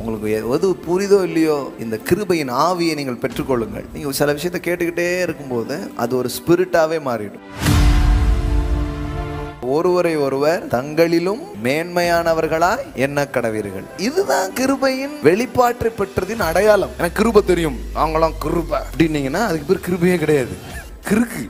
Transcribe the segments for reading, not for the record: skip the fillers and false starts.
உங்களுக்கு எது புரிதோ இல்லையோ, இந்த கிருபையின் ஆவியை நீங்கள் பெற்றுக்கொள்ளுங்கள். நீங்கள் சில விஷயத்தை கேட்டுக்கிட்டே இருக்கும்போது அது ஒரு ஸ்பிரிட்டாவே மாறிடும். ஒருவரை ஒருவர் தங்களிலும் மேன்மையானவர்களாய் எண்ண கடவீர்கள். இதுதான் கிருபையின் வெளிப்பாட்டை பெற்றதின் அடையாளம். எனக்கு கிருபை தெரியும், அவங்களாம் கிருபை அப்படின்னீங்கன்னா அதுக்கு பேர் கிருபையே கிடையாது, கிறுக்கு.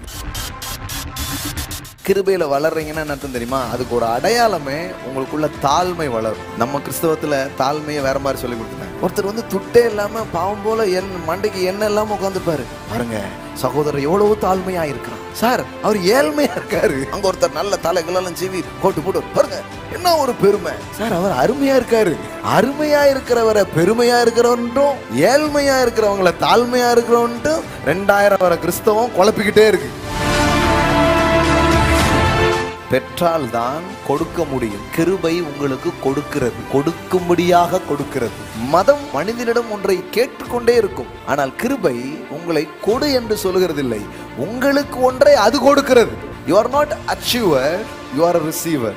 கிருபையில வளர்றீங்கன்னா என்ன அர்த்தம் தெரியுமா? அதுக்கு ஒரு அடையாளமே உங்களுக்குள்ள தாழ்மை வளரும். நம்ம கிறிஸ்தவத்துல தாழ்மையை வேற மாதிரி சொல்லி கொடுத்துட்டாங்க. ஒருத்தர் துட்டே இல்லாம பாவம் போல மண்டைக்கு எண்ணெய் இல்லாம உட்காந்துப்பாரு. பாருங்க, சகோதரர் எவ்வளவு தாழ்மையா இருக்கிறான் சார், அவர் ஏழ்மையா இருக்காரு. அங்க ஒருத்தர் நல்ல தலைகளெல்லாம் சீவி கோட்டு போட்டு பாருங்க, என்ன ஒரு பெருமை சார், அவர் அருமையா இருக்காரு. அருமையா இருக்கிறவரை பெருமையா இருக்கிறவன்ட்டும், ஏழ்மையா இருக்கிறவங்கள தாழ்மையா இருக்கிறவன்ட்டும் 2000 வர கிறிஸ்தவம் குழப்பிக்கிட்டே இருக்கு. பெற்றால்தான் கொடுக்க முடியும். கிருபை உங்களுக்கு கொடுக்கிறது, கொடுக்கும்படியாக கொடுக்கிறது. மதம் மனிதனிடம் ஒன்றை கேட்டுக்கொண்டே இருக்கும், ஆனால் கிருபை உங்களை கொடு என்று சொல்லுகிறதில்லை, உங்களுக்கு ஒன்றை அது கொடுக்கிறது. You are not achiever, you are a receiver.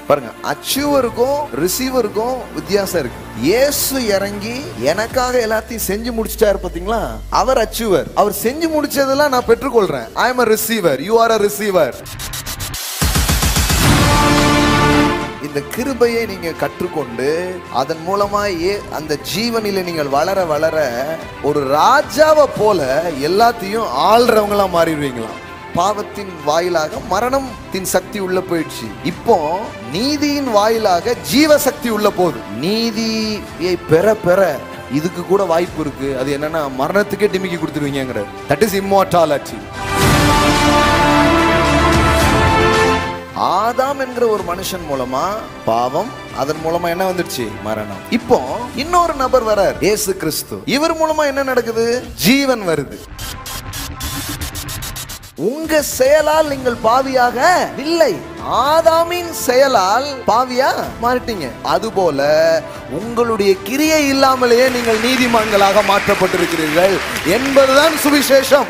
பாருங்க, அச்சீவருக்கும் ரிசீவருக்கும் வித்தியாசம் இருக்கு. இயேசு இறங்கி எனக்காக எல்லாத்தையும் செஞ்சு முடிச்சிட்டாரு பாத்தீங்களா, அவர் அச்சீவர். அவர் செஞ்சு முடிச்சதெல்லாம் நான் பெற்றுக்கொள்றேன். I am a receiver, you are a receiver. இந்த கிருபையை நீங்க கற்றுக்கொண்டு அதன் மூலமா அந்த ஜீவனில நீங்கள் வளர வளர ஒரு ராஜாவை போல எல்லாத்தையும் ஆள்றவங்களா மாறிடுவீங்களா. பாவத்தின் வாயிலாக மரணத்தின் சக்தி உள்ள போயிடுச்சு, இப்போ நீதியின் வாயிலாக ஜீவ சக்தி உள்ள போகுது. நீதியை பெற பெற இதுக்கு கூட வாய்ப்பு இருக்கு. அது என்னன்னா மரணத்துக்கே டிமிக்கி கொடுத்துருவீங்க. That is immortality. ஆதாம் என்கிற ஒரு மனுஷன் மூலமா பாவம், அதன் மூலமா என்ன வந்துடுச்சு? மரணம். இப்போ இன்னொரு நபர் வரார், இயேசு கிறிஸ்து. இவர் மூலமா என்ன நடக்குது? ஜீவன் வருது. உங்க செயலால் நீங்கள் பாவியாக இல்லை, ஆதாமின் செயலால் பாவியா மாறிட்டீங்க. அதுபோல உங்களுடைய கிரியை இல்லாமலேயே நீங்கள் நீதிமான்களாக மாற்றப்பட்டிருக்கிறீர்கள் என்பதுதான் சுவிசேஷம்.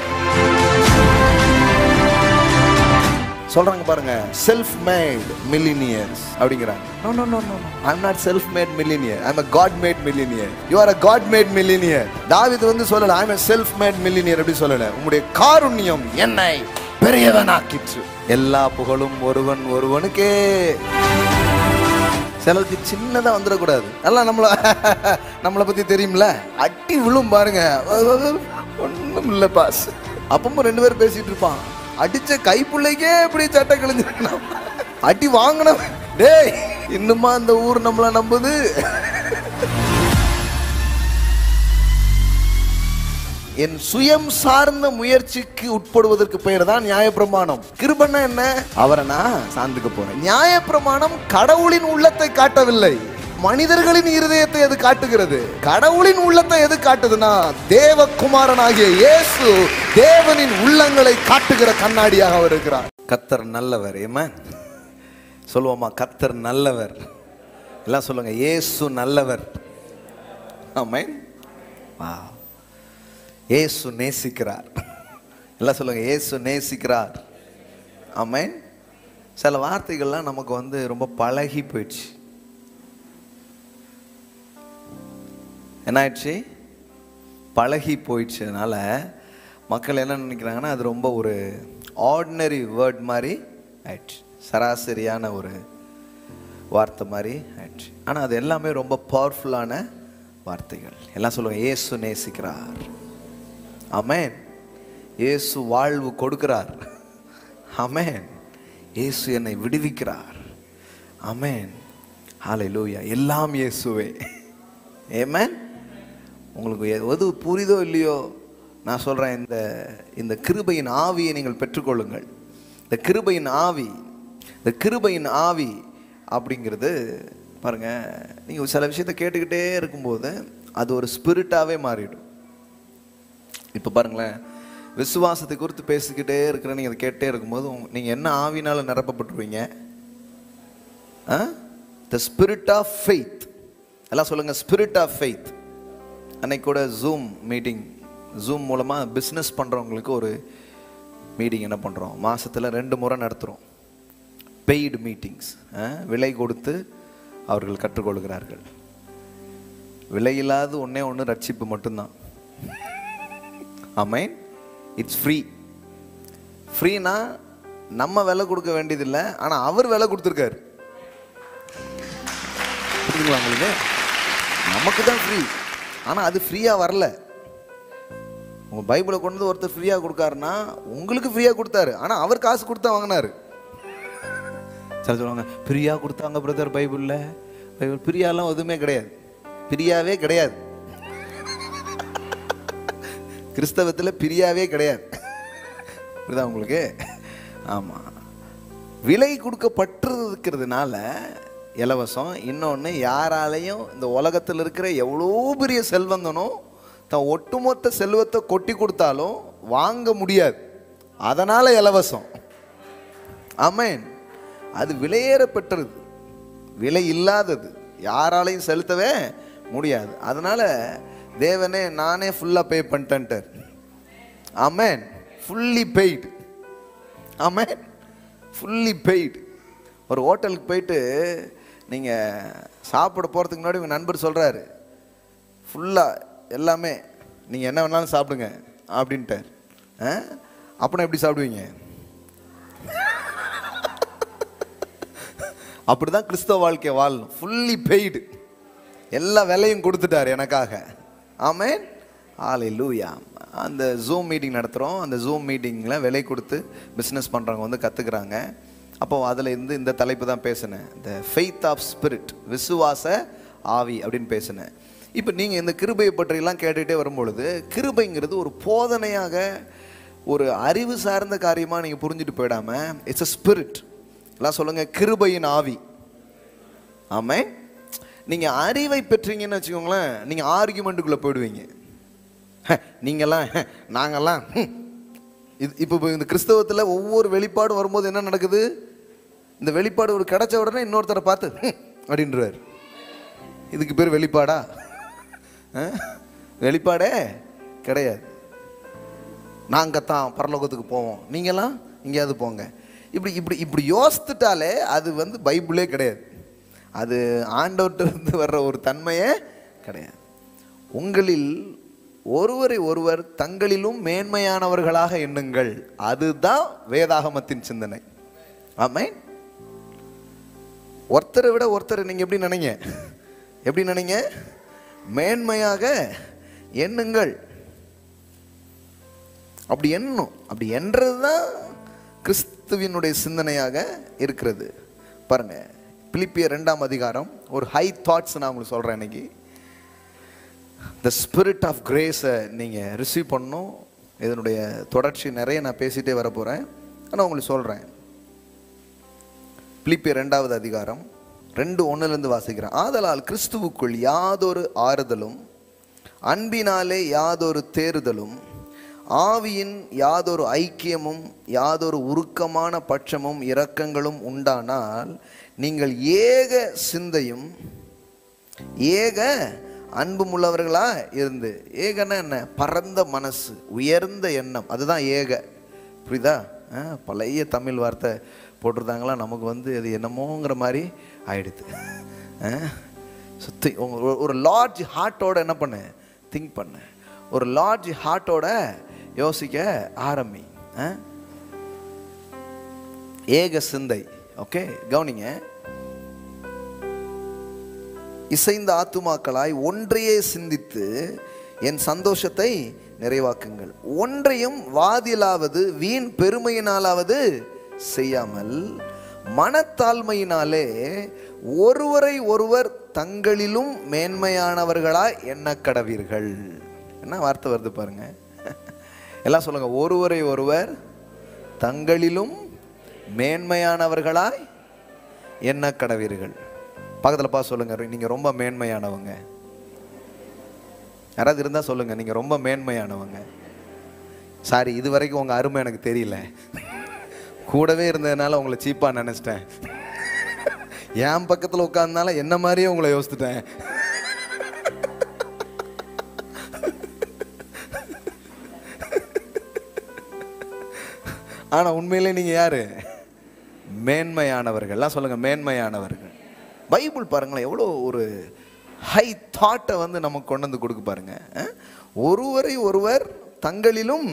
சொல்றாங்க பாருங்க, செல்ஃப் மேட் மில்லினியர்ஸ் அப்படிங்கிறாங்க. No, no, no, no, no. I'm not self-made millionaire. I'm a God-made millionaire. You are a God-made millionaire. தாவீது சொல்லல I'm a self-made millionaire அப்படி சொல்லல. உம்முடைய காருண்யம் என்னை பெரியவனாக்கிற்று. எல்லா புகழும் ஒருவனுக்கே. சிலருக்கு சின்னதா வந்துடக்கூடாது. எல்லாம் நம்மளை பத்தி தெரியும்ல, அட்டி விழும் பாருங்க, ஒண்ணும் இல்ல பாஸ். அப்பவும் 2 பேர் பேசிட்டு இருப்பான். அடிச்ச கைப்புள்ளைக்கே இப்படி சட்டை கிழிஞ்சிருக்கணும், அடி வாங்கணும். டேய், இன்னுமா அந்த ஊர் நம்மள நம்புது? என் சுயம் சார்ந்த முயற்சிக்கு உட்படுவதற்கு பெயர் தான் நியாயப்பிரமாணம். கிருபைன்னா என்ன? அவரை நான் சார்ந்துக்க போறேன். நியாயப்பிரமாணம் கடவுளின் உள்ளத்தை காட்டவில்லை, மனிதர்களின் இருதயத்தை எது காட்டுகிறது? கடவுளின் உள்ளத்தை எது காட்டுதுன்னா தேவகுமாரனாகிய இயேசு தேவனின் உள்ளங்களை காட்டுகிற கண்ணாடியாக அவர் இருக்கிறார். கர்த்தர் நல்லவர். ஆமென். சொல்லுவோமா? கர்த்தர் நல்லவர். எல்லாம் சொல்லுங்க, இயேசு நல்லவர். ஆமென். இயேசு நேசிக்கிறார். எல்லாம் சொல்லுங்க, இயேசு நேசிக்கிறார். ஆமென். சில வார்த்தைகள்லாம் நமக்கு ரொம்ப பழகி போயிடுச்சு. என்ன ஆயிடுச்சு? பழகி போயிடுச்சதுனால மக்கள் என்ன நினைக்கிறாங்கன்னா அது ரொம்ப ஒரு ஆர்டினரி வேர்ட் மாதிரி ஆயிடுச்சு, சராசரியான ஒரு வார்த்தை மாதிரி ஆயிடுச்சு. ஆனால் அது எல்லாமே ரொம்ப பவர்ஃபுல்லான வார்த்தைகள். எல்லாம் சொல்லுவாங்க, இயேசு நேசிக்கிறார். ஆமென். இயேசு வாழ்வு கொடுக்கிறார். ஆமென். இயேசு என்னை விடுவிக்கிறார். ஆமென். ஹல்லேலூயா. எல்லாம் இயேசுவே. ஆமென். உங்களுக்கு எது புரிதோ இல்லையோ, நான் சொல்றேன், இந்த கிருபையின் ஆவியை நீங்கள் பெற்றுக்கொள்ளுங்கள். இந்த கிருபையின் ஆவி அப்படிங்கிறது பாருங்க, நீங்கள் சில விஷயத்தை கேட்டுக்கிட்டே இருக்கும்போது அது ஒரு ஸ்பிரிட்டாவே மாறிடும். இப்போ பாருங்களேன், விசுவாசத்தை குறித்து பேசிக்கிட்டே இருக்கிற நீங்கள் அதை கேட்டே இருக்கும்போது நீங்கள் என்ன ஆவினால நிரப்பப்பட்டுருவீங்க? The spirit of faith. எல்லாம் சொல்லுங்க, ஸ்பிரிட் ஆஃப் ஃபெய்த். அன்னைக்கு கூட ஜூம் மூலமாக பிஸ்னஸ் பண்ணுறவங்களுக்கு ஒரு மீட்டிங் என்ன பண்ணுறோம், மாதத்தில் 2 முறை நடத்துகிறோம். பெய்டு மீட்டிங்ஸ், விலை கொடுத்து அவர்கள் கற்றுக்கொள்கிறார்கள். விலையில்லாத ஒன்னே ஒன்று ரட்சிப்பு மட்டும்தான். ஆமென். It's free. ஃப்ரீனா நம்ம விலை கொடுக்க வேண்டியதில்லை, ஆனால் அவர் விலை கொடுத்துருக்காரு. புரியுதுங்களா உங்களுக்கு? நமக்கு தான் ஃப்ரீ, ஆனால் அது ஃப்ரீயாக வரல. உங்கள் பைபிளை கொண்டு வந்து ஒருத்தர் ஃப்ரீயாக கொடுக்காருன்னா உங்களுக்கு ஃப்ரீயாக கொடுத்தாரு, ஆனால் அவர் காசு கொடுத்தா வாங்கினாரு. சில சொல்லுவாங்க ஃப்ரீயாக கொடுத்தாங்க பிரதர் பைபிளில். பைபிள் ஃப்ரீயாலாம் எதுவுமே கிடையாது, ஃப்ரீயாவே கிடையாது. கிறிஸ்தவத்தில் பிரியாவே கிடையாது. புரியுதா உங்களுக்கு? ஆமாம், விலை கொடுக்கப்பட்டிருக்கிறதுனால இலவசம். இன்னொன்று, யாராலையும் இந்த உலகத்தில் இருக்கிற எவ்வளோ பெரிய செல்வந்தனும் தன் ஒட்டுமொத்த செல்வத்தை கொட்டி கொடுத்தாலும் வாங்க முடியாது. அதனால் இலவசம். ஆமென். அது விலையேறப்பட்டது, விலை இல்லாதது, யாராலையும் செலுத்தவே முடியாது. அதனால் தேவனே நானே ஃபுல்லாக பே பண்ணிட்டேன்ட்டார். Amen. Fully paid. Amen. Fully paid. ஒரு ஹோட்டலுக்கு போயிட்டு நீங்கள் சாப்பிட போகிறதுக்கு முன்னாடி உங்கள் நண்பர் சொல்கிறாரு ஃபுல்லாக எல்லாமே நீங்கள் என்ன வேணாலும் சாப்பிடுங்க அப்படின்ட்டார். அப்படின்னா எப்படி சாப்பிடுவீங்க? அப்படி தான் கிறிஸ்தவ வாழ்க்கை வாழணும். ஃபுல்லி பெய்டு, எல்லா வேலையும் கொடுத்துட்டார் எனக்காக. ஆமென். ஹல்லேலூயா. அந்த ஜூம் மீட்டிங் நடத்துகிறோம். அந்த ஜூம் மீட்டிங்கில் விலை கொடுத்து பிஸ்னஸ் பண்ணுறவங்க வந்து கற்றுக்குறாங்க. அப்போது அதில் இருந்து இந்த தலைப்பு தான் பேசினேன், த ஃபெய்த் ஆஃப் ஸ்பிரிட், விசுவாச ஆவி அப்படின்னு பேசினேன். இப்போ நீங்கள் இந்த கிருபையை பற்றியெல்லாம் கேட்டுகிட்டே வரும்பொழுது, கிருபைங்கிறது ஒரு போதனையாக, ஒரு அறிவு சார்ந்த காரியமாக நீங்கள் புரிஞ்சுட்டு போயிடாமல், இட்ஸ் அ ஸ்பிரிட். எல்லாம் சொல்லுங்கள், கிருபையின் ஆவி. ஆமென். நீங்கள் அறிவை பெற்றீங்கன்னு வச்சுக்கோங்களேன், நீங்கள் ஆர்கியூமெண்ட்டுக்குள்ளே போயிடுவீங்க. நீங்கள்லாம் நாங்கள்லாம் இது. இப்போ இந்த கிறிஸ்தவத்தில் ஒவ்வொரு வெளிப்பாடும் வரும்போது என்ன நடக்குது? இந்த வெளிப்பாடு ஒரு கிடைச்ச உடனே இன்னொருத்தரை பார்த்து அப்படின்றார். இதுக்கு பேர் வெளிப்பாடா? வெளிப்பாடே கிடையாது. நாங்கள் தான் பரலோகத்துக்கு போவோம், நீங்களாம் எங்கேயாவது போங்க. இப்படி இப்படி இப்படி யோசித்துட்டாலே அது வந்து பைபிளே கிடையாது. அது ஆண்டவர்கிட்ட வர்ற ஒரு தன்மையே கிடையாது. உங்களில் ஒருவரை ஒருவர் தங்களிலும் மேன்மையானவர்களாக எண்ணுங்கள். அதுதான் வேதாகமத்தின் சிந்தனை. ஆமென். ஒருத்தரை விட ஒருத்தர் நீங்கள் எப்படி நினைங்க? எப்படி நினைங்க? மேன்மையாக எண்ணுங்கள். அப்படி எண்ணும். அப்படி என்றது தான் கிறிஸ்துவினுடைய சிந்தனையாக இருக்கிறது. பாருங்க, பிலிப்பியர் 2ஆம் அதிகாரம் ஒரு ஹை தாட்ஸ் நான் உங்களுக்கு சொல்கிறேன். இன்னைக்கு த ஸ்பிரிட் ஆஃப் கிரேஸை நீங்கள் ரிசீவ் பண்ணணும். இதனுடைய தொடர்ச்சி நிறைய நான் பேசிகிட்டே வர போகிறேன். ஆனால் உங்களுக்கு சொல்கிறேன். பிலிப்பியர் 2ஆவது அதிகாரம் 2:1 வாசிக்கிறேன். ஆதலால் கிறிஸ்துவுக்குள் யாதொரு ஆறுதலும், அன்பினாலே யாதொரு தேறுதலும், ஆவியின் யாதொரு ஐக்கியமும், யாதொரு உருக்கமான பட்சமும் இரக்கங்களும் உண்டானால் நீங்கள் ஏக சிந்தையும் ஏக அன்பும் உள்ளவர்களா இருந்து. ஏகன்னா என்ன? பரந்த மனசு, உயர்ந்த எண்ணம், அதுதான் ஏக. புரியுதா? பழைய தமிழ் வார்த்தை போட்டிருந்தாங்களா, நமக்கு வந்து அது என்னமோங்கிற மாதிரி ஆயிடுது. சுத்தி ஒரு லார்ஜ் ஹார்ட்டோட என்ன பண்ணு, திங்க் பண்ணு. ஒரு லார்ஜ் ஹார்ட்டோட யோசிக்க ஆரம்பி. ஏக சிந்தை. ஓகே, கவனிங்க. இசைந்த ஆத்துமாக்களாய் ஒன்றையே சிந்தித்து என் சந்தோஷத்தை நிறைவாக்குங்கள். ஒன்றையும் வாதிலாவது வீண் பெருமையினாலாவது செய்யாமல் மனத்தாழ்மையினாலே ஒருவரை ஒருவர் தங்களிலும் மேன்மையானவர்களாய் எண்ண கடவீர்கள். என்ன வார்த்தை வருது பாருங்க. எல்லாம் சொல்லுங்க, ஒருவரை ஒருவர் தங்களிலும் மேன்மையானவர்களாய் எண்ண கடவீர்கள். பக்கத்தில் பார்த்து சொல்லுங்க, நீங்க ரொம்ப மேன்மையானவங்க. யாராவது இருந்தா சொல்லுங்க, நீங்க ரொம்ப மேன்மையானவங்க. சாரி, இது வரைக்கும் உங்க அருமை எனக்கு தெரியல, கூடவே இருந்ததுனால உங்களை சீப்பா நினைச்சிட்டேன். என் பக்கத்தில் உட்கார்ந்தனால என்ன மாதிரியே உங்களை யோசித்துட்டேன். ஆனா உண்மையிலே நீங்க யாரு? மேன்மையானவர்கள். சொல்லுங்க, மேன்மையானவர்கள். பைபிள் பாருங்களேன், எவ்வளோ ஒரு ஹை தாட்டை வந்து நமக்கு கொண்டு வந்து கொடுக்க பாருங்க. ஒருவரை ஒருவர் தங்களிலும்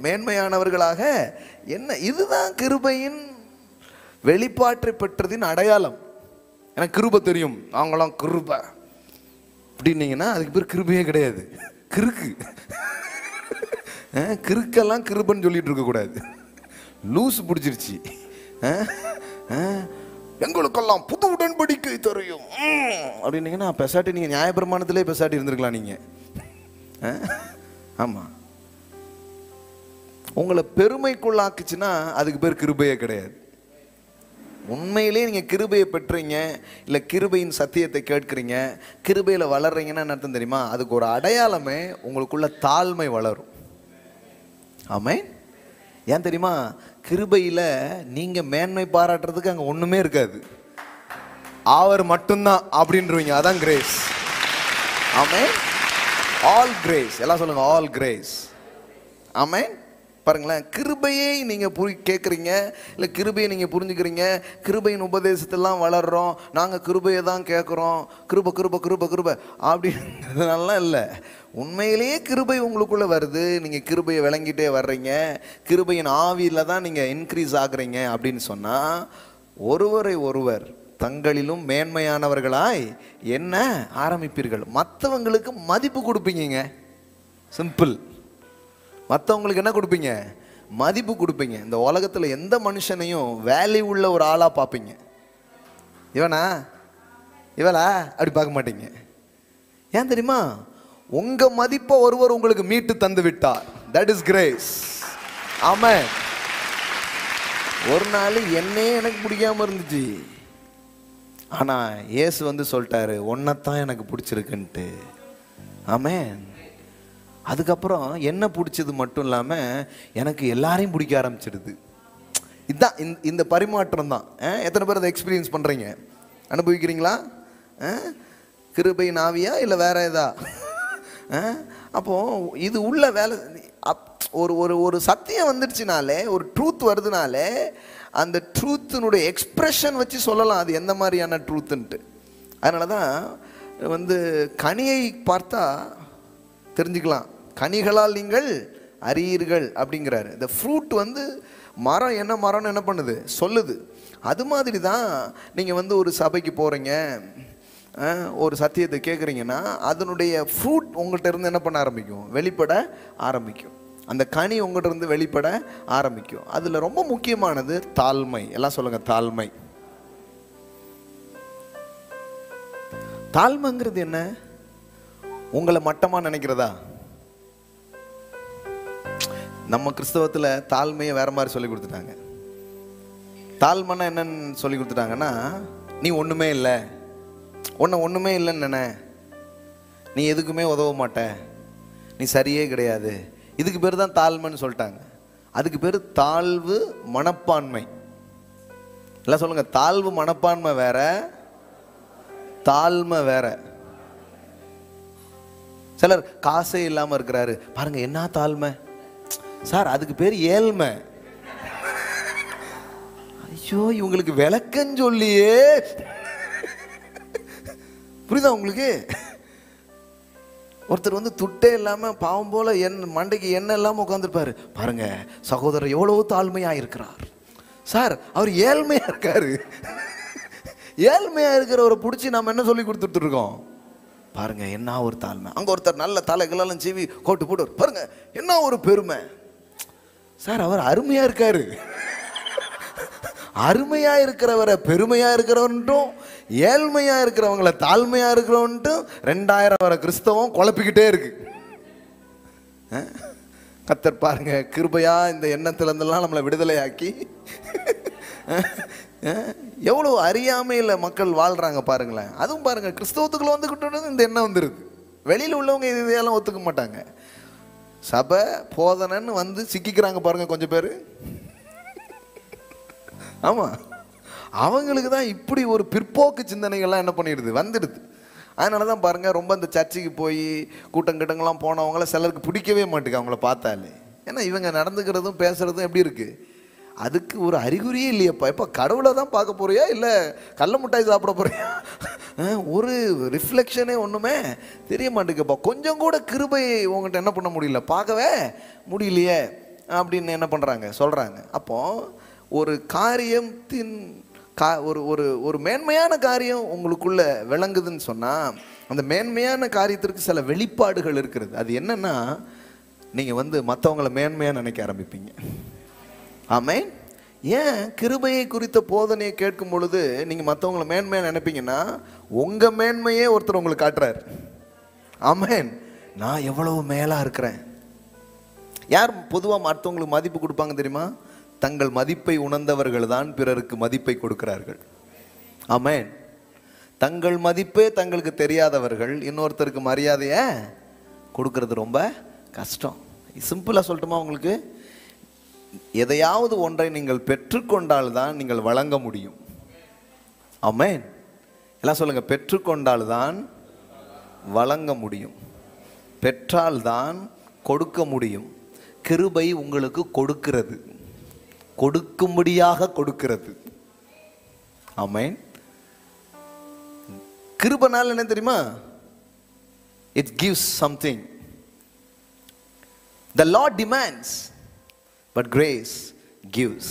மேன்மையானவர்களாக என்ன, இதுதான் கிருபையின் வெளிப்பாற்றை பெற்றதின் அடையாளம். எனக்கு கிருபை தெரியும், அவங்களாம் கிருபை அப்படின்னீங்கன்னா அதுக்கு பேர் கிருபையே கிடையாது, கிறுக்கு. கிறுக்கெல்லாம் கிருபைன்னு சொல்லிட்டு இருக்கக்கூடாது, லூஸ் பிடிச்சிருச்சு. எங்களுக்கெல்லாம் புது உடன்படிக்கை தெரியும் அப்படின்னீங்கன்னா பெசாட்டி நீங்கள் நியாயப்பிரமாணத்திலே பெசாட்டி இருந்திருக்கலாம் நீங்கள். ஆமாம், உங்களை பெருமைக்குள்ளாக்குச்சுன்னா அதுக்கு பேர் கிருபையே கிடையாது. உண்மையிலே நீங்கள் கிருபையை பெற்றீங்க, இல்லை கிருபையின் சத்தியத்தை கேட்குறீங்க, கிருபையில் வளர்றீங்கன்னா என்ன அர்த்தம் தெரியுமா? அதுக்கு ஒரு அடையாளமே உங்களுக்குள்ள தாழ்மை வளரும். ஆமென். ஏன் தெரியுமா? கிருபையில் நீங்கள் மேன்மை பாராட்டுறதுக்கு அங்கே ஒன்றுமே இருக்காது, அவர் மட்டும்தான் அப்படின்றீங்க. அதான் கிரேஸ். ஆமென். All grace. எல்லாம் சொல்லுங்க, ஆல் கிரேஸ். ஆமென். பாருங்களேன், கிருபையை நீங்கள் கேட்குறீங்க, இல்லை கிருபையை நீங்கள் புரிஞ்சுக்கிறீங்க, கிருபையின் உபதேசத்தெல்லாம் வளர்கிறோம், நாங்கள் கிருபையை தான் கேட்குறோம், கிருபை கிருபை கிருபை கிருபை அப்படின்றதுனாலாம் இல்லை. உண்மையிலேயே கிருபை உங்களுக்குள்ளே வருது, நீங்கள் கிருபையை விளங்கிட்டே வர்றீங்க, கிருபையின் ஆவியில் தான் நீங்கள் இன்க்ரீஸ் ஆகுறீங்க அப்படின்னு சொன்னால், ஒருவரை ஒருவர் தங்களிலும் மேன்மையானவர்களாய் என்ன ஆரம்பிப்பீர்கள். மற்றவங்களுக்கு மதிப்பு கொடுப்பீங்க. சிம்பிள். மற்றவங்களுக்கு என்ன கொடுப்பீங்க? மதிப்பு கொடுப்பீங்க. இந்த உலகத்தில் எந்த மனுஷனையும் வேல்யூ உள்ள ஒரு ஆளாக பார்ப்பீங்க. இவனா இவளா அப்படி பார்க்க மாட்டீங்க. ஏன் தெரியுமா? உங்கள் மதிப்பை ஒருவர் உங்களுக்கு மீட்டு தந்து விட்டார். That is grace. ஆமென். ஒரு நாள் என்னையே எனக்கு பிடிக்காம இருந்துச்சு, ஆனால் இயேசு வந்து சொல்லிட்டாரு, ஒன்னைத்தான் எனக்கு பிடிச்சிருக்குன்ட்டு. ஆமென். அதுக்கப்புறம் என்ன பிடிச்சது மட்டும் இல்லாமல் எனக்கு எல்லாரையும் பிடிக்க ஆரம்பிச்சிடுது. இதுதான் இந்த பரிமாற்றம் தான். எத்தனை பேர் அதை எக்ஸ்பீரியன்ஸ் பண்ணுறீங்க, அனுபவிக்கிறீங்களா? கிருபையின் ஆவியா இல்லை வேற ஏதா? அப்போது இது உள்ள வேலை. ஒரு ஒரு ஒரு சத்தியம் வந்துடுச்சுனாலே, ஒரு ட்ரூத் வருதுனாலே, அந்த ட்ரூத்தினுடைய எக்ஸ்பிரஷன் வச்சு சொல்லலாம் அது எந்த மாதிரியான ட்ரூத்துன்ட்டு. அதனால தான் வந்து கனியை பார்த்தா தெரிஞ்சுக்கலாம், கனிகளால் நீங்கள் அறியீர்கள் அப்படிங்கிறாரு. இந்த ஃப்ரூட் வந்து மரம் என்ன மரம்னு என்ன பண்ணுது சொல்லுது. அது மாதிரி தான் நீங்கள் வந்து ஒரு சபைக்கு போகிறீங்க, ஒரு சத்தியத்தை கேட்குறீங்கன்னா அதனுடைய ஃப்ரூட் உங்கள்கிட்ட இருந்து என்ன பண்ண ஆரம்பிக்கும்? வெளிப்பட ஆரம்பிக்கும். அந்த கனி உங்கள்கிட்ட இருந்து வெளிப்பட ஆரம்பிக்கும். அதில் ரொம்ப முக்கியமானது தாழ்மை. எல்லாம் சொல்லுங்கள், தாழ்மை. தாழ்மைங்கிறது என்ன? உங்களை மட்டமாக நினைக்கிறதா? நம்ம கிறிஸ்தவத்தில் தாழ்மையை வேற மாதிரி சொல்லி கொடுத்துட்டாங்க. தாழ்மைன்னா என்னன்னு சொல்லி கொடுத்துட்டாங்கன்னா, நீ ஒன்றுமே இல்லை, ஒன்றுமே இல்லைன்னு நினை, நீ எதுக்குமே உதவ மாட்ட, நீ சரியே கிடையாது. இதுக்கு பேர் தான் தாழ்மைன்னு சொல்லிட்டாங்க. அதுக்கு பேர் தாழ்வு மனப்பான்மை. எல்லாம் சொல்லுங்க, தாழ்வு மனப்பான்மை வேற, தாழ்மை வேற. சிலர் காசே இல்லாமல் இருக்கிறாரு பாருங்க, என்ன தாழ்மை சார், அதுக்கு பேர் ஏழ்மை. ஐயோ, இவங்களுக்கு விளக்கம் சொல்லியே. புரியுதா உங்களுக்கு? ஒருத்தர் வந்து துட்டே இல்லாமல் பாவம் போல மண்டைக்கு எண்ணெய் இல்லாமல் உட்காந்துருப்பாரு. பாருங்க சகோதரர் எவ்வளவு தாழ்மையாக இருக்கிறார். சார் அவர் ஏழ்மையாக இருக்காரு. ஏழ்மையாக இருக்கிறவரை பிடிச்சி நம்ம என்ன சொல்லி கொடுத்துட்டு இருக்கோம்? பாருங்க என்ன ஒரு தாழ்மை. அங்கே ஒருத்தர் நல்ல தலைகளெல்லாம் சீவி கோட்டு போட்டு பாருங்க என்ன ஒரு பெருமை. சார் அவர் அருமையாக இருக்காரு. அருமையாக இருக்கிறவரை பெருமையாக இருக்கிறவன்ட்டும், ஏழ்மையாக இருக்கிறவங்களை தாழ்மையாக இருக்கிறவன்ட்டும் 2000 வர கிறிஸ்தவம் குழப்பிக்கிட்டே இருக்கு. கர்த்தர் பாருங்க கிருபையா இந்த எண்ணத்திலிருந்தெல்லாம் நம்மளை விடுதலையாக்கி எவ்வளோ அறியாமையில் மக்கள் வாழ்கிறாங்க பாருங்களேன். அதுவும் பாருங்க கிறிஸ்தவத்துக்குள்ள வந்துக்கிட்டு இந்த எண்ணம் வந்துடுது. வெளியில் உள்ளவங்க இதையெல்லாம் ஒத்துக்க மாட்டாங்க. சபை போதனைன்னு வந்து சிக்கிக்கிறாங்க பாருங்க கொஞ்சம் பேர். ஆமாம், அவங்களுக்கு தான் இப்படி ஒரு பிற்போக்கு சிந்தனைகள்லாம் என்ன பண்ணிடுது, வந்துடுது. அதனால தான் பாருங்கள் ரொம்ப இந்த சர்ச்சுக்கு போய் கூட்டங்கெல்லாம் போனவங்கள சிலருக்கு பிடிக்கவே மாட்டேங்க அவங்கள பார்த்தாலே. ஏன்னா இவங்க நடந்துக்கிறதும் பேசுகிறதும் எப்படி இருக்குது, அதுக்கு ஒரு அறிகுறியே இல்லையப்பா. இப்போ கடவுளை தான் பார்க்க போறியா இல்லை கள்ள மிட்டாய் சாப்பிட போறியா ஒரு ரிஃப்ளெக்ஷனே ஒன்றுமே தெரிய மாட்டேங்குப்பா. கொஞ்சம் கூட கிருபை உங்கள்கிட்ட என்ன பண்ண முடியல, பார்க்கவே முடியலையே அப்படின்னு என்ன பண்ணுறாங்க, சொல்கிறாங்க. அப்போ ஒரு காரியத்தின் ஒரு ஒரு மேன்மையான காரியம் உங்களுக்குள்ள விளங்குதுன்னு சொன்னால், அந்த மேன்மையான காரியத்திற்கு சில வெளிப்பாடுகள் இருக்கிறது. அது என்னன்னா, நீங்கள் மற்றவங்களை மேன்மையாக நினைக்க ஆரம்பிப்பீங்க. ஆமென். ஏன் கிருபையை குறித்த போதனையை கேட்கும் பொழுது நீங்கள் மற்றவங்களை மேன்மையாக நினைப்பீங்கன்னா, உங்கள் மேன்மையே ஒருத்தர் உங்களுக்கு காட்டுறார். ஆமென். நான் எவ்வளவு மேலாக இருக்கிறேன். யார் பொதுவாக மற்றவங்களுக்கு மதிப்பு கொடுப்பாங்க தெரியுமா? தங்கள் மதிப்பை உணர்ந்தவர்கள் தான் பிறருக்கு மதிப்பை கொடுக்கிறார்கள். ஆமென். தங்கள் மதிப்பே தங்களுக்கு தெரியாதவர்கள் இன்னொருத்தருக்கு மரியாதையை கொடுக்கறது ரொம்ப கஷ்டம். சிம்பிளாக சொல்லட்டுமா உங்களுக்கு? எதையாவது ஒன்றை நீங்கள் பெற்றுக்கொண்டால் தான் நீங்கள் வழங்க முடியும். ஆமென். எல்லாம் சொல்லுங்க, பெற்றுக்கொண்டால் தான் வழங்க முடியும், பெற்றால் தான் கொடுக்க முடியும். கிருபை உங்களுக்கு கொடுக்கிறது, கொடுக்கும்படியாக கொடுக்கிறது. ஆமென். கிருபைனால என்ன தெரியுமா? It gives something. The Lord demands, but grace gives.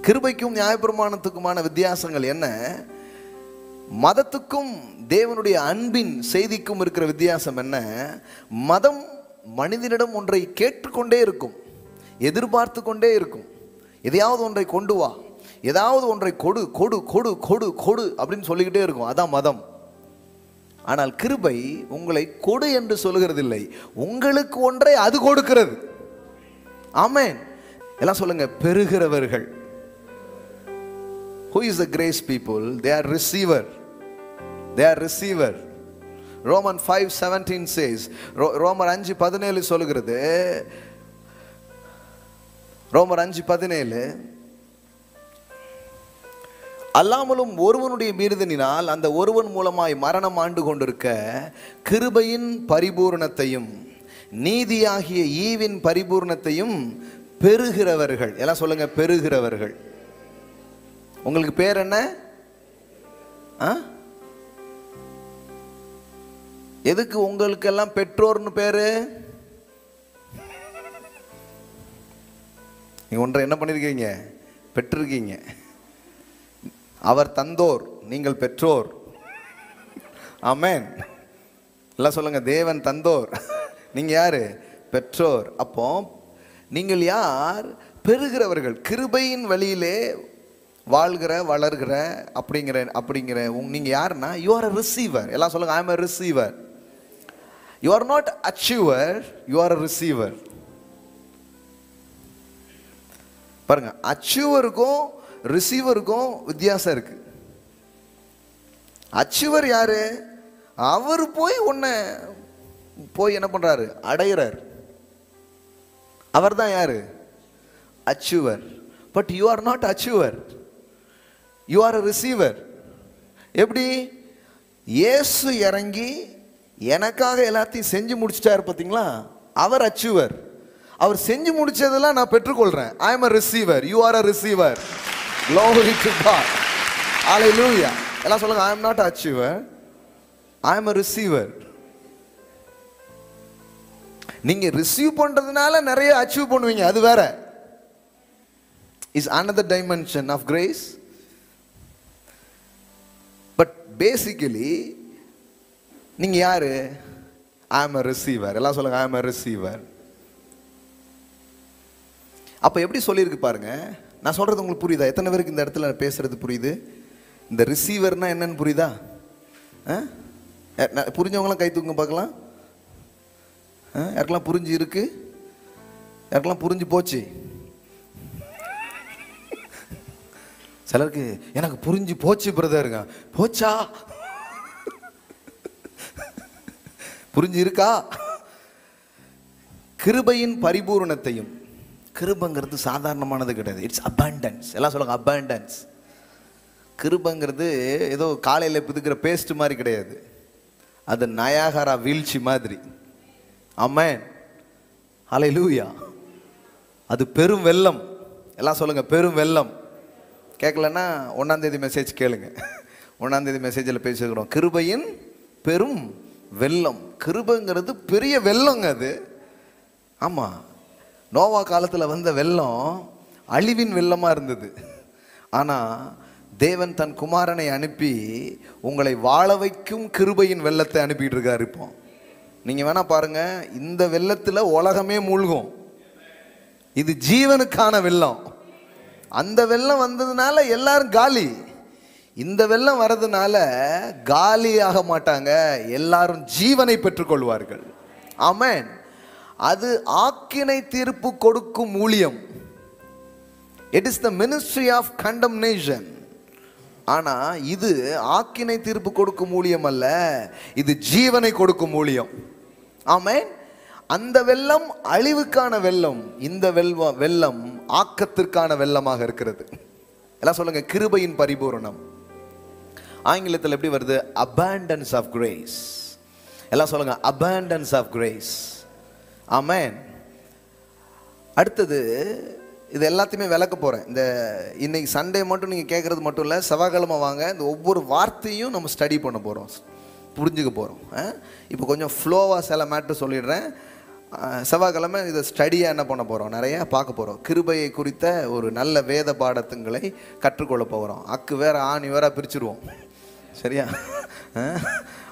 கிருபைக்கும் நியாயப்பிரமாணத்துக்குமான வித்தியாசங்கள் என்ன? மதத்துக்கும் தேவனுடைய அன்பின் செய்திக்கும் இருக்கிற வித்தியாசம் என்ன? மதம் மனிதனிடம் ஒன்றை கேட்டுக்கொண்டே இருக்கும், எதிர்பார்த்து கொண்டே இருக்கும். எதையாவது ஒன்றை கொண்டு வா, ஏதாவது ஒன்றை கொடு கொடு கொடு கொடு கொடு அப்படின்னு சொல்லிக்கிட்டே இருக்கும். அதான் மதம். ஆனால் கிருபை உங்களை கொடு என்று சொல்லுகிறதில்லை, உங்களுக்கு ஒன்றை அது கொடுக்கிறது. ஆமென். எல்லாம் சொல்லுங்க, பெறுகிறவர்கள். Who is the grace people? They are receiver. They are receiver. Roman 5:17 says, ரோமர் 5:17 சொல்லுகிறது, ரோமர் 5:17, அல்லாமலும் ஒருவனுடைய மீறுதலினால் அந்த ஒருவன் மூலமாய் மரணம் ஆண்டு கொண்டிருக்க கிருபையின் பரிபூரணத்தையும் நீதியாகிய ஈவின் பரிபூரணத்தையும் பெறுகிறவர்கள். எல்லாம் சொல்லுங்க, பெறுகிறவர்கள். உங்களுக்கு பேர் என்ன? எதுக்கு உங்களுக்கு எல்லாம் பெற்றோர்னு பேரு? நீங்க ஒன்றை என்ன பண்ணிருக்கீங்க? பெற்றிருக்கீங்க. அவர் தந்தோர், நீங்கள் பெற்றோர். ஆமென். எல்லாம் சொல்லுங்க, தேவன் தந்தோர், நீங்க யாரு? பெற்றோர். அப்போ நீங்கள் யார்? பெறுகிறவர்கள். கிருபையின் வழியிலே வாழ்கிற வளர்கிற அப்படிங்கிற நீங்க யாருன்னா, யூ ஆர் a receiver. எல்லாம் சொல்லுங்க, I am a receiver. You are not achiever, you are a receiver. பாருங்க, அச்சீவருக்கும் ரிசீவருக்கும் வித்தியாசம் இருக்கு. அச்சீவர் யாரு? அவர் போய் என்ன பண்றாரு? அடைகிறார். அவர் தான் யாரு? Achiever. But you are not achiever, you are a receiver. எப்படி? இயேசு இறங்கி எனக்காக எல்லாத்தையும் செஞ்சு முடிச்சிட்டாரு பார்த்தீங்களா? அவர் அச்சீவர். அவர் செஞ்சு முடிச்சதெல்லாம் நான் பெற்றுக்கொள்றேன். I am a receiver, you are a receiver. Glory to God. Hallelujah. எல்லாம் சொல்லுங்க, I am not an achiever, I am a receiver. நீங்க ரிசீவ் பண்றதுனால நிறைய அச்சீவ் பண்ணுவீங்க, அது வேற. Is another dimension of grace. But basically நீங்க யாரு? I am a receiver. எல்லாம் சொல்லுங்க, I am a receiver. அப்ப எப்படி சொல்லியிருக்கு பாருங்க. நான் சொல்றது உங்களுக்கு புரியுதா? எத்தனை பேருக்கு இந்த இடத்துல பேசுறது புரியுது? இந்த ரிசீவர்னா என்னன்னு புரியுதா? புரிஞ்சவங்களாம் கை தூங்க பார்க்கலாம். யாருக்கெல்லாம் புரிஞ்சு இருக்கு? யாருக்கெல்லாம் புரிஞ்சு போச்சு? சிலருக்கு எனக்கு புரிஞ்சு போச்சு பிரதருங்க. போச்சா? புரிஞ்சு இருக்கா? கிருபையின் பரிபூரணத்தையும். கிருபைங்கிறது சாதாரணமானது கிடையாது. It's abundance. எல்லாம் சொல்லுங்க, abundance. கிருபைங்கிறது ஏதோ காலையில் பிதுக்கிற பேஸ்ட் மாதிரி கிடையாது. அது நயாகரா வீழ்ச்சி மாதிரி. ஆமென். ஹல்லேலூயா. அது பெரும் வெள்ளம். எல்லாம் சொல்லுங்க, பெரும் வெள்ளம். கேட்கலன்னா 1ஆம் தேதி மெசேஜ் கேளுங்க. 1ஆம் தேதி மெசேஜில் பேசுகிறோம். கிருபையின் பெரும் வெள்ளம். கிருபைங்கிறது பெரிய வெள்ளங்க அது. ஆமாம், நோவா காலத்தில் வந்த வெள்ளம் அழிவின் வெள்ளமாக இருந்தது. ஆனால் தேவன் தன் குமாரனை அனுப்பி உங்களை வாழ வைக்கும் கிருபையின் வெள்ளத்தை அனுப்பிட்டு இருக்காரு. இப்போ நீங்கள் வேணா பாருங்க, இந்த வெள்ளத்தில் உலகமே மூழ்கும். இது ஜீவனுக்கான வெள்ளம். அந்த வெள்ளம் வந்ததுனால எல்லாரும் காலி. இந்த வெள்ளம் வர்றதுனால காலியாக மாட்டாங்க, எல்லாரும் ஜீவனை பெற்றுக்கொள்வார்கள். ஆமென். அது ஆக்கினை தீர்ப்பு கொடுக்கும் ஊழியம். It is the ministry of condemnation. ஆனா இது ஆக்கினை தீர்ப்பு கொடுக்கும் ஊழியம் அல்ல, இது ஜீவனை கொடுக்கும் ஊழியம். ஆமென். அந்த வெள்ளம் அழிவுக்கான வெள்ளம், இந்த வெள்ளம் ஆக்கத்திற்கான வெள்ளமாக இருக்கிறது. எல்லாம் சொல்லுங்க, கிருபையின் பரிபூரணம். ஆங்கிலத்தில் எப்படி வருது? abundance of grace. எல்லாம் சொல்லுங்க, abundance of grace. ஆமென். அடுத்தது இது எல்லாத்தையுமே விளக்க போகிறேன். இந்த இன்னைக்கு சண்டே மட்டும் நீங்கள் கேட்குறது மட்டும் இல்லை, செவ்வாய்க்கிழமை வாங்க, இந்த ஒவ்வொரு வார்த்தையும் நம்ம ஸ்டடி பண்ண போகிறோம், புரிஞ்சுக்க போகிறோம். இப்போ கொஞ்சம் ஃப்ளோவாக சில மேட்ரு சொல்லிடுறேன். செவ்வாய்க்கிழமை இதை ஸ்டடியாக என்ன பண்ண போகிறோம், நிறையா பார்க்க போகிறோம். கிருபையை குறித்த ஒரு நல்ல வேத பாடத்துங்களை கற்றுக்கொள்ள போகிறோம். அக்கு வேற ஆணி வேற பிரிச்சுருவோம், சரியா?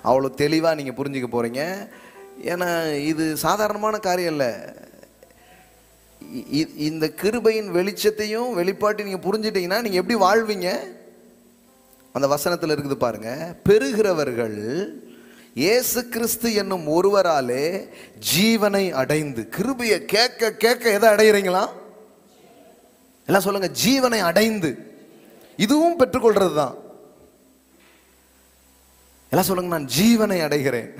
அவ்வளோ தெளிவாக நீங்கள் புரிஞ்சுக்க போகிறீங்க. ஏன்னா இது சாதாரணமான காரியம் இல்லை. இந்த கிருபையின் வெளிச்சத்தையும் வெளிப்பாட்டையும் நீங்கள் புரிஞ்சிட்டீங்கன்னா நீங்கள் எப்படி வாழ்வீங்க? அந்த வசனத்தில் இருக்குது பாருங்க, பெறுகிறவர்கள் இயேசு கிறிஸ்து என்னும் ஒருவராலே ஜீவனை அடைந்து. கிருபையை கேட்க கேட்க எதை அடைகிறீங்களா? எல்லாம் சொல்லுங்க, ஜீவனை அடைந்து. இதுவும் பெற்றுக்கொள்றது தான். எல்லாம் சொல்லுங்க, நான் ஜீவனை அடைகிறேன்.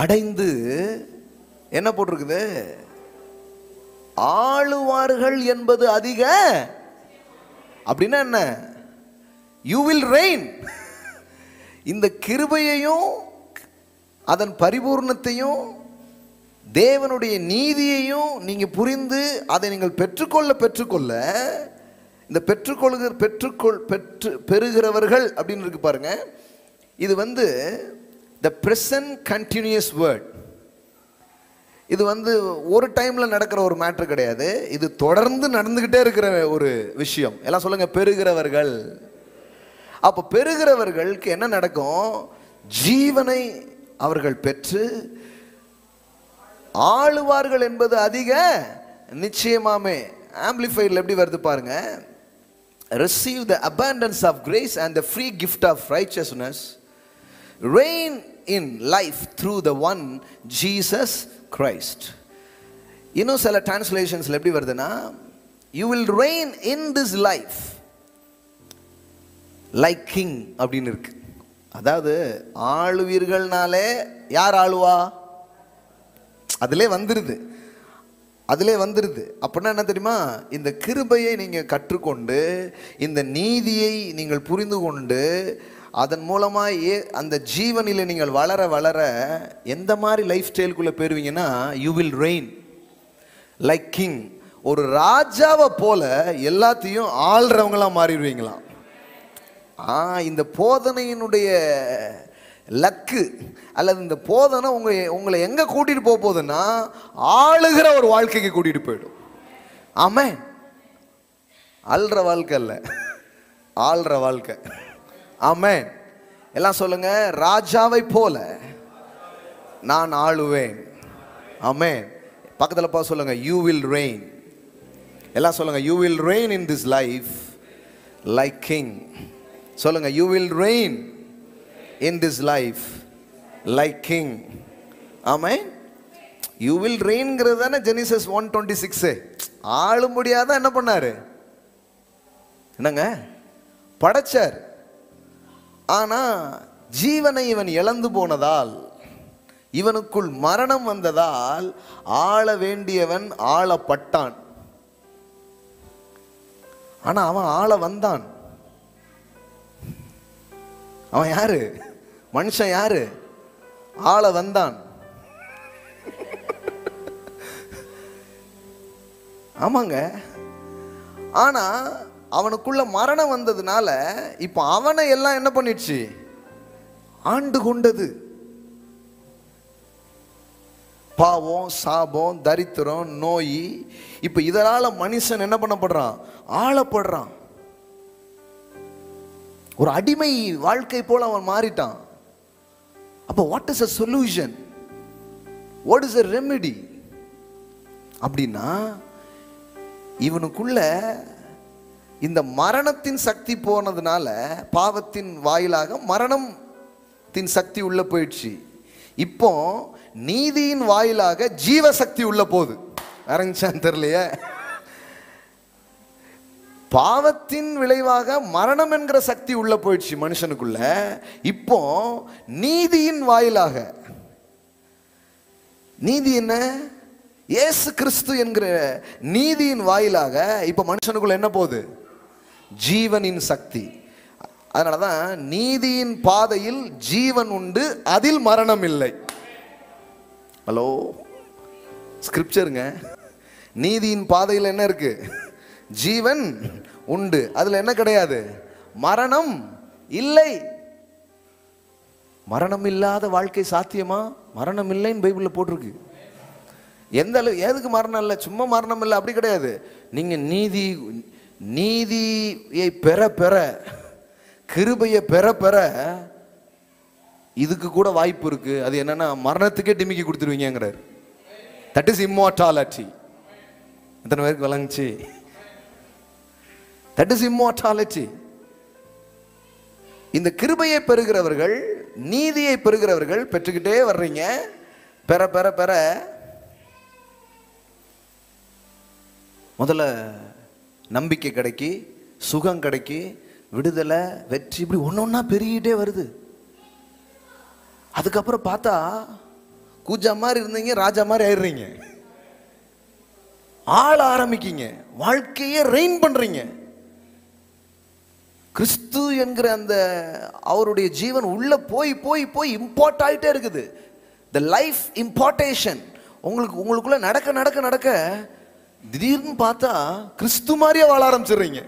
அடைந்து என்ன போட்டிருக்குது? ஆளுவார்கள் என்பது அதிக. அப்படின்னா என்ன? You will rain. இந்த கிருபையையும் அதன் பரிபூர்ணத்தையும் தேவனுடைய நீதியையும் நீங்க புரிந்து அதை நீங்கள் பெற்றுக்கொள்ள இந்த பெறுகிறவர்கள் அப்படின்னு இருக்கு பாருங்க. இது வந்து the present continuous word. இது வந்து ஒரு டைம்ல நடக்கிற ஒரு மேட்டர் கிடையாது, இது தொடர்ந்து நடந்துகிட்டே இருக்கிற ஒரு விஷயம். எல்லாம் சொல்லுங்க, பெறுகிறவர்கள். அப்ப பெறுகிறவர்களுக்கு என்ன நடக்கும்? ஜீவனை அவர்கள் பெற்று ஆளுவார்கள் என்பது அதிக நிச்சயமாமே. ஆம்பிளிஃபைட்ல எப்படி வருது பாருங்க, receive the abundance of grace and the free gift of righteousness, reign in life through the one Jesus Christ. இன்னும் சில டிரான்ஸ்லேஷன்ஸ்ல எப்படி வருதுன்னா, you will reign in this life like king அப்படின்னு இருக்கு. அதாவது ஆளுவீர்கள்னாலே யார் ஆளுவா? அதிலே வந்துருது. அப்படின்னா என்ன தெரியுமா? இந்த கிருபையை நீங்க கற்றுக்கொண்டு இந்த நீதியை நீங்கள் புரிந்து கொண்டு அதன் மூலமாக அந்த ஜீவனில் நீங்கள் வளர வளர எந்த மாதிரி லைஃப் ஸ்டைலுக்குள்ளே போயிருவீங்கன்னா, you will reign like king. ஒரு ராஜாவை போல எல்லாத்தையும் ஆள்றவங்களாம் மாறிடுவீங்களாம். இந்த போதனையினுடைய லக்கு அல்லது இந்த போதனை உங்களை எங்க கூட்டிட்டு போகுதுன்னா, ஆளுகிற ஒரு வாழ்க்கைக்கு கூட்டிட்டு போயிடும். ஆமென். ஆள்ற வாழ்க்கை அல்ல, ஆள்ற வாழ்க்கை. ஆமென். எல்லாம் சொல்லுங்க, ராஜாவை போல நான் ஆளுவேன். ஆமென். பக்கத்துல பா சொல்லுங்க, you will reign. எல்லாம் சொல்லுங்க, you will reign in this life like king. சொல்லுங்க, you will reign in this life like king. Amen. you will reign-ங்கிறது தானே ஜெனிசிஸ் 1:26. ஆள முடியாத என்ன பண்ணாரு? என்னங்க படைச்சார். ஆனா ஜீவனை இவன் இழந்து போனதால், இவனுக்குள் மரணம் வந்ததால் ஆள வேண்டியவன் ஆளப்பட்டான். ஆனா அவன் ஆள வந்தான். அவன் யாரு? மனுஷன் யாரு? ஆள வந்தான். ஆமாங்க. ஆனா அவனுக்குள்ள மரணம் வந்ததுனால இப்போ அவனை எல்லாம் என்ன பண்ணிடுச்சு? ஆண்டு கொண்டது. பாவம், சாபம், தரித்திரம், நோய். இப்ப இதனால மனுஷன் என்ன பண்ணப்படுறான்? ஆளப்படுறான். ஒரு அடிமை வாழ்க்கை போல அவன் மாறிட்டான். அப்ப what is a solution? what is a remedy? அப்படின்னா இவனுக்குள்ள இந்த மரணத்தின் சக்தி போனதுனால, பாவத்தின் வாயிலாக மரணத்தின் சக்தி உள்ள போயிடுச்சு. இப்போ நீதியின் வாயிலாக ஜீவசக்தி உள்ள போகுது. அரங்சான் தெரியலையே. பாவத்தின் விளைவாக மரணம் என்கிற சக்தி உள்ள போயிடுச்சு மனுஷனுக்குள்ள. இப்போ நீதியின் வாயிலாக, நீதி என்ன? இயேசு கிறிஸ்து என்கிற நீதியின் வாயிலாக இப்ப மனுஷனுக்குள்ள என்ன போகுது? ஜீவனின் சக்தி. அதனாலதான் நீதியின் பாதையில் ஜீவன் உண்டு, அதில் மரணம் இல்லை. ஹலோ, ஸ்கிரிப்சருங்க. நீதியின் பாதையில் என்ன இருக்கு? ஜீவன் உண்டு, அதுல என்ன கிடையாது? மரணம் இல்லை. மரணம் இல்லாத வாழ்க்கை சாத்தியமா? மரணம் இல்லைன்னு பைபிள்ல போட்டிருக்கு. எந்த அளவு, எதுக்கு மரணம் இல்லை? சும்மா மரணம் இல்லை அப்படி கிடையாது. நீங்க நீதியை பெற பெற, கிருபையை பெற பெற இதுக்கு கூட வாய்ப்பு இருக்கு. அது என்னன்னா மரணத்துக்கே டிமிக்கி கொடுத்துருவீங்கிறார். That is immortality. எத்தனை பேருக்கு விளங்குச்சு? That is immortality. இந்த கிருபையை பெறுகிறவர்கள், நீதியை பெறுகிறவர்கள் பெற்றுக்கிட்டே வர்றீங்க. பெற பெற பெற முதல்ல நம்பிக்கை கிடைக்கி, சுகம் கிடைக்கி, விடுதலை, வெற்றி, இப்படி ஒன்னொன்னா பெருகிட்டே வருது. அதுக்கப்புறம் பார்த்தா கூஜா மாதிரி இருந்தீங்க, ராஜா மாதிரி ஆயிடுறீங்க. ஆள ஆரம்பிக்கீங்க, வாழ்க்கையே ரெயின் பண்றீங்க. கிறிஸ்து என்கிற அந்த அவருடைய ஜீவன் உள்ள போய் போய் போய் இம்பார்ட் ஆயிட்டே இருக்குது. த லைஃப் இம்பார்ட்டேஷன் உங்களுக்குள்ள நடக்க நடக்க நடக்க திடீர்னு பார்த்தா கிறிஸ்து மாதிரியே வாழ ஆரம்பிச்சிடுறீங்க,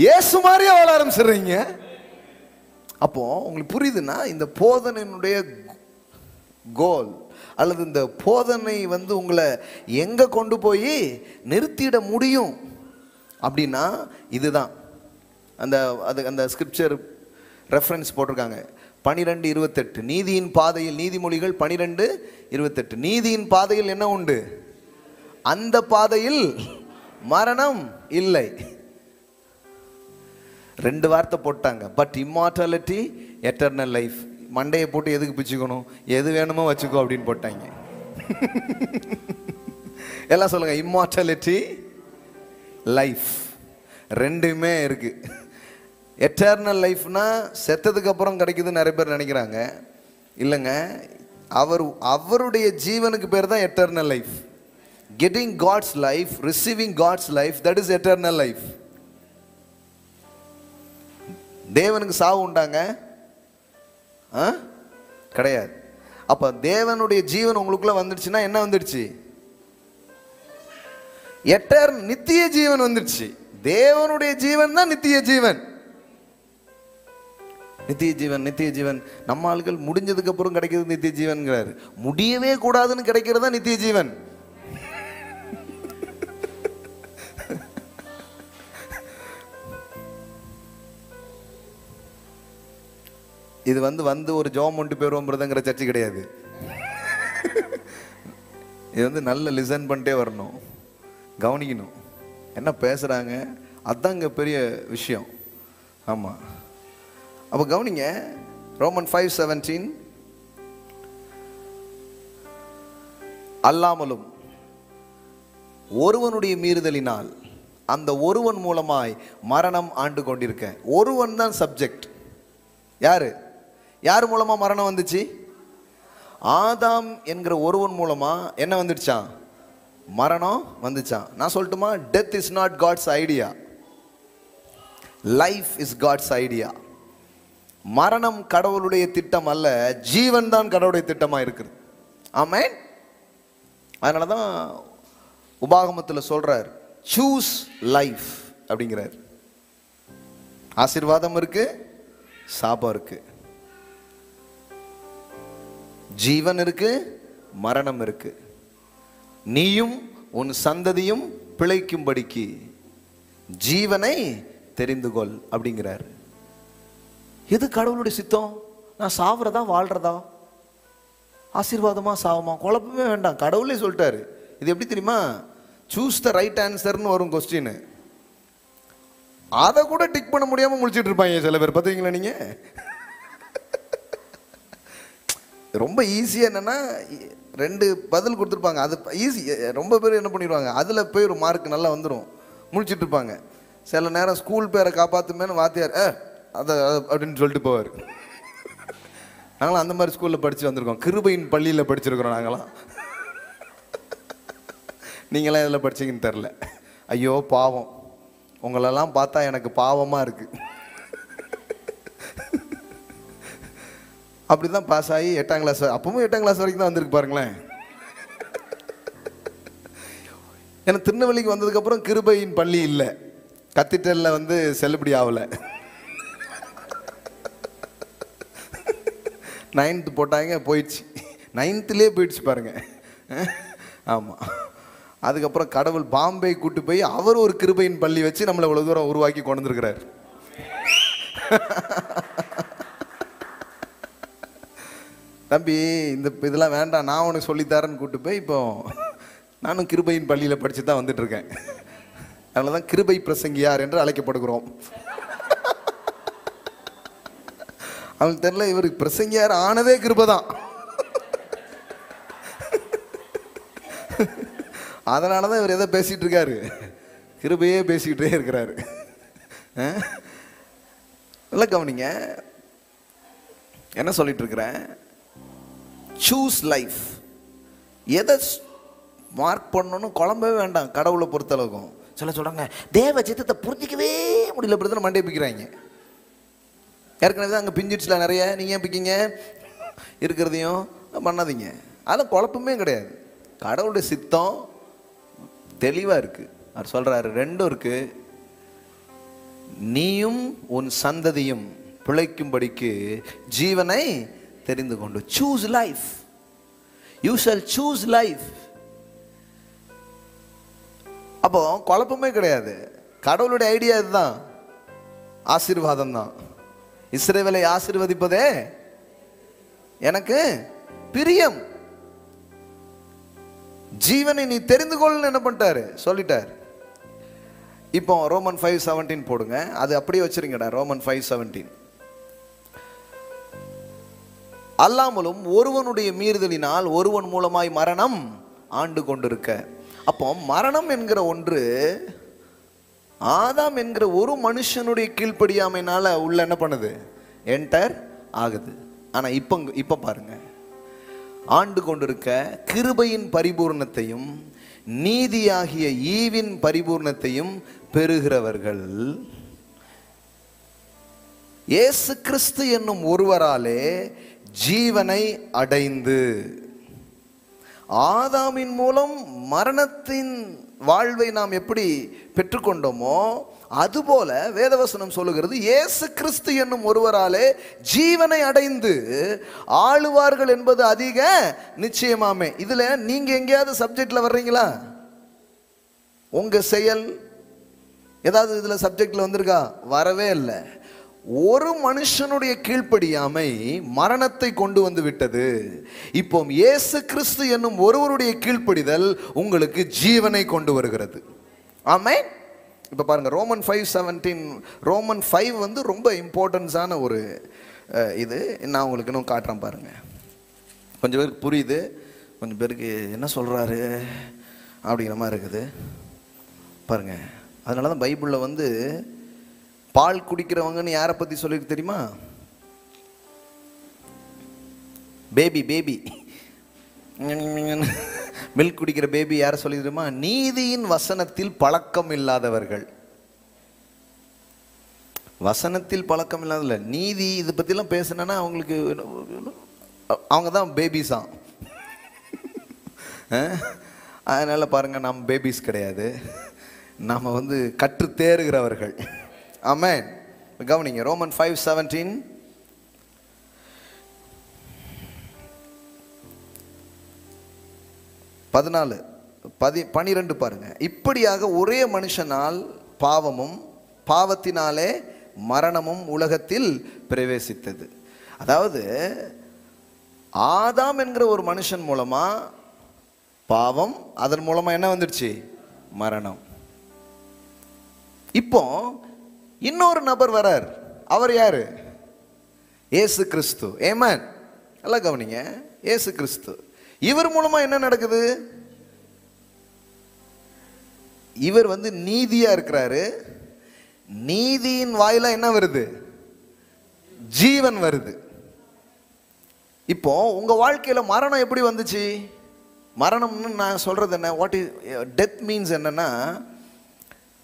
இயேசு மாதிரியே வாழ ஆரம்பிச்சிடுறீங்க. அப்போ உங்களுக்கு புரியுதுன்னா இந்த போதனையினுடைய கோல் அல்லது இந்த போதனை உங்களை எங்க கொண்டு போய் நிறுத்திட முடியும் அப்படின்னா இதுதான். அந்த ஸ்கிரிப்சர் ரெஃபரன்ஸ் போட்டிருக்காங்க 12:28. நீதியின் பாதையில், நீதிமொழிகள் 12:28. நீதியின் பாதையில் என்ன உண்டு? அந்த பாதையில் மரணம் இல்லை. 2 வார்த்தை போட்டாங்க. But immortality, eternal life. மண்டையை போட்டு எதுக்கு பிச்சுக்கணும்? எது வேணுமோ வச்சுக்கோ அப்படின்னு போட்டாங்க. எல்லாம் சொல்லுங்க, இம்மார்டாலிட்டி, லைஃப், ரெண்டுமே இருக்கு. எட்டர்னல் லைஃப்னா செத்ததுக்கு அப்புறம் கிடைக்குதுன்னு நிறைய பேர் நினைக்கிறாங்க. இல்லைங்க, அவருடைய ஜீவனுக்கு பேர் தான் eternal life. Getting God's life, receiving God's life, that is eternal life. தேவனுக்கு சாவு உண்டாங்க? கிடையாது. அப்ப தேவனுடைய ஜீவன் உங்களுக்குள்ள வந்துடுச்சுன்னா என்ன வந்துடுச்சு? நித்திய ஜீவன் வந்துடுச்சு. தேவனுடைய ஜீவன் தான் நித்திய ஜீவன். நித்திய ஜீவன், நித்திய ஜீவன். நம்ம ஆட்கள் முடிஞ்சதுக்கு அப்புறம் கிடைக்கிறது நித்திய ஜீவன்கிறாரு. முடியவே கூடாதுன்னு கிடைக்கிறதா நித்திய ஜீவன். இது வந்து ஒரு ஜோம் ஒன்று பேருவோம் பிரதங்கிற சர்ச்சை கிடையாது. இது நல்ல லிசன் பண்ணிட்டே வரணும், கவனிக்கணும் என்ன பேசுறாங்க. அதாங்க பெரிய விஷயம். ஆமா, அப்ப கவனிங்க. ரோமன் 5:17. அல்லாமலும் ஒருவனுடைய மீறுதலினால் அந்த ஒருவன் மூலமாய் மரணம் ஆண்டு கொண்டிருக்க. ஒருவன் தான் சப்ஜெக்ட். யார் மூலமா மரணம் வந்துச்சு? ஆதாம் என்கிற ஒருவன் மூலமா என்ன வந்துடுச்சான்? மரணம் வந்துச்சான். நான் சொல்லட்டுமா? Death is not God's idea, life is God's idea. மரணம் கடவுளுடைய திட்டம் அல்ல, ஜீவன் தான் கடவுளுடைய திட்டமா இருக்குது. ஆமென். அதனாலதான் உபாகமத்தில் சொல்றார், சூஸ் லைஃப். அப்படிங்கிறார். ஆசீர்வாதம் இருக்கு, சாபம் இருக்கு. ஜீவன் இருக்கு, மரணம் இருக்கு. நீயும் உன் சந்ததியும் பிழைக்கும்படிக்கு ஜீவனை தெரிந்து கொள் அப்படிங்கிறார். எது கடவுளுடைய சித்தம்? நான் சாவறதா வாழ்றதா, ஆசீர்வாதமா சாவமா? குழப்பமே வேண்டாம், கடவுளே சொல்லிட்டாரு. இது எப்படி தெரியுமா? சூஸ் த ரைட் ஆன்சர்னு வரும் கொஸ்டின். அதை கூட டிக் பண்ண முடியாம முடிச்சிட்டு இருப்பாங்க சில பேர். பார்த்தீங்களா நீங்க? ரொம்ப ஈஸியாக என்னன்னா 2 பதில் கொடுத்துருப்பாங்க. அது ஈஸி. ரொம்ப பேர் என்ன பண்ணிடுவாங்க, அதில் போய் ஒரு மார்க் நல்லா வந்துடும், முடிச்சுட்டு இருப்பாங்க. சில நேரம் ஸ்கூல் பேரை காப்பாற்றுமேனு வாத்தியார் அதை அப்படின்னு சொல்லிட்டு போவார். நாங்களாம் அந்த மாதிரி ஸ்கூலில் படித்து வந்திருக்கோம். கிருபையின் பள்ளியில் படிச்சிருக்கிறோம் நாங்களாம். நீங்களாம் இதில் படிச்சிங்கன்னு தெரில. ஐயோ பாவம், உங்களெல்லாம் பார்த்தா எனக்கு பாவமாக இருக்குது. அப்படி தான் பாஸ் ஆகி 8ஆம் கிளாஸ், அப்பவும் 8ஆம் கிளாஸ் வரைக்கும் தான் வந்திருக்கு பாருங்களேன். ஏன்னா திருநெல்வேலிக்கு வந்ததுக்கப்புறம் கிருபையின் பள்ளி இல்லை, கத்திட்டலில் வந்து செல்லுபடி ஆகலை. 9th போட்டாங்க, போயிடுச்சு. 9th போயிடுச்சு பாருங்க. ஆமாம். அதுக்கப்புறம் கடவுள் பாம்பே கூட்டு போய் அவர் ஒரு கிருபையின் பள்ளி வச்சு நம்மளை இவ்வளோ தூரம் உருவாக்கி கொண்டு வந்துருக்கிறார். தம்பி இந்த இதெல்லாம் வேண்டாம், நான் உனக்கு சொல்லித்தரேன்னு கூட்டு போய் இப்போ நானும் கிருபையின் பள்ளியில் படித்து தான் வந்துட்டு இருக்கேன். அதனால தான் கிருபை பிரசங்கியார் என்று அழைக்கப்படுகிறோம். அவனுக்கு தெரியல, இவருக்கு பிரசங்கியார் ஆனதே கிருபை தான். அதனால தான் இவர் எதை பேசிகிட்டு இருக்காரு, கிருபையே பேசிக்கிட்டே இருக்கிறாரு. நல்லா கவனிங்க, என்ன சொல்லிட்டு இருக்கிறேன்? Choose life. எதை மார்க் பண்ணணும் குழம்பவே வேண்டாம் கடவுளை பொறுத்தளவுக்கும். சில சொல்கிறாங்க தேவ சித்தத்தை புரிஞ்சிக்கவே முடியல, அப்படி தான் மண்டே பிக்கிறாங்க. ஏற்கனவே அங்கே பிஞ்சிடுச்சுல நிறைய, நீங்கள் ஏன் பிக்கிங்க? இருக்கிறதையும் பண்ணாதீங்க. அதெல்லாம் குழப்பமே கிடையாது. கடவுளுடைய சித்தம் தெளிவாக இருக்குது. அவர் சொல்கிறாரு 2 இருக்குது. நீயும் உன் சந்ததியும் பிழைக்கும்படிக்கு ஜீவனை தெரிந்து கொண்டு. Choose life. You shawl choose life. அப்போ குழப்பமே கிடையாது. கடவுளுடைய ஐடியா இதுதான், ஆசீர்வாதம் தான். இஸ்ரவேலை ஆசீர்வதிப்பதே எனக்கு பிரியம். ஜீவனை நீ தெரிந்து கொள்ளுன்னு என்ன பண்ணிட்டாரு, சொல்லிட்டார். இப்போ ரோமன் 5:17 போடுங்க, அது அப்படியே வச்சிருங்கடா. ரோமன் 5:17. அல்லாமலும் ஒருவனுடைய மீறுதலினால் ஒருவன் மூலமாய் மரணம் ஆண்டு கொண்டிருக்க. அப்போ மரணம் என்கிற ஒன்று ஆதாம் என்கிற ஒரு மனுஷனுடைய கீழ்ப்படியாமைனால உள்ள என்ன பண்ணுது, என்டர் ஆகுது. ஆனா இப்ப பாருங்க, ஆண்டு கொண்டிருக்க கிருபையின் பரிபூர்ணத்தையும் நீதியாகிய ஈவின் பரிபூர்ணத்தையும் பெறுகிறவர்கள் இயேசு கிறிஸ்து என்னும் ஒருவராலே ஜீவனை அடைந்து. ஆதாமின் மூலம் மரணத்தின் வாழ்வை நாம் எப்படி பெற்றுக்கொண்டோமோ அதுபோல வேதவசனம் சொல்லுகிறது இயேசு கிறிஸ்து என்னும் ஒருவராலே ஜீவனை அடைந்து ஆளுவார்கள் என்பது அதிக நிச்சயமாமே. இதுல நீங்க எங்கேயாவது சப்ஜெக்ட்ல வர்றீங்களா? உங்க செயல் ஏதாவது இதுல சப்ஜெக்ட்ல வந்திருக்கா? வரவே இல்லை. ஒரு மனுஷனுடைய கீழ்ப்படியாமை மரணத்தை கொண்டு வந்து விட்டது. இப்போ இயேசு கிறிஸ்து என்னும் ஒருவருடைய கீழ்ப்படிதல் உங்களுக்கு ஜீவனை கொண்டு வருகிறது. ஆமென். இப்போ பாருங்க, ரோமன் 5:17. ரோமன் 5 வந்து ரொம்ப இம்பார்ட்டன்ஸான ஒரு இது. நான் உங்களுக்கு இன்னும் காட்டுறேன் பாருங்க. கொஞ்சம் பேருக்கு புரியுது, கொஞ்சம் பேருக்கு என்ன சொல்றாரு அப்படிங்கிற மாதிரி இருக்குது பாருங்க. அதனால தான் பைபிளில் வந்து பால் குடிக்கிறவங்கன்னு யாரை பற்றி சொல்லிருக்கு தெரியுமா? பேபி மில்க் குடிக்கிற பேபி யாரை சொல்லி தெரியுமா? நீதியின் வசனத்தில் பழக்கம் இல்லாதவர்கள். வசனத்தில் பழக்கம் இல்லாதல நீதி இதை பற்றிலாம் பேசினா அவங்களுக்கு அவங்க தான் பேபிஸா. அதனால் பாருங்கள், நம்ம பேபிஸ் கிடையாது. நாம கற்று தேறுகிறவர்கள். ஆமென். கவனிங்க, ரோமன் 5:17. 12 பாருங்க. இப்படியாக ஒரே மனுஷனால் பாவமும் பாவத்தினாலே மரணமும் உலகத்தில் பிரவேசித்தது. அதாவது ஆதாம் என்கிற ஒரு மனுஷன் மூலமா பாவம், அதன் மூலமா என்ன வந்துடுச்சு? மரணம். இப்போ இன்னொரு நபர் வரார். அவர் யாரு? இயேசு கிறிஸ்து. ஆமென். நல்லா கவனிங்க, இயேசு கிறிஸ்து. இவர் மூலமா என்ன நடக்குது? இவர் நீதியா இருக்கிறாரு. நீதியின் வாயில என்ன வருது? ஜீவன் வருது. இப்போ உங்க வாழ்க்கையில மரணம் எப்படி வந்துச்சு? மரணம்னு நான் சொல்றது என்ன? வாட் இஸ் டெத் மீன்ஸ் என்னன்னா,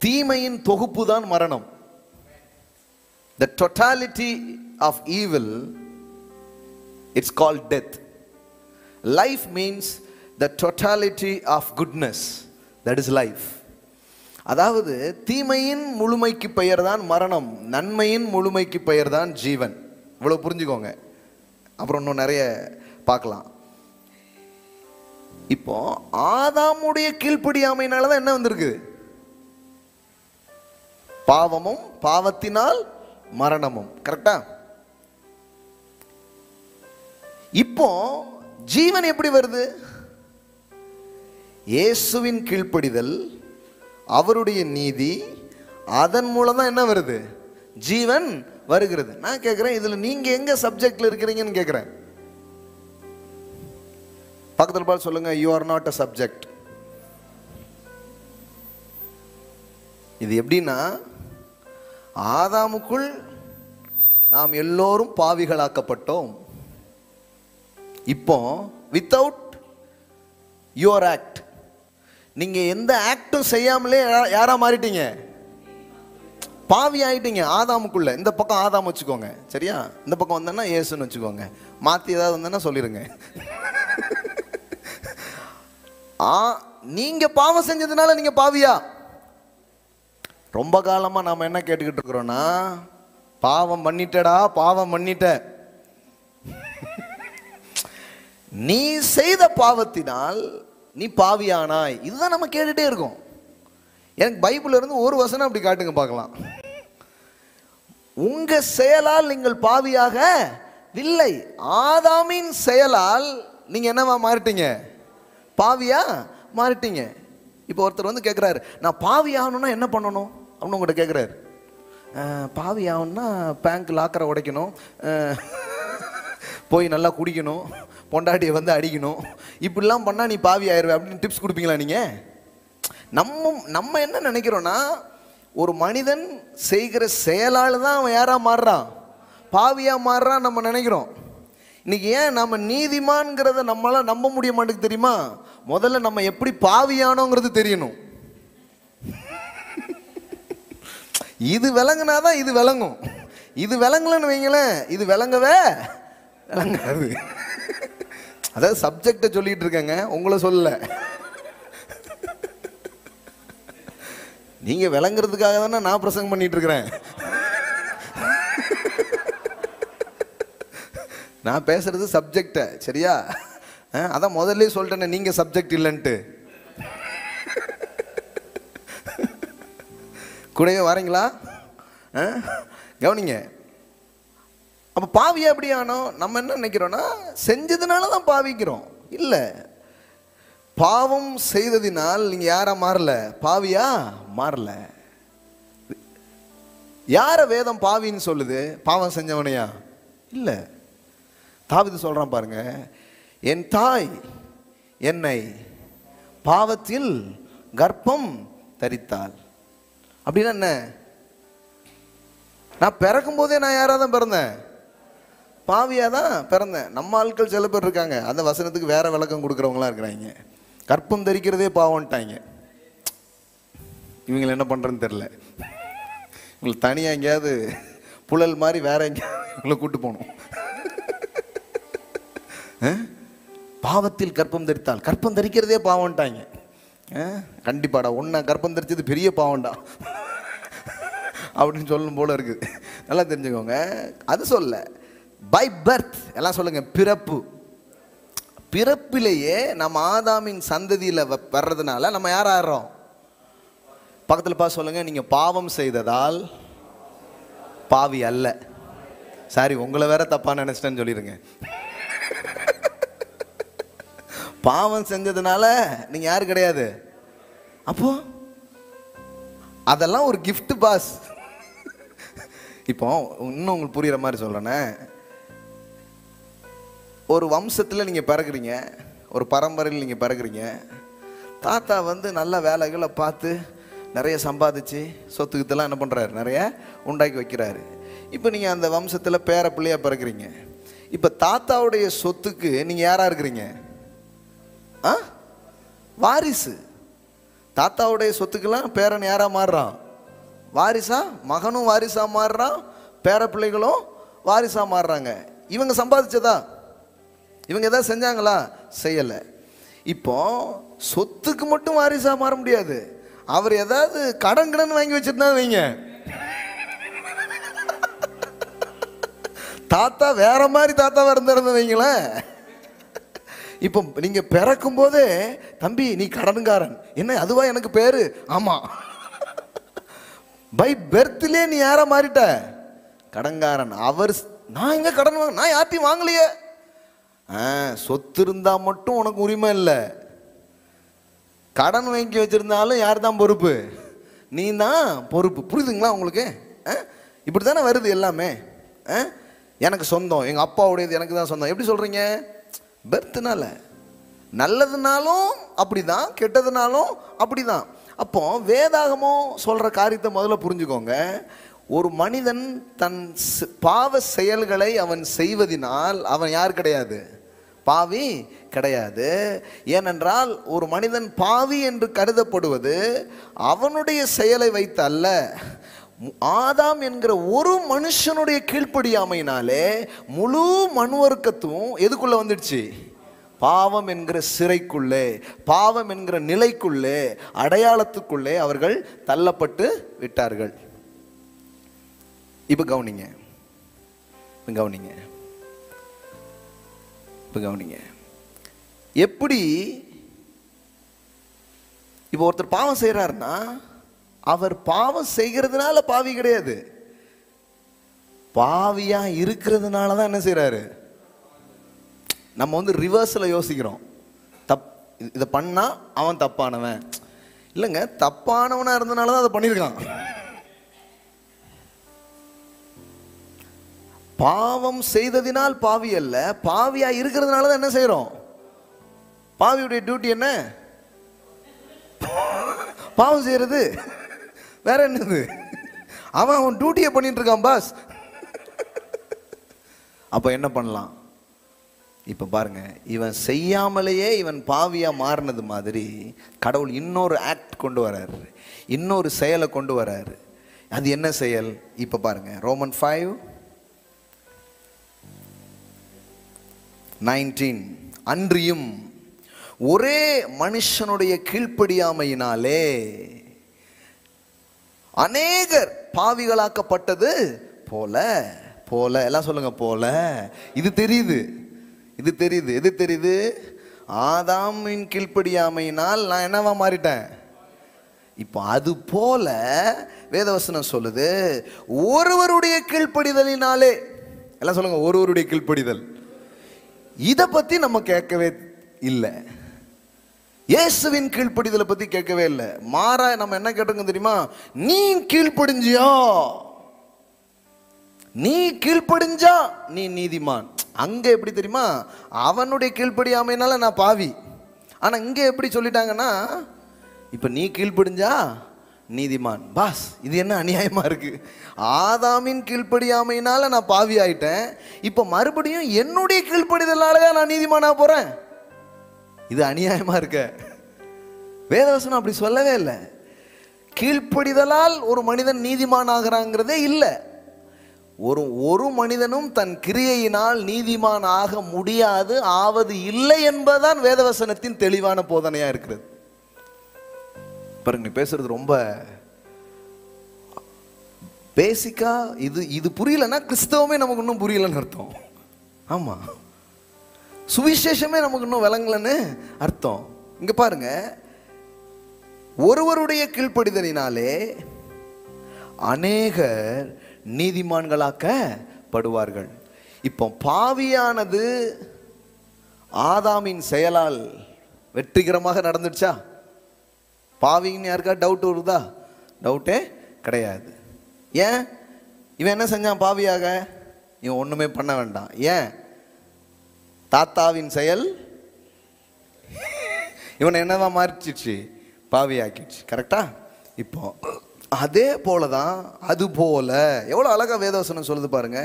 தீமையின் தொகுப்பு தான் மரணம். The totality of evil, it's called death. Life means the totality of goodness, that is life. அதாவது தீமையின் முழுமைக்கு பெயர் தான் மரணம், நன்மையின் முழுமைக்கு பெயர் தான் ஜீவன். இவ்வளவு புரிஞ்சுக்கோங்க, அப்புறம் இன்னும் நிறைய பார்க்கலாம். இப்போ ஆதாமுடைய கீழ்ப்படியாமையினால தான் என்ன வந்திருக்கு? பாவமும் பாவத்தினால் மரணமும். கரெக்டா? இப்போ ஜீவன் எப்படி வருது? இயேசுவின் கீழ்ப்படிதல், அவருடைய நீதி, அதன் மூலம் தான் என்ன வருது? ஜீவன் வருகிறது. நான் கேட்கிறேன், இதுல நீங்க எங்க சப்ஜெக்ட்ல இருக்கிறீங்கன்னு கேட்கிறேன். பக்கத்துல பார்த்து சொல்லுங்க, you are not a subject. இது எப்படின்னா, ஆதாமுக்குள் நாம் எல்லோரும் பாவிகளாக்கப்பட்டோம். இப்போ வித்தவுட் யுவர் ஆக்ட், நீங்க எந்த ஆக்டும் செய்யாமலே யாரா மாறிட்டீங்க? பாவி ஆயிட்டீங்க ஆதாமுக்குள்ள. இந்த பக்கம் ஆதாம் வச்சுக்கோங்க, சரியா? இந்த பக்கம் வந்தேன்னா இயேசுன்னு வச்சுக்கோங்க. மாத்தி ஏதாவது வந்தேன்னா சொல்லிருங்க. நீங்க பாவம் செஞ்சதுனால நீங்க பாவியா? ரொம்ப காலமா நாம என்ன கேட்டுக்கிட்டு இருக்கிறோம்னா, பாவம் பண்ணிட்டடா, பாவம் பண்ணிட்ட. நீ செய்த பாவத்தினால் நீ பாவியானாய். இதுதான் நம்ம கேட்டுட்டே இருக்கோம். எனக்கு பைபிள்ல இருந்து ஒரு வசனம் அப்படி காட்டுங்க பார்க்கலாம். உங்க செயலால் நீங்கள் பாவியாக இல்லை, ஆதாமின் செயலால் நீங்க என்னவா மாறிட்டீங்க? பாவியா மாறிட்டீங்க. இப்போ ஒருத்தர் கேட்குறாரு, நான் பாவி ஆகணும்னா என்ன பண்ணணும் அப்படின்னு உங்கள்கிட்ட கேட்குறாரு. பாவி ஆகணும்னா பேங்க் லாக்கரை உடைக்கணும், போய் நல்லா குடிக்கணும், பொண்டாட்டியை அடிக்கணும், இப்படிலாம் பண்ணால் நீ பாவி ஆயிடுவே அப்படின்னு டிப்ஸ் கொடுப்பீங்களா நீங்கள்? நம்ம என்ன நினைக்கிறோன்னா, ஒரு மனிதன் செய்கிற செயலால் தான் அவன் யாரா மாறுறான்? பாவியா மாறுறான் நம்ம நினைக்கிறோம். இன்னைக்கு ஏன் நம்ம நீதிமான்ங்கிறத நம்மளால நம்ப முடிய மாட்டேங்குது தெரியுமா? முதல்ல நம்ம எப்படி பாவியானோங்கிறது தெரியணும். இது விளங்குனாதான் இது விளங்கும். இது விளங்கலன்னு வைங்களேன், இது விளங்கவே விளங்காது. அதாவது சப்ஜெக்டை சொல்லிட்டு இருக்கேங்க, உங்களை சொல்லல. நீங்க விளங்குறதுக்காக தானே நான் பிரசங்கம் பண்ணிட்டு இருக்கிறேன். நான் பேசுறது சப்ஜெக்ட, சரியா? அதான் முதல்ல சொல்லிட்டேன், நீங்க சப்ஜெக்ட் இல்லைன்ட்டு. கூடவே வரீங்களா? கவனிங்க. அப்ப பாவியா எப்படி ஆனோம்? நம்ம என்ன நினைக்கிறோம்னா, செஞ்சதுனால தான் பாவிக்கிறோம். இல்ல, பாவம் செய்ததினால் நீங்க யாரா மாறல? பாவியா மாறல. யார வேதம் பாவின்னு சொல்லுது? பாவம் செஞ்சவனையா? இல்ல. தாவீது சொல்றான் பாருங்க, என் தாய் என்னை பாவத்தில் கர்ப்பம் தரித்தாள். அப்படின்னா என்ன? நான் பிறக்கும் போதே நான் யாரா தான் பிறந்தேன்? பாவியா தான் பிறந்தேன். நம்ம ஆட்கள் சில பேர் இருக்காங்க, அந்த வசனத்துக்கு வேற விளக்கம் கொடுக்குறவங்களா இருக்கிறாங்க. கர்ப்பம் தரிக்கிறதே பாவம்ட்டாங்க. இவங்களை என்ன பண்றதுன்னு தெரியல. இவங்களுக்கு தனியா எங்கேயாவது புழல் மாதிரி வேற எங்கேயாவது இவங்களை கூட்டு போகணும். பாவத்தில் கர்ப்பம் தரித்தால், கர்ப்பம் தரிக்கிறதே பாவம்ட்டாங்க. கண்டிப்பாடா, ஒன்றை கர்ப்பம் தெரிச்சது பெரிய பாவம்டா அப்படின்னு சொல்லணும் போல இருக்குது. நல்லா தெரிஞ்சுக்கோங்க. அது சொல்ல பை பர்த், எல்லாம் சொல்லுங்க, பிறப்பு. பிறப்பிலேயே நம்ம ஆதாமின் சந்ததியில் வர்றதுனால நம்ம யார் ஆகிறோம்? பக்கத்தில் பார்த்து சொல்லுங்க, நீங்கள் பாவம் செய்ததால் பாவி அல்ல. சாரி, உங்களை வேற தப்பா நினைச்சிட்டேன்னு சொல்லிடுங்க. பாவம் செஞ்சதுனால நீங்க யாரு கிடையாது. அப்போ அதெல்லாம் ஒரு கிஃப்ட் பாஸ். இப்போ இன்னும் உங்களுக்கு புரியுற மாதிரி சொல்றேனே, ஒரு வம்சத்தில் நீங்கள் பிறகுறீங்க, ஒரு பரம்பரையில் நீங்கள் பிறகுறீங்க. தாத்தா வந்து நல்ல வேலைகளை பார்த்து நிறைய சம்பாதிச்சு சொத்துக்கத்தெல்லாம் என்ன பண்ணுறாரு, நிறைய உண்டாக்கி வைக்கிறாரு. இப்போ நீங்கள் அந்த வம்சத்தில் பேர பிள்ளையாக பிறகுறீங்க. இப்போ தாத்தாவுடைய சொத்துக்கு நீங்கள் யாராக இருக்கிறீங்க? வாரிசு. தாத்தாவுடைய சொத்துக்கெல்லாம் பேரன் யாராக மாறுறான்? வாரிசா. மகனும் வாரிசா மாறுறான், பேர பிள்ளைகளும் வாரிசா மாறுறாங்க. இவங்க சம்பாதிச்சதா? இவங்க எதாவது செஞ்சாங்களா? செய்யலை. இப்போ சொத்துக்கு மட்டும் வாரிசா மாற முடியாது. அவர் ஏதாவது கடன் வாங்கி வச்சிருந்தா வைங்க, தாத்தா வேற மாதிரி தாத்தாவா இருந்திருந்த வைங்களேன். இப்போ நீங்க பிறக்கும் போதே தம்பி நீ கடன்காரன், என்ன அதுவா எனக்கு பேரு? ஆமா, பை பெர்த்லே நீ யாரா மாறிட்ட? கடன்காரன். அவர் நான் எங்க கடன் வாங்க, நான் யார்ட்டையும் வாங்கலையே. சொத்து இருந்தா மட்டும் உனக்கு உரிமை இல்லை. கடன் வாங்கி வச்சிருந்தாலும் யார் தான் பொறுப்பு? நீ தான் பொறுப்பு. புரியுதுங்களா உங்களுக்கு? இப்படி தானே வருது எல்லாமே. எனக்கு சொந்தம், எங்கள் அப்பாவுடையது எனக்கு தான் சொந்தம். எப்படி சொல்கிறீங்க? பெர்த்னால. நல்லதுனாலும் அப்படிதான், கெட்டதுனாலும் அப்படிதான். அப்போ வேதாகமும் சொல்கிற காரியத்தை முதல்ல புரிஞ்சுக்கோங்க. ஒரு மனிதன் தன் பாவ செயல்களை அவன் செய்வதினால் அவன் யார் கிடையாது? பாவி கிடையாது. ஏனென்றால் ஒரு மனிதன் பாவி என்று கருதப்படுவது அவனுடைய செயலை வைத்து அல்ல, ஆதாம் என்கிற ஒரு மனுஷனுடைய கீழ்ப்படியாமையினாலே முழு மனுவர்க்கத்தும் எதுக்குள்ள வந்துடுச்சு? பாவம் என்கிற சிறைக்குள்ளே, பாவம் என்கிற நிலைக்குள்ளே, அடையாளத்துக்குள்ளே அவர்கள் தள்ளப்பட்டு விட்டார்கள். இப்ப கவனிங்க, கவனிங்க, இப்ப கவனிங்க. எப்படி இப்போ ஒருத்தர் பாவம் செய்யறாருன்னா அவர் பாவம் செய்கிறதுனால பாவி கிடையாது, பாவியா இருக்கிறதுனால தான் என்ன செய்யறாரு? நம்ம வந்து ரிவர்ஸ்ல யோசிக்கிறோம். இதை பண்ணா அவன் தப்பானவன் இல்லைங்க, தப்பானவனா இருந்தனால தான் அதை பண்ணியிருக்கான். பாவம் செய்ததினால் பாவி அல்ல, பாவியா இருக்கிறதுனால தான் என்ன செய்யறோம்? பாவியுடைய டியூட்டி என்ன? பாவம் செய்யறது. வேற என்னது? அவன் டியூட்டியை பண்ணிட்டு இருக்கான் பாஸ். அப்ப என்ன பண்ணலாம்? இப்ப பாருங்க, இவன் செய்யாமலேயே இவன் பாவியா மாறினது மாதிரி கடவுள் இன்னொரு ஆக்ட் கொண்டு வராரு, இன்னொரு செயலை கொண்டு வராரு. அது என்ன செயல்? இப்ப பாருங்க, ரோமன் 5:19. அன்றியும் ஒரே மனுஷனுடைய கீழ்ப்படியாமையினாலே அநேகர் பாவிகளாக்கப்பட்டது போல. போல எல்லாம் சொல்லுங்க, போல. இது தெரியுது, இது தெரியுது. எது தெரியுது? ஆதாமின் கீழ்ப்படியாமையினால் நான் என்னவா மாறிட்டேன். இப்போ அது போல வேதவசனம் சொல்லுது, ஒருவருடைய கீழ்ப்படிதலினாலே. எல்லாம் சொல்லுங்க, ஒருவருடைய கீழ்ப்படிதல். இதை பத்தி நம்ம கேட்கவே இல்லை. இயேசுவின் கீழ்ப்படிதலை பத்தி கேட்கவே இல்லை. மாறா நம்ம என்ன கேட்டோங்க தெரியுமா? நீ கீழ்ப்படிஞ்சியா, நீ கீழ்ப்படிஞ்சா நீ நீதிமான். அங்க எப்படி தெரியுமா? அவனுடைய கீழ்ப்படியாமையினால நான் பாவி. ஆனா இங்க எப்படி சொல்லிட்டாங்கன்னா, இப்ப நீ கீழ்ப்படிஞ்சா நீதிமான். பாஸ், இது என்ன அநியாயமா இருக்கு? ஆதாமின் கீழ்ப்படியாமையினால நான் பாவி ஆயிட்டேன், இப்ப மறுபடியும் என்னுடைய கீழ்ப்படிதலாலதான் நான் நீதிமானா போறேன். இது அநியாயமா இருக்க. வேதவசனம் அப்படி சொல்லவே இல்லை. கீழ்ப்படிதலால் ஒரு மனிதன் நீதிமான் ஆகிறாங்கிறதே இல்லை. ஒரு மனிதனும் தன் கிரியையினால் நீதிமான் ஆக முடியாது, ஆவது இல்லை என்பதுதான் வேதவசனத்தின் தெளிவான போதனையா இருக்கிறது. பாருங்க, நீ பேசுறது ரொம்ப பேசிக்கா. இது புரியலன்னா கிறிஸ்தவமே நமக்கு இன்னும் புரியலன்னு அர்த்தம். ஆமா, சுவிசேஷமே நமக்கு இன்னும் விளங்கலன்னு அர்த்தம். இங்க பாருங்க, ஒருவருடைய கீழ்ப்படிதலினாலே அநேகர் நீதிமான்களாக்கப்படுவார்கள். இப்போ பாவியானது ஆதாமின் செயலால் வெற்றிகரமாக நடந்துடுச்சா? பாவின்னு யாருக்கா டவுட் வருதா? டவுட்டே கிடையாது. ஏன்? இவன் என்ன செஞ்சான் பாவியாக? இவன் ஒண்ணுமே பண்ண வேண்டாம். ஏன்? தாத்தாவின் செயல் இவனை என்னதான் மாறிச்சிச்சு? பாவியாக்கிடுச்சு. கரெக்டா? இப்போ அதே போலதான், அது போல எவ்வளவு அழகா வேதவசனம் சொல்லுது பாருங்க.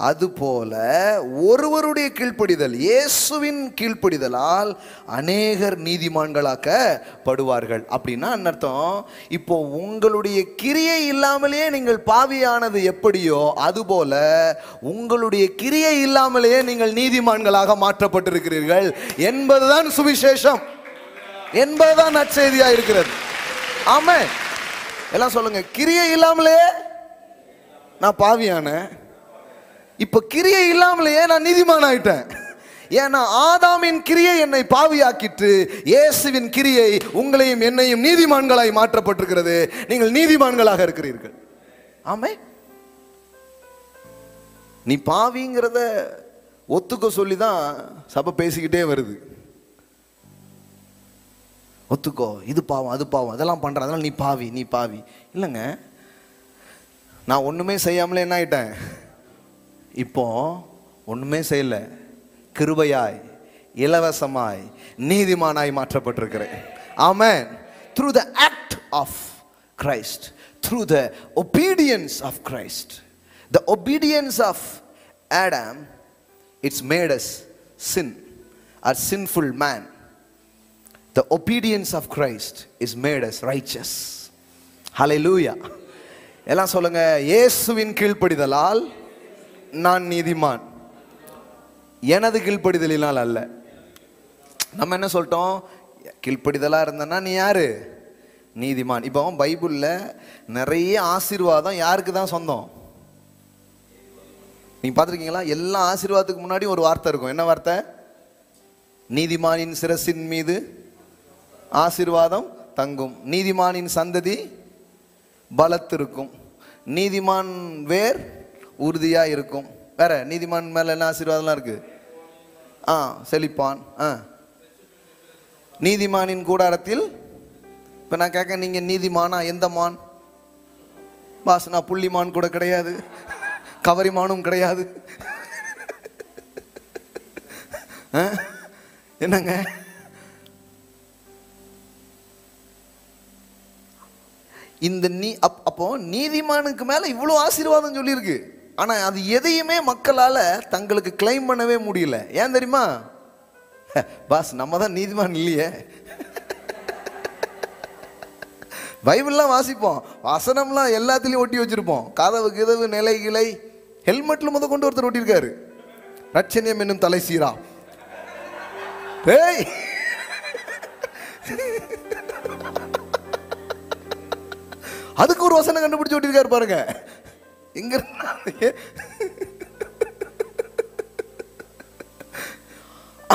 அது போல ஒருவருடைய கீழ்ப்படிதல், இயேசுவின் கீழ்ப்படிதலால் அநேகர் நீதிமான்களாக்கப்படுவார்கள். அப்படின்னா அர்த்தம், இப்போ உங்களுடைய கிரியை இல்லாமலேயே நீங்கள் பாவியானது எப்படியோ அதுபோல உங்களுடைய கிரியை இல்லாமலேயே நீங்கள் நீதிமான்களாக மாற்றப்பட்டிருக்கிறீர்கள் என்பதுதான் சுவிசேஷம், என்பதுதான் நற்செய்தியா இருக்கிறது. ஆமென். எல்லாம் சொல்லுங்க, கிரியை இல்லாமலே நான் பாவியான, இப்ப கிரியை இல்லாமலேயே நான் நீதிமான் ஆயிட்டேன். ஏன்னா ஆதாமின் கிரியை என்னை பாவியாக்கிட்டு, இயேசுவின் கிரியை உங்களையும் என்னையும் நீதிமான்களாய் மாற்றப்பட்டிருக்கிறது. நீங்கள் நீதிமான்களாக இருக்கிறீர்கள். ஆமென். நீ பாவிங்கிறத ஒத்துக்க சொல்லிதான் சபை பேசிக்கிட்டே வருது. ஒத்துக்கோ, இது பாவம் அது பாவம் அதெல்லாம் பண்ற, அதனால நீ பாவி நீ பாவி. இல்லைங்க, நான் ஒண்ணுமே செய்யாமலே என்ன ஆயிட்டேன்? இப்போ ஒண்ணுமே செய்யல, கிருபையாய் இலவசமாய் நீதிமானாய் மாற்றப்பட்டிருக்கிறேன். ஆமென். through the act of Christ, through the obedience of Christ. The obedience of Adam, it's made us sin, a sinful man. The obedience of Christ is made us righteous. Hallelujah. எல்லாம் சொல்லுங்க, இயேசுவின் கீழ்ப்படிதலால் நான் நீதிமான், எனது கீழ்ப்படிதலினால் அல்ல. நம்ம என்ன சொல்லிட்டோம்? கீழ்ப்படிதலா இருந்தனா நீ யாரு? நீதிமான். இப்போ பைபிள்ல நிறைய ஆசீர்வாதம் யாருக்கு தான் சொந்தம்? நீங்க பார்த்துருக்கீங்களா? எல்லா ஆசீர்வாதத்துக்கு முன்னாடி ஒரு வார்த்தை இருக்கும். என்ன வார்த்தை? நீதிமானின் சிரசின் மீது ஆசீர்வாதம் தங்கும், நீதிமானின் சந்ததி பலத்திருக்கும், நீதிமான் வேர் உறுதியா இருக்கும். வேற நீதிமான் மேல என்ன ஆசீர்வாதம்லாம் இருக்கு? செழிப்பான். நீதிமானின் கூடாரத்தில். இப்ப நான் கேட்க, நீங்க நீதிமானா? எந்த மான்? பாஸ், நான் புள்ளிமான் கூட கிடையாது, கவரிமானும் கிடையாது. என்னங்க? இந்த அப்போ நீதிமானுக்கு மேல இவ்வளவு ஆசீர்வாதம் சொல்லியிருக்கு. ஆனா அது எதையுமே மக்களால தங்களுக்கு கிளைம் பண்ணவே முடியல. ஏன் தெரியுமா? பாஸ், நம்ம தான் நீதிமான் இல்லையே. பைபிள்லாம் வாசிப்போம், வசனம்லாம் எல்லாத்துலயும் ஒட்டி வச்சிருப்போம், கதவு கிதவு நிலை கிளை ஹெல்மெட்ல முத கொண்டு ஒருத்தர் ஒட்டியிருக்காரு, ரட்சணியம் என்னும் தலை சீரா. ஏய், அதுக்கு ஒரு வசனம் கண்டுபிடிச்சு ஓட்டிருக்காரு பாருங்க. எங்க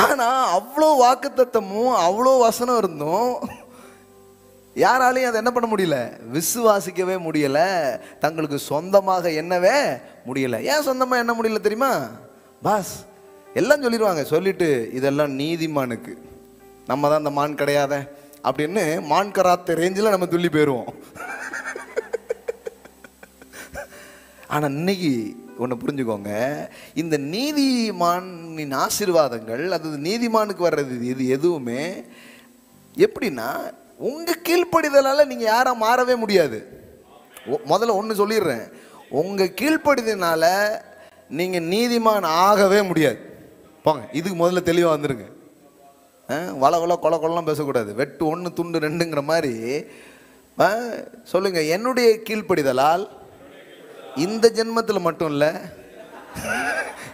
ஆனா அவ்வளோ வாக்குத்தத்தமும் அவ்வளோ வசனம் இருந்தும் யாராலையும் அதை என்ன பண்ண முடியல? விசுவாசிக்கவே முடியல, தங்களுக்கு சொந்தமாக எண்ணவே முடியல. ஏன் சொந்தமா என்ன முடியல தெரியுமா? பாஸ், எல்லாம் சொல்லிடுவாங்க, சொல்லிட்டு இதெல்லாம் நீதிமானுக்கு, நம்ம தான் இந்த மான் கிடையாத அப்படின்னு மான் கராத்த ரேஞ்சில் நம்ம துள்ளி போயிடுவோம். ஆனா இன்னைக்கு ஒன்று புரிஞ்சுக்கோங்க, இந்த நீதிமானின் ஆசீர்வாதங்கள், அது நீதிமானுக்கு வர்றது இது எதுவுமே எப்படின்னா, உங்க கீழ்ப்படிதலால நீங்க யாரா மாறவே முடியாது. முதல்ல ஒன்று சொல்லிடுறேன், உங்க கீழ்ப்படிதனால நீங்க நீதிமான் ஆகவே முடியாது. போங்க, இதுக்கு முதல்ல தெளிவாக வந்துருங்க. வள வள கொல கொலாம் பேசக்கூடாது, வெட்டு ஒன்று துண்டு ரெண்டுங்கிற மாதிரி சொல்லுங்க. என்னுடைய கீழ்ப்படிதலால் இந்த ஜென்மத்தில் மட்டும் இல்லை,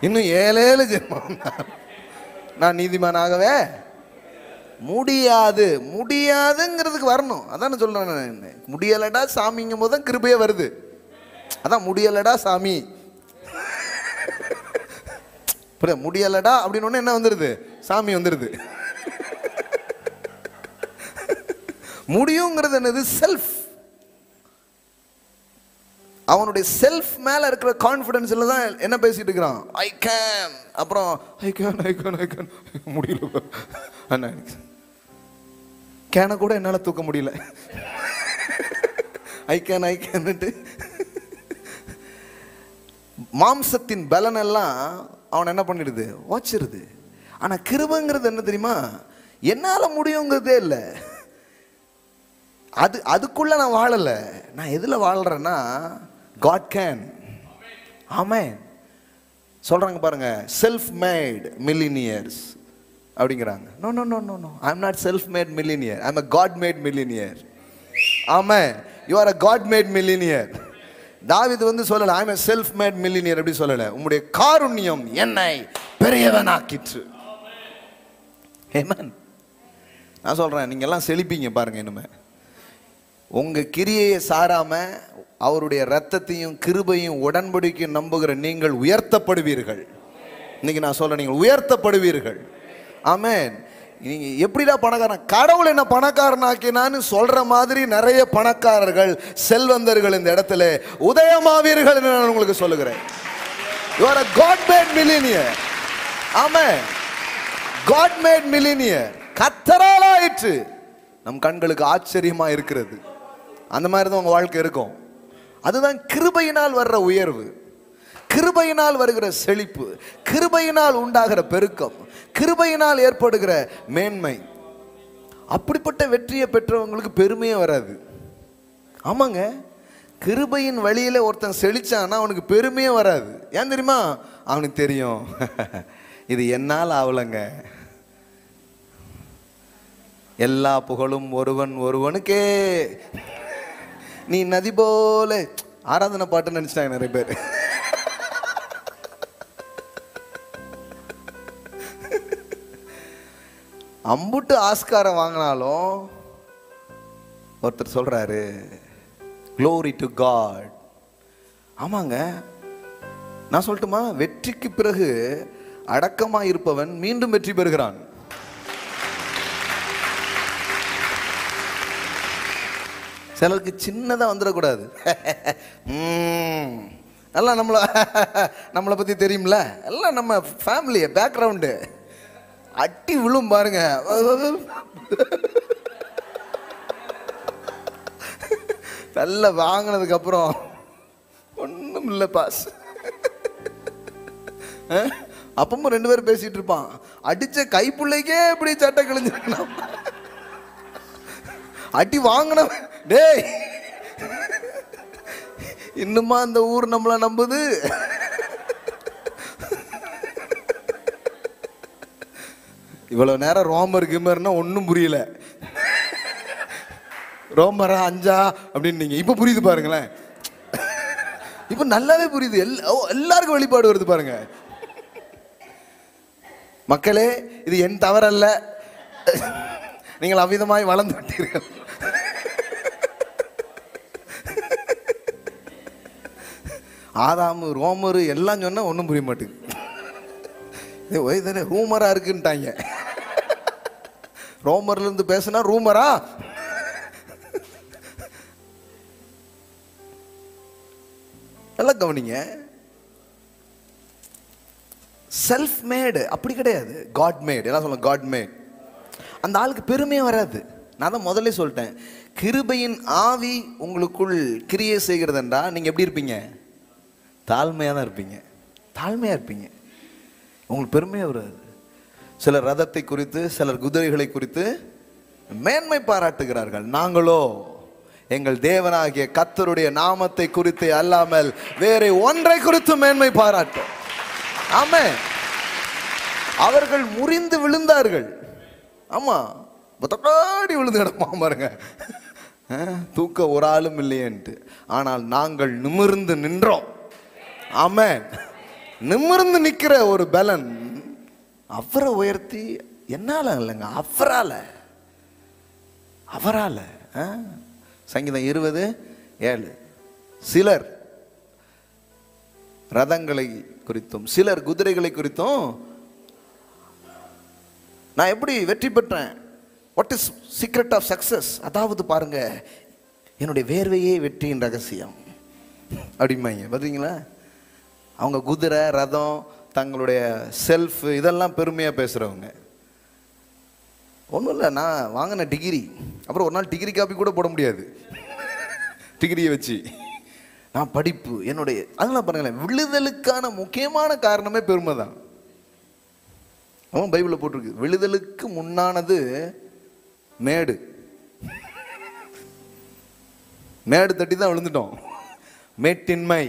இன்னும் 7 ஜென்மம் நான் நீதிமானாகவே முடியாது. முடியாதுங்கிறதுக்கு வரணும். அதான் சொல்றேன், முடியலடா சாமிங்கும் போது தான் கிருபையே வருது. அதான் முடியலடா சாமி, முடியலடா அப்படின்னு என்ன வந்துருது? சாமி வந்துருது. முடியுங்கிறது என்னது? செல்ஃப். அவனுடைய செல்ஃப் மேல இருக்கிற கான்ஃபிடன்ஸ்ல தான் என்ன பேசிட்டு இருக்கிறான்? I can. அப்புறம் I can I can I can முடியல. அண்ணா கேனை கூட என்னால தூக்க முடியல. ஐ கேன் ஐ கேன்ட்டு மாம்சத்தின் பலன் எல்லாம் அவன் என்ன பண்ணிடுது? வச்சிருது. ஆனா கிருபைங்கிறது என்ன தெரியுமா? என்னால முடியுங்கிறதே இல்லை. அதுக்குள்ள நான் வாழல. நான் எதுல வாழ்றேன்னா God can. ஆமென். சொல்றாங்க பாருங்க, செல்ஃப் மேட் மில்லினியர்ஸ் அப்படிங்கிறாங்க. No no no no no, I am not self made millionaire, ஐ அம் a God made millionaire. Amen. you are a God made millionaire. தாவீது சொல்லல ஐ அம் a self made millionaire அப்படி சொல்லல. உம்முடைய காருண்யம் என்னை பெரியவனாக்கிற்று. ஆமென். நான் சொல்றேன், நீங்க எல்லாம் செழிப்பீங்க பாருங்க. இனிமே உங்க கிரியையை சாராம அவருடைய இரத்தத்தையும் கிருபையும் உடன்படிக்கையும் நம்புகிற நீங்கள் உயர்த்தப்படுவீர்கள். இன்னைக்கு நான் சொல்றேன், நீங்கள் உயர்த்தப்படுவீர்கள். ஆமென். நீங்க எப்படிடா பணக்காரன்? கடவுள் என்ன பணக்காரனாக்கினான்னு சொல்ற மாதிரி நிறைய பணக்காரர்கள் செல்வந்தர்கள் இந்த இடத்துல உதயமாவீர்கள் என்று நான் உங்களுக்கு சொல்லுகிறேன். You are a God made millionaire. Amen. God made millionaire. கர்த்தரால் ஆயிற்று. நம் கண்களுக்கு ஆச்சரியமா இருக்கிறது. அந்த மாதிரி தான் உங்க வாழ்க்கை இருக்கும். அதுதான் கிருபையினால் வர்ற உயர்வு, கிருபையினால் வருகிற செழிப்பு, கிருபையினால் உண்டாகிற பெருக்கம், கிருபையினால் ஏற்படுகிற மேன்மை. அப்படிப்பட்ட வெற்றியை பெற்றவங்களுக்கு பெருமையே வராது. ஆமாங்க, கிருபையின் வழியில ஒருத்தன் செழிச்சான்னா அவனுக்கு பெருமையே வராது. ஏன் தெரியுமா? அவனுக்கு தெரியும், இது என்னால் ஆகலைங்க. எல்லா புகழும் ஒருவனுக்கே. நீ நதி போல ஆராதனை பாட்டுன்னு நினைச்சிட்டாங்க நிறைய பேர். அம்புட்டு ஆஸ்காரம் வாங்கினாலும் ஒருத்தர் சொல்றாரு, glory to God. ஆமாங்க, நான் சொல்லட்டுமா? வெற்றிக்கு பிறகு அடக்கமா இருப்பவன் மீண்டும் வெற்றி பெறுகிறான். சிலருக்கு சின்னதா வந்துடக்கூடாது. எல்லாம் நம்மளை பத்தி தெரியும்ல, எல்லாம் நம்ம ஃபேமிலி பேக்ரவுண்டு. அட்டி விழும் பாருங்க. நல்ல வாங்கினதுக்கு அப்புறம் ஒண்ணும் இல்லை பாஸ். அப்பமும் ரெண்டு பேரும் பேசிட்டு இருப்பான். அடிச்ச கைப்புள்ளைக்கே இப்படி சட்டை கிழிஞ்சிருக்கணும். அடி வாங்கின டேய், இன்னுமா அந்த ஊர் நம்மள நம்புது? இவ்வளவு நேரம் ரோமர் கிமர்னா ஒன்னும் புரியல. ரோமரா அஞ்சா அப்படின்னு நீங்க இப்ப புரியுது பாருங்களேன். இப்ப நல்லாவே புரியுது. எல்லாருக்கும் வெளிப்பாடு வருது பாருங்க. மக்களே, இது என் தவறல்ல, நீங்கள் அவ்விதமாய் வளர்ந்து விட்டீர்கள். ஆதாமு ரோமரு எல்லாம் சொன்னா ஒன்றும் புரிய மாட்டேங்குது. ரூமரா இருக்குன்ட்டாங்க. ரோமர்ல இருந்து பேசினா ரூமரா? எல்லாம் கவனிங்க. செல்ஃப் மேடு அப்படி கிடையாது, காட் மேட். எல்லாம் சொல்லுங்க, காட் மேட். அந்த ஆளுக்கு பெருமையே வராது. நான் தான் முதல்ல சொல்லிட்டேன், கிருபையின் ஆவி உங்களுக்குள் கிரியை செய்கிறதுன்றா நீங்க எப்படி இருப்பீங்க? தாழ்மையாக தான் இருப்பீங்க. தாழ்மையாக இருப்பீங்க, உங்களுக்கு பெருமையே வராது. சிலர் ரதத்தை குறித்து, சிலர் குதிரைகளை குறித்து மேன்மை பாராட்டுகிறார்கள். நாங்களோ எங்கள் தேவனாகிய கர்த்தருடைய நாமத்தை குறித்து அல்லாமல் வேற ஒன்றை குறித்து மேன்மை பாராட்டும். ஆமென். அவர்கள் முறிந்து விழுந்தார்கள். ஆமா, புத்தக்காடி விழுந்து கிடப்பான் பாருங்க, தூக்க ஒரு ஆளும் இல்லையேன்ட்டு. ஆனால் நாங்கள் நிமிர்ந்து நின்றோம். ஆமென். நிமிர்ந்து நிக்கிற ஒரு பலன் அவரை உயர்த்தி என்னால இல்லைங்க, அவரால. சங்கீதம் 20:7. சிலர் ரதங்களை குறித்தும் சிலர் குதிரைகளை குறித்தும் நான் எப்படி வெற்றி பெற்றேன், what is secret of success, அதாவது பாருங்க என்னுடைய வேர்வையே வெற்றியின் ரகசியம் அப்படிம்பாங்க. பார்த்தீங்களா? அவங்க குதிரை ரதம் தங்களுடைய செல்ஃப் இதெல்லாம் பெருமையாக பேசுகிறவங்க. ஒன்றும் இல்லை, நான் வாங்கின டிகிரி, அப்புறம் ஒரு நாள் டிகிரி காப்பி கூட போட முடியாது டிகிரியை வச்சு. நான் படிப்பு என்னுடைய, அதெல்லாம் பாருங்களேன், விழுதலுக்கான முக்கியமான காரணமே பெருமை தான். அவன் பைபிளில் போட்டிருக்கு, விழுதலுக்கு முன்னானது மேடு தட்டி தான் விழுந்துட்டோம். மேட்டின்மை.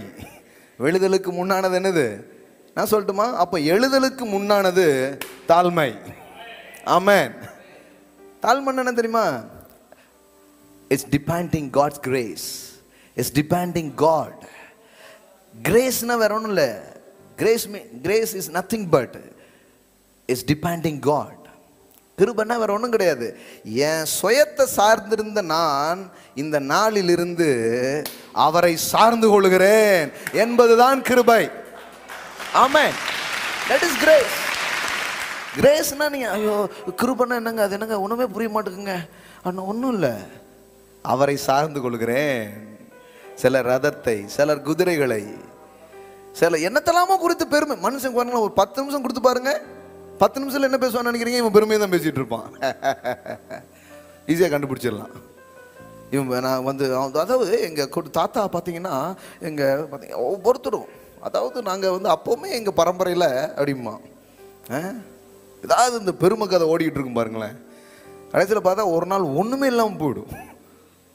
விழுதலுக்கு முன்னானது என்னது நான் சொல்லட்டுமா? அப்போ எழுதலுக்கு முன்னானது தாழ்மை. ஆமென். தாழ்மை என்ன தெரியுமா? It's depending God's grace. It's depending God. கிரேஸ்னா வேற ஒன்றும் இல்லை. Grace is nothing but it's depending God. கிருபைன்னா வேற ஒன்றும் கிடையாது. என் சுயத்தை சார்ந்திருந்த நான் இந்த நாளிலிருந்து அவரை சார்ந்து கொள்கிறேன் என்பதுதான் கிருபை. ஆமென். That is grace. கிரேஸ்னா நீங்க ஐயோ கிருபைன்னா என்னங்க, அது என்னங்க ஒண்ணுமே புரிய மாட்டேங்குங்க. ஆனால் ஒன்றும் இல்லை, அவரை சார்ந்து கொள்கிறேன். சிலர் ரதத்தை, சிலர் குதிரைகளை, சில என்னத்தெல்லாமோ குறித்து பெருமை. மனுஷன் பாருங்களேன், ஒரு 10 நிமிஷம் கொடுத்து பாருங்க, 10 நிமிஷத்தில் என்ன பேசுவான்னு நினைக்கிறீங்க? இவன் பெருமையை தான் பேசிட்டு இருப்பான். ஈஸியாக கண்டுபிடிச்சிடலாம். இவன் நான் வந்து அதாவது எங்கள் தாத்தா பார்த்தீங்கன்னா ஒவ்வொருத்தரும், அதாவது நாங்கள் வந்து அப்போவுமே எங்கள் பரம்பரையில் அப்படிமா ஏதாவது இந்த பெருமை கதை ஓடிக்கிட்டு இருக்கும் பாருங்களேன். கடைசியில் பார்த்தா ஒரு நாள் ஒன்றுமே இல்லாமல் போயிடும்.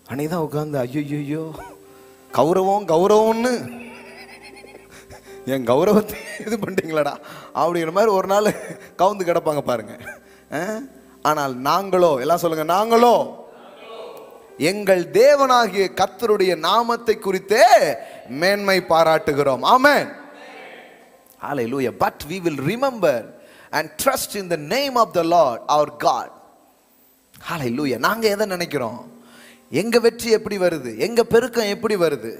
அன்னைக்கு தான் உட்காந்து ஐயோ கௌரவம்னு என் கௌரவத்தை இது பண்ணிட்டீங்களாடா அப்படிங்கிற மாதிரி ஒரு நாள் கவுந்து கிடப்பாங்க பாருங்க. ஆனால் நாங்களோ, எல்லாம் சொல்லுங்க, நாங்களோ எங்கள் தேவனாகிய கர்த்தருடைய நாமத்தை குறித்தே மேன்மை பாராட்டுகிறோம். ஆமென். ஹல்லேலூயா. But we will remember and trust in the name of the Lord our God. ஹல்லேலூயா. நாங்க எதை நினைக்கிறோம்? எங்க வெற்றி எப்படி வருது, எங்க பெருக்கம் எப்படி வருது,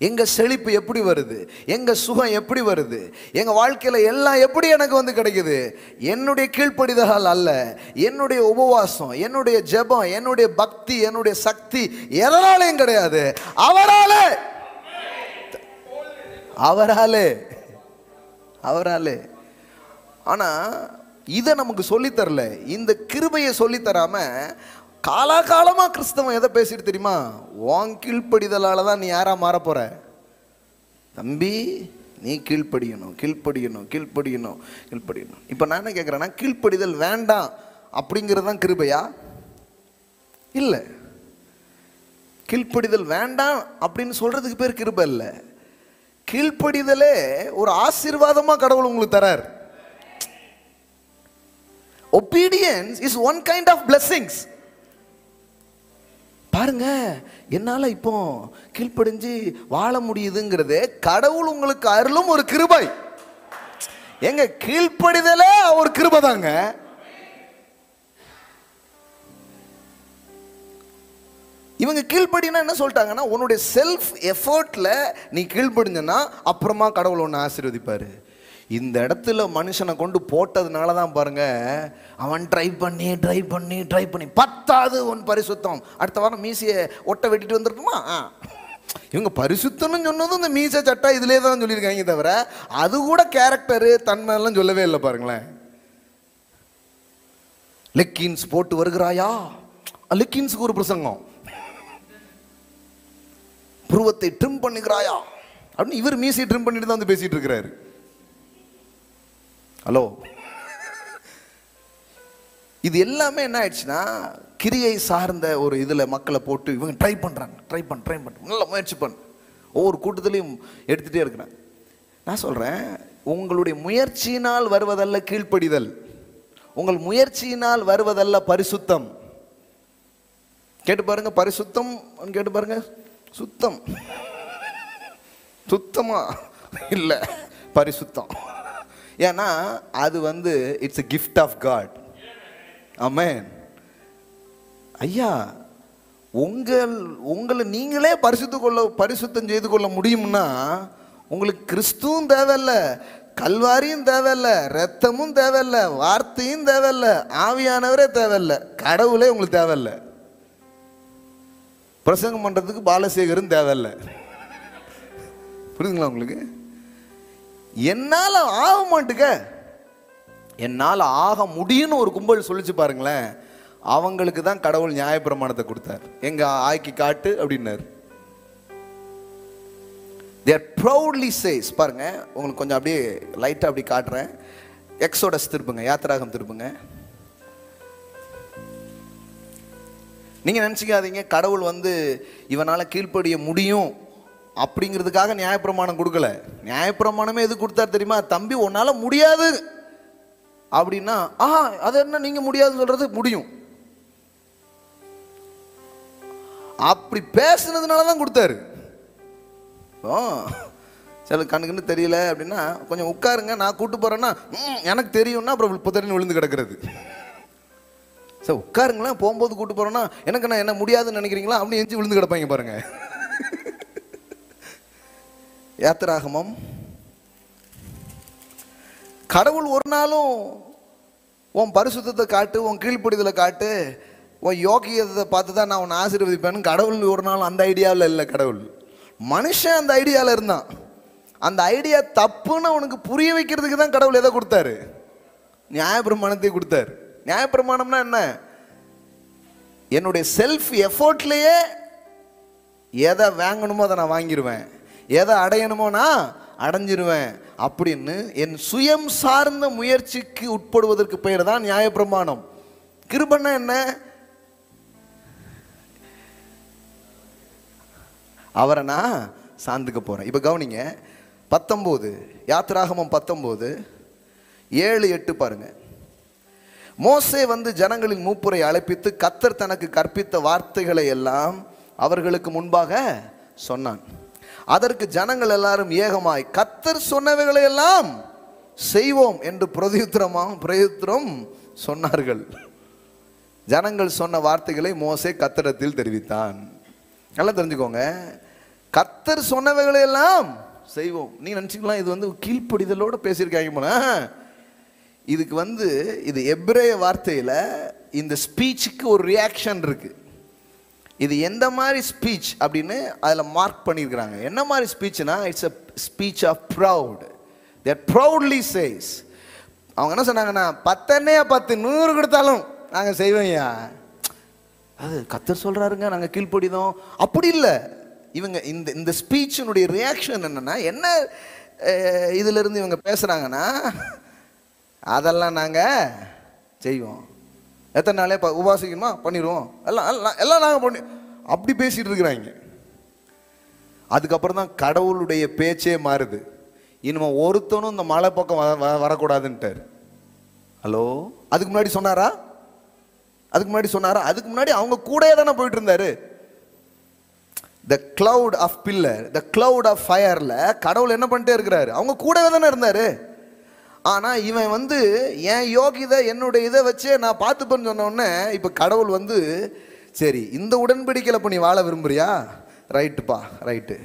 எங்க செழிப்பு எப்படி வருது, எங்க சுகம் எப்படி வருது, எங்க வாழ்க்கையில எல்லாம் எப்படி எனக்கு வந்து கிடைக்குது? என்னுடைய கீழ்ப்படிதல் அல்ல, என்னுடைய உபவாசம், என்னுடைய ஜெபம், என்னுடைய பக்தி, என்னுடைய சக்தி எதனாலையும் கிடையாது, அவராலே அவராலே அவராலே. ஆனா இதை நமக்கு சொல்லித்தரல. இந்த கிருபையை சொல்லித்தராம காலாகாலமா கிறிஸ்தவம் எதை பேசிட்டு தெரியுமா? உன் கீழ்ப்படிதலால தான் நீ யாரா மாற போற தம்பி, நீ கீழ்ப்படியணும். இப்ப நான் என்ன கேட்கிறேன்னா, கீழ்ப்படிதல் வேண்டாம் அப்படிங்கிறது தான் கிருபையா? இல்ல, கீழ்ப்படிதல் வேண்டாம் அப்படின்னு சொல்றதுக்கு பேர் கிருபை இல்ல. கீழ்ப்படிதலே ஒரு ஆசீர்வாதமா கடவுள் உங்களுக்கு தரார். Obedience is one kind of blessings. பாருங்க, என்னால இப்போ கீழ்ப்படிஞ்சு வாழ முடியுதுங்கிறது கடவுள் உங்களுக்கு அருளும் ஒரு கிருபை. எங்க கீழ்ப்படிதலே ஒரு கிருபை தாங்க. இவங்க கீழ்ப்படினா என்ன சொல்லிட்டாங்கன்னா, உன்னுடைய செல்ஃப் எஃபர்ட்ல நீ கீழ்ப்படிஞ்சனா அப்புறமா கடவுள் ஒன்று ஆசீர்வதிப்பாரு. இந்த இடத்துல மனுஷனை கொண்டு போட்டதுனால தான் பாருங்க, அவன் ட்ரை பண்ணி 10வது உன் பரிசுத்தம், அடுத்த வாரம் மீசையை ஒட்ட வெட்டிட்டு வந்துருக்குமா? இவங்க பரிசுத்தம்னு சொன்னதும் இந்த மீசை சட்டா இதுலேயே தான் சொல்லியிருக்காங்க, தவிர அது கூட கேரக்டரு தன்மை எல்லாம் சொல்லவே இல்லை. பாருங்களேன், லெக்கின்ஸ் போட்டு வருகிறாயா, லெக்கின்ஸுக்கு ஒரு பிரசங்கம், புருவத்தை ட்ரிம் பண்ணுகிறாயா அப்படின்னு இவர் மீசையை ட்ரிம் பண்ணிட்டு தான் வந்து பேசிட்டு இருக்கிறாரு. ஹலோ, இது எல்லாமே என்ன ஆயிடுச்சுன்னா, கிரியை சார்ந்த ஒரு இதுல மக்களை போட்டு இவங்க ட்ரை பண்றாங்க, நல்ல முயற்சி பண்ணு, ஒவ்வொரு கூட்டத்திலையும் எடுத்துட்டே இருக்கிறாங்க. நான் சொல்றேன், உங்களுடைய முயற்சியினால் வருவதல்ல கீழ்ப்படிதல், உங்கள் முயற்சியினால் வருவதல்ல பரிசுத்தம். கேட்டு பாருங்க, பரிசுத்தம் கேட்டு பாருங்க, சுத்தமா இல்ல பரிசுத்தம். ஏன்னா அது வந்து it's a gift of God. ஆமென். ஐயா, உங்களை நீங்களே பரிசுத்தம் செய்து கொள்ள முடியும்னா உங்களுக்கு கிறிஸ்துவும் தேவையில்ல, கல்வாரியும் தேவையில்ல, ரத்தமும் தேவையில்ல, வார்த்தையும் தேவையில்ல, ஆவியானவரே தேவையில்ல, கடவுளே உங்களுக்கு தேவையில்ல, பிரசங்கம் பண்றதுக்கு பாலசேகரும் தேவையில்ல. புரியுதுங்களா உங்களுக்கு? என்னால ஆக மாட்டுக்க, என்னால் ஆக முடியும்னு ஒரு கும்பல் சொல்லிச்சு பாருங்களேன், அவங்களுக்கு தான் கடவுள் நியாயப்பிரமாணத்தை கொடுத்தார். எங்க ஆக்கி காட்டு அப்படின்னாரு. They are proudly says, பாருங்க உங்களுக்கு கொஞ்சம் அப்படியே லைட்டா அப்படி காட்டுறேன். எக்ஸோடஸ் திருப்புங்க, யாத்திராகம் திருப்புங்க. நீங்க நினைச்சுக்காதீங்க கடவுள் இவனால கீழ்ப்படிய முடியும் அப்படிங்கிறதுக்காக நியாயப்பிரமாணம் கொடுக்கல. நியாயப்பிரமாணமே எது கொடுத்தார் தெரியுமா? தம்பி உன்னால முடியாது அப்படின்னா அது என்ன நீங்க முடியாது சொல்றது முடியும், அப்படி பேசுனதுனால தான் கொடுத்தாரு. சில கண்ணுக்குன்னு தெரியல அப்படின்னா கொஞ்சம் உட்காருங்க, நான் கூட்டு போறேன்னா எனக்கு தெரியும்னா அப்புறம் புத்தரின்னு விழுந்து கிடக்கிறது. சார் உட்காருங்களேன், போகும்போது கூட்டு போறேன்னா எனக்கு நான் என்ன முடியாதுன்னு நினைக்கிறீங்களா அப்படி எஞ்சி விழுந்து கிடப்பாங்க பாருங்க. யாத்திராகமம். கடவுள் ஒரு நாளும் உன் பரிசுத்தத்தை காட்டு, உன் கீழ்ப்படிதலை காட்டு, உன் யோகியத்தை பார்த்து தான் நான் உன்னை ஆசீர்வதிப்பேன்னு கடவுள் ஒரு நாள் அந்த ஐடியாவில் இல்லை. கடவுள் மனுஷன் அந்த ஐடியாவில் இருந்தான். அந்த ஐடியா தப்புன்னு அவனுக்கு புரிய வைக்கிறதுக்கு தான் கடவுள் எதை கொடுத்தாரு? நியாயப்பிரமாணத்தை கொடுத்தாரு. நியாயப்பிரமாணம்னா என்ன? என்னுடைய செல்ஃப் எஃபோர்ட்லேயே எதை வாங்கணுமோ அதை நான் வாங்கிடுவேன், எதை அடையணுமோ நான் அடைஞ்சிருவேன் அப்படின்னு என் சுயம் சார்ந்த முயற்சிக்கு உட்படுவதற்கு பெயர் தான் நியாயப்பிரமாணம். கிருபைன்னா என்ன? அவரை நான் சார்ந்துக்க போறேன். இப்ப கவனிங்க, 19 யாத்திராகமம் 19 7 8 பாருங்க. மோசே ஜனங்களின் மூப்பரை அழைப்பித்து கர்த்தர் தனக்கு கற்பித்த வார்த்தைகளை எல்லாம் அவர்களுக்கு முன்பாக சொன்னான். அதற்கு ஜனங்கள் எல்லாரும் ஏகமாய் கர்த்தர் சொன்னவைகளை எல்லாம் செய்வோம் என்று பிரயுத்தரம் சொன்னார்கள். ஜனங்கள் சொன்ன வார்த்தைகளை மோசே கர்த்தரிடத்தில் தெரிவித்தான். நல்லா தெரிஞ்சுக்கோங்க, கர்த்தர் சொன்னவைகளை எல்லாம் செய்வோம். நீ நினைச்சுக்கலாம் இது கீழ்ப்படிதலோட பேசியிருக்காங்க போல. இதுக்கு இது எபிரேய வார்த்தையில இந்த ஸ்பீச்சுக்கு ஒரு ரியாக்ஷன் இருக்கு. இது எந்த மாதிரி ஸ்பீச் அப்படின்னு அதுல மார்க் பண்ணியிருக்கிறாங்க. என்ன மாதிரி ஸ்பீச்னா it's a speech of proud. They proudly says. அவங்க என்ன சொன்னாங்கன்னா 10 10 100 கொடுத்தாலும் நாங்க செய்வோம்யா, அது கர்த்தர் சொல்றாருங்க, நாங்க கீழ்ப்படிதோம் அப்படி இல்லை. இவங்க இந்த ஸ்பீச்சினுடைய ரியாக்ஷன் என்னன்னா, என்ன இதுல இருந்து இவங்க பேசுறாங்கன்னா, அதெல்லாம் நாங்க செய்வோம், எத்தனை நாளே உபாசிக்கணுமா பண்ணிடுவோம், எல்லாம் நாங்க பண்ணி அப்படி பேசிட்டு இருக்கிறாங்க. அதுக்கப்புறம் தான் கடவுளுடைய பேச்சே மாறுது. இனிமே ஒருத்தனும் இந்த மலை பக்கம் வரக்கூடாதுன்ட்டார். ஹலோ, அதுக்கு முன்னாடி சொன்னாரா? அதுக்கு முன்னாடி அவங்க கூடயே தானே போயிட்டு இருந்தாரு. the cloud of pillar, the cloud of fireல கடவுள் என்ன பண்ணிட்டே இருக்கிறாரு? அவங்க கூடவே தானே இருந்தாரு. ஆனா இவன் என் யோகிதை என்னுடைய இதை வச்சே நான் பார்த்துப்பேன்னு சொன்ன உடனே இப்ப கடவுள் சரி இந்த உடன்படிக்கையில நீ வாழ விரும்புறியா? ரைட்டுப்பா, ரைட்டு.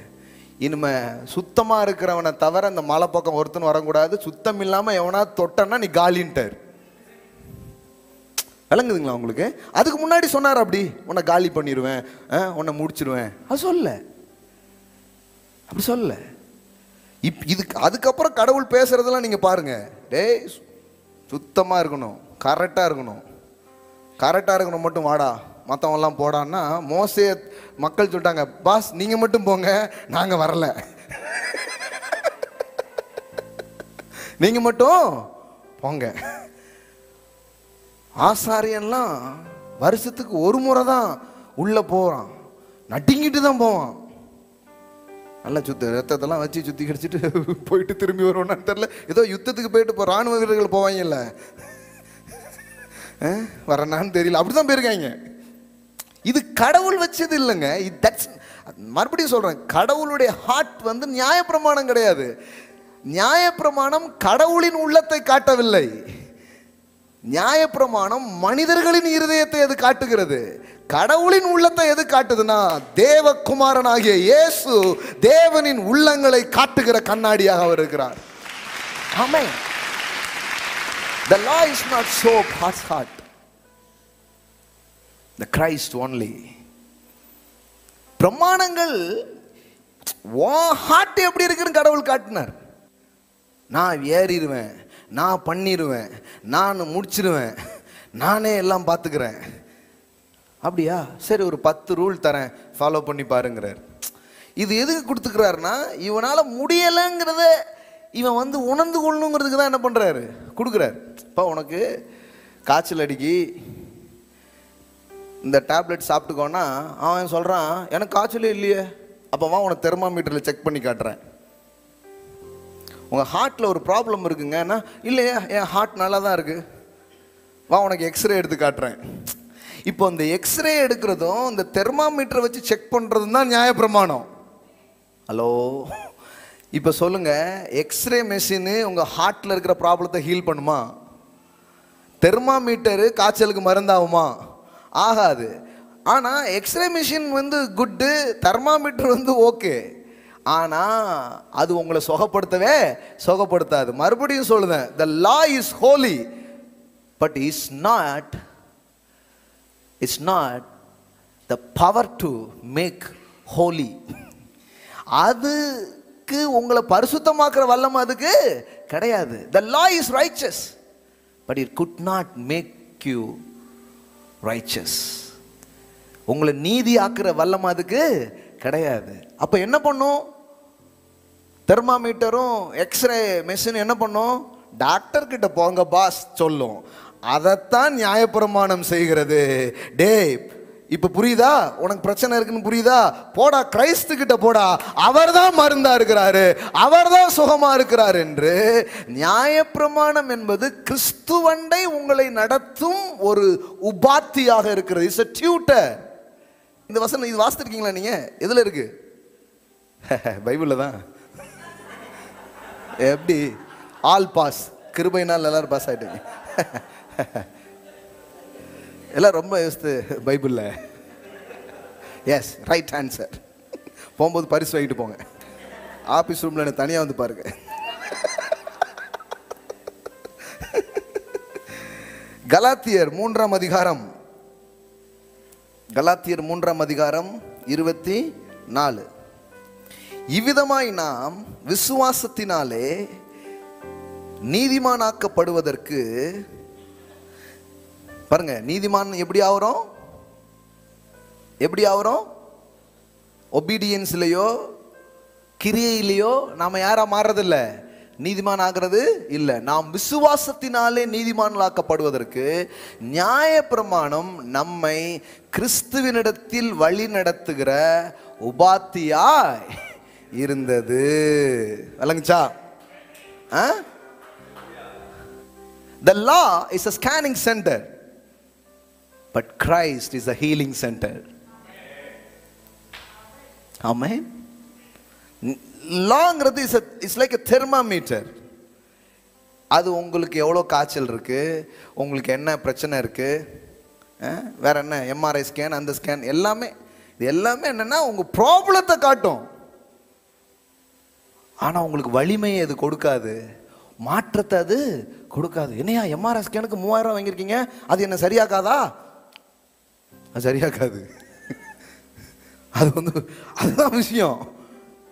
இனிமே சுத்தமா இருக்கிறவனை தவிர இந்த மலை பக்கம் ஒருத்தன் வரக்கூடாது, சுத்தம் இல்லாம எவனா தொட்டன்னா நீ காலின்ட்டார். விளங்குதுங்களா உங்களுக்கு? அதுக்கு முன்னாடி சொன்னார் அப்படி உன்னை காலி பண்ணிடுவேன், உன்னை முடிச்சிருவேன், அது சொல்ல, அப்படி சொல்ல. இதுக்கு அதுக்கப்புறம் கடவுள் பேசுறதெல்லாம் நீங்க பாருங்க. டேய் சுத்தமா இருக்கணும், கரெக்டா இருக்கணும் மட்டும் வாடா, மற்றவெல்லாம் போடான்னா மோசே மக்கள் சொல்லிட்டாங்க, பாஸ் நீங்க மட்டும் போங்க, நாங்க வரல, நீங்க மட்டும் போங்க. ஆசாரியன்லாம் வருஷத்துக்கு ஒரு முறை தான் உள்ள போறான், நட்டிங்கிட்டு தான் போவான். நல்லா ரத்தத்தெல்லாம் வச்சு சுத்தி கடிச்சிட்டு போயிட்டு திரும்பி வருவோம்னு தெரியல. ஏதோ யுத்தத்துக்கு போயிட்டு ராணுவ வீரர்கள் போவாங்கல்ல, வரனான்னு தெரியல, அப்படிதான் போயிருக்காங்க. இது கடவுள் வச்சது இல்லைங்க. மறுபடியும் சொல்றேன், கடவுளுடைய ஹார்ட் நியாயப்பிரமாணம் கிடையாது. நியாயப்பிரமாணம் கடவுளின் உள்ளத்தை காட்டவில்லை. நியாயப்பிரமாணம் மனிதர்களின் இருதயத்தை எது காட்டுகிறது, கடவுளின் உள்ளத்தை எது காட்டுதுன்னா தேவகுமாரனாகிய இயேசு தேவனின் உள்ளங்களை காட்டுகிற கண்ணாடியாக அவர் இருக்கிறார். ஆமென். The law is not so hard. The Christ only. பிரமாணங்கள் ஹார்ட் எப்படி இருக்குன்னு கடவுள் காட்டினார். நான் ஏறிடுவேன், நான் பண்ணிடுவேன், நான் முடிச்சிடுவேன், நானே எல்லாம் பார்த்துக்கிறேன். அப்படியா, சரி ஒரு 10 ரூல் தரேன், ஃபாலோ பண்ணி பாருங்கிறார். இது எதுக்கு கொடுத்துக்கிறாருன்னா இவனால் முடியலைங்கிறத இவன் உணர்ந்து கொள்ளணுங்கிறதுக்கு தான் என்ன பண்ணுறாரு, கொடுக்குறாரு. இப்போ உனக்கு காய்ச்சல் அடிக்கி இந்த டேப்லெட் சாப்பிட்டுக்கோன்னா அவன் சொல்கிறான் எனக்கு காய்ச்சலே இல்லையே. அப்போவா உனக்கு தெர்மாமீட்டரில் செக் பண்ணி காட்டுறேன். உங்கள் ஹார்ட்டில் ஒரு ப்ராப்ளம் இருக்குங்கன்னா, இல்லையா என் ஹார்ட் நல்லா தான் இருக்குது, வா உனக்கு எக்ஸ்ரே எடுத்து காட்டுறேன். இப்போ இந்த எக்ஸ்ரே எடுக்கிறதும் இந்த தெர்மாமீட்டரை வச்சு செக் பண்ணுறதும் தான் நியாயப்பிரமாணம். ஹலோ, இப்போ சொல்லுங்கள், எக்ஸ்ரே மெஷினு உங்கள் ஹார்ட்டில் இருக்கிற ப்ராப்ளத்தை ஹீல் பண்ணுமா? தெர்மாமீட்டரு காய்ச்சலுக்கு மருந்தாகுமா? ஆகாது. ஆனால் X-ray machine good, thermometer okay. ஆனால் அது உங்களை சுகப்படுத்தாது. மறுபடியும் சொல்லுதேன், the law is holy but it's not the power to make holy. அதுக்கு உங்களை பரிசுத்தமாக்குற வல்லமை அதுக்கு கிடையாது. The law is righteous but it could not make you righteous. உங்களை நீதி ஆக்குற வல்லமை அதுக்கு கிடையாது. அப்போ என்ன பண்ணும்? தெர்மாமீட்டரும் எக்ஸ்ரே மெஷின் என்ன பண்ணும்? டாக்டர் கிட்ட போங்க பாஸ் சொல்லும். அதைத்தான் நியாயப்பிரமாணம் செய்கிறது. டே, இப்போ புரியுதா? உனக்கு பிரச்சனை இருக்குன்னு புரியுதா? போடா, கிறிஸ்து கிட்ட போடா, அவர் தான் மருந்தா இருக்கிறாரு, அவர் தான் சுகமா இருக்கிறார் என்று. நியாயப்பிரமாணம் என்பது கிறிஸ்துவண்டை உங்களை நடத்தும் ஒரு உபாத்தியாக இருக்கிறது. It's a tutor. இந்த வசனம் இது வாசித்திருக்கீங்களா நீங்க? எதுல இருக்கு? பைபிள்ல தான். எப்படி? ஆல் பாஸ், கிருபையினால் எல்லாரும் பாஸ் ஆயிட்டீங்க. எல்லாம் ரொம்ப யோசித்து பைபிள்ல. Yes, right answer. போகும்போது பரிசு வாங்கிட்டு போங்க. ஆபீஸ் ரூம்ல எனக்கு தனியாக பாருங்க. கலாத்தியர் 3ஆம் அதிகாரம், கலாத்தியர் 3ஆம் அதிகாரம் 24. இவ்விதமாய் நாம் விசுவாசத்தினாலே நீதிமானாக்கப்படுவதற்கு, பாருங்க, நீதிமான் எப்படி ஆகிறோம்? ஒபீடியன்ஸ்லையோ கிரியையிலையோ நாம யாரா மாறுறதில்ல, நீதிமான் ஆகிறது இல்லை. நாம் விசுவாசத்தினாலே நீதிமான்களாக்கப்படுவதற்கு நியாயப்பிரமாணம் நம்மை கிறிஸ்துவினிடத்தில் வழி நடத்துகிற உபாத்தியாய் இருந்தது. விளங்குச்சா? The law is a scanning center, but Christ is a healing center. Amen. லாங்கிறது இஸ் லைக் a thermometer. அது உங்களுக்கு எவ்வளோ காய்ச்சல் இருக்கு, உங்களுக்கு என்ன பிரச்சனை இருக்கு, வேற என்ன எம்ஆர்ஐ ஸ்கேன், அந்த ஸ்கேன் எல்லாமே, இது எல்லாமே என்னன்னா உங்க ப்ராப்ளத்தை காட்டும். ஆனா உங்களுக்கு வலிமையை அது கொடுக்காது, மாற்றத்தை அது கொடுக்காது. என்னையா எம்ஆர்ஐ ஸ்கேனுக்கு 3000 வாங்கியிருக்கீங்க, அது என்ன சரியாக்காதா? அது சரியாக்காது. அது அதுதான் விஷயம்.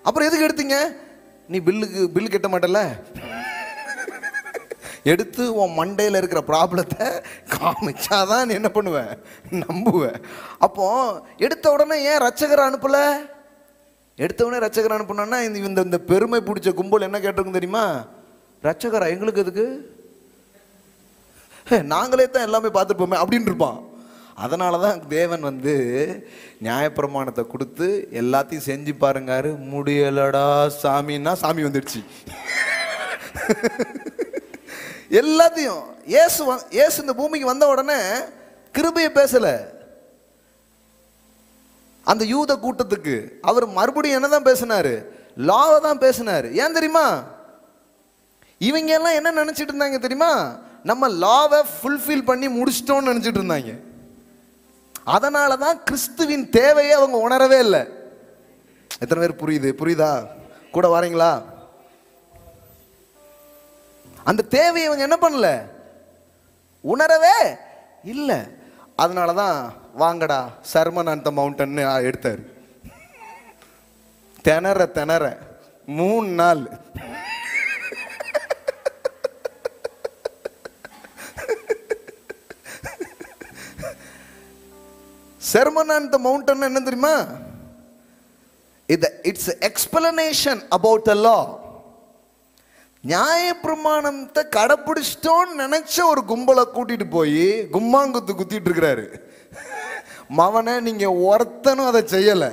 அப்புறம் எதுக்கு எடுத்தீங்க? நீ பில்லு கட்ட மாட்டல, எடுத்து உன் மண்டையில் இருக்கிற ப்ராப்ளத்தை காமிச்சாதான் நீ என்ன பண்ணுவேன், நம்புவேன். அப்போ எடுத்த உடனே ஏன் ரட்சகரை அனுப்பல? எடுத்த உடனே ரட்சகரை அனுப்புனா இந்த பெருமை பிடிச்ச கும்பல் என்ன கேட்டிருக்கும் தெரியுமா? ரட்சகரா, எங்களுக்கு எதுக்கு, நாங்களே தான் எல்லாமே பார்த்துருப்போமே அப்படின்னு இருப்பான். அதனால தான் தேவன் நியாயப்பிரமாணத்தை கொடுத்து எல்லாத்தையும் செஞ்சு பாருங்காரு. முடியலடா சாமின்னா சாமி வந்துடுச்சு. எல்லாத்தையும் இயேசு இந்த பூமிக்கு வந்த உடனே கிருபையை பேசல. அந்த யூத கூட்டத்துக்கு அவர் மறுபடியும் என்னதான் பேசினாரு? லாவை தான் பேசினாரு. ஏன் தெரியுமா? இவங்க எல்லாம் என்ன நினைச்சிட்டு இருந்தாங்க தெரியுமா? நம்ம லாவை ஃபுல்ஃபில் பண்ணி முடிச்சிட்டோம்னு நினைச்சிட்டு இருந்தாங்க. அதனால தான் கிறிஸ்துவின் தேவையை அவங்க உணரவே இல்லை. எத்தனை பேர் புரியுதா? கூட வரீங்களா? அந்த தேவையை அவங்க என்ன பண்ணல, உணரவே இல்லை. அதனால தான் வாங்கடா சர்மன் ஆன் தி மவுண்டன் எடுத்தாரு. திணற 3 நாள் சர்மன் ஆன் தி மவுண்டன் என்ன தெரியுமா? இட்ஸ் எக்ஸ்பிளனேஷன் அபவுட் தி லா. நியாயப்பிரமாணத்தை கடைப்பிடிச்சிட்டோன்னு நினைச்ச ஒரு கும்பலை கூட்டிட்டு போய் கும்மாங்குத்து குத்திட்டு இருக்கிறாரு. மவனை நீங்க ஒருத்தனும் அதை செய்யல,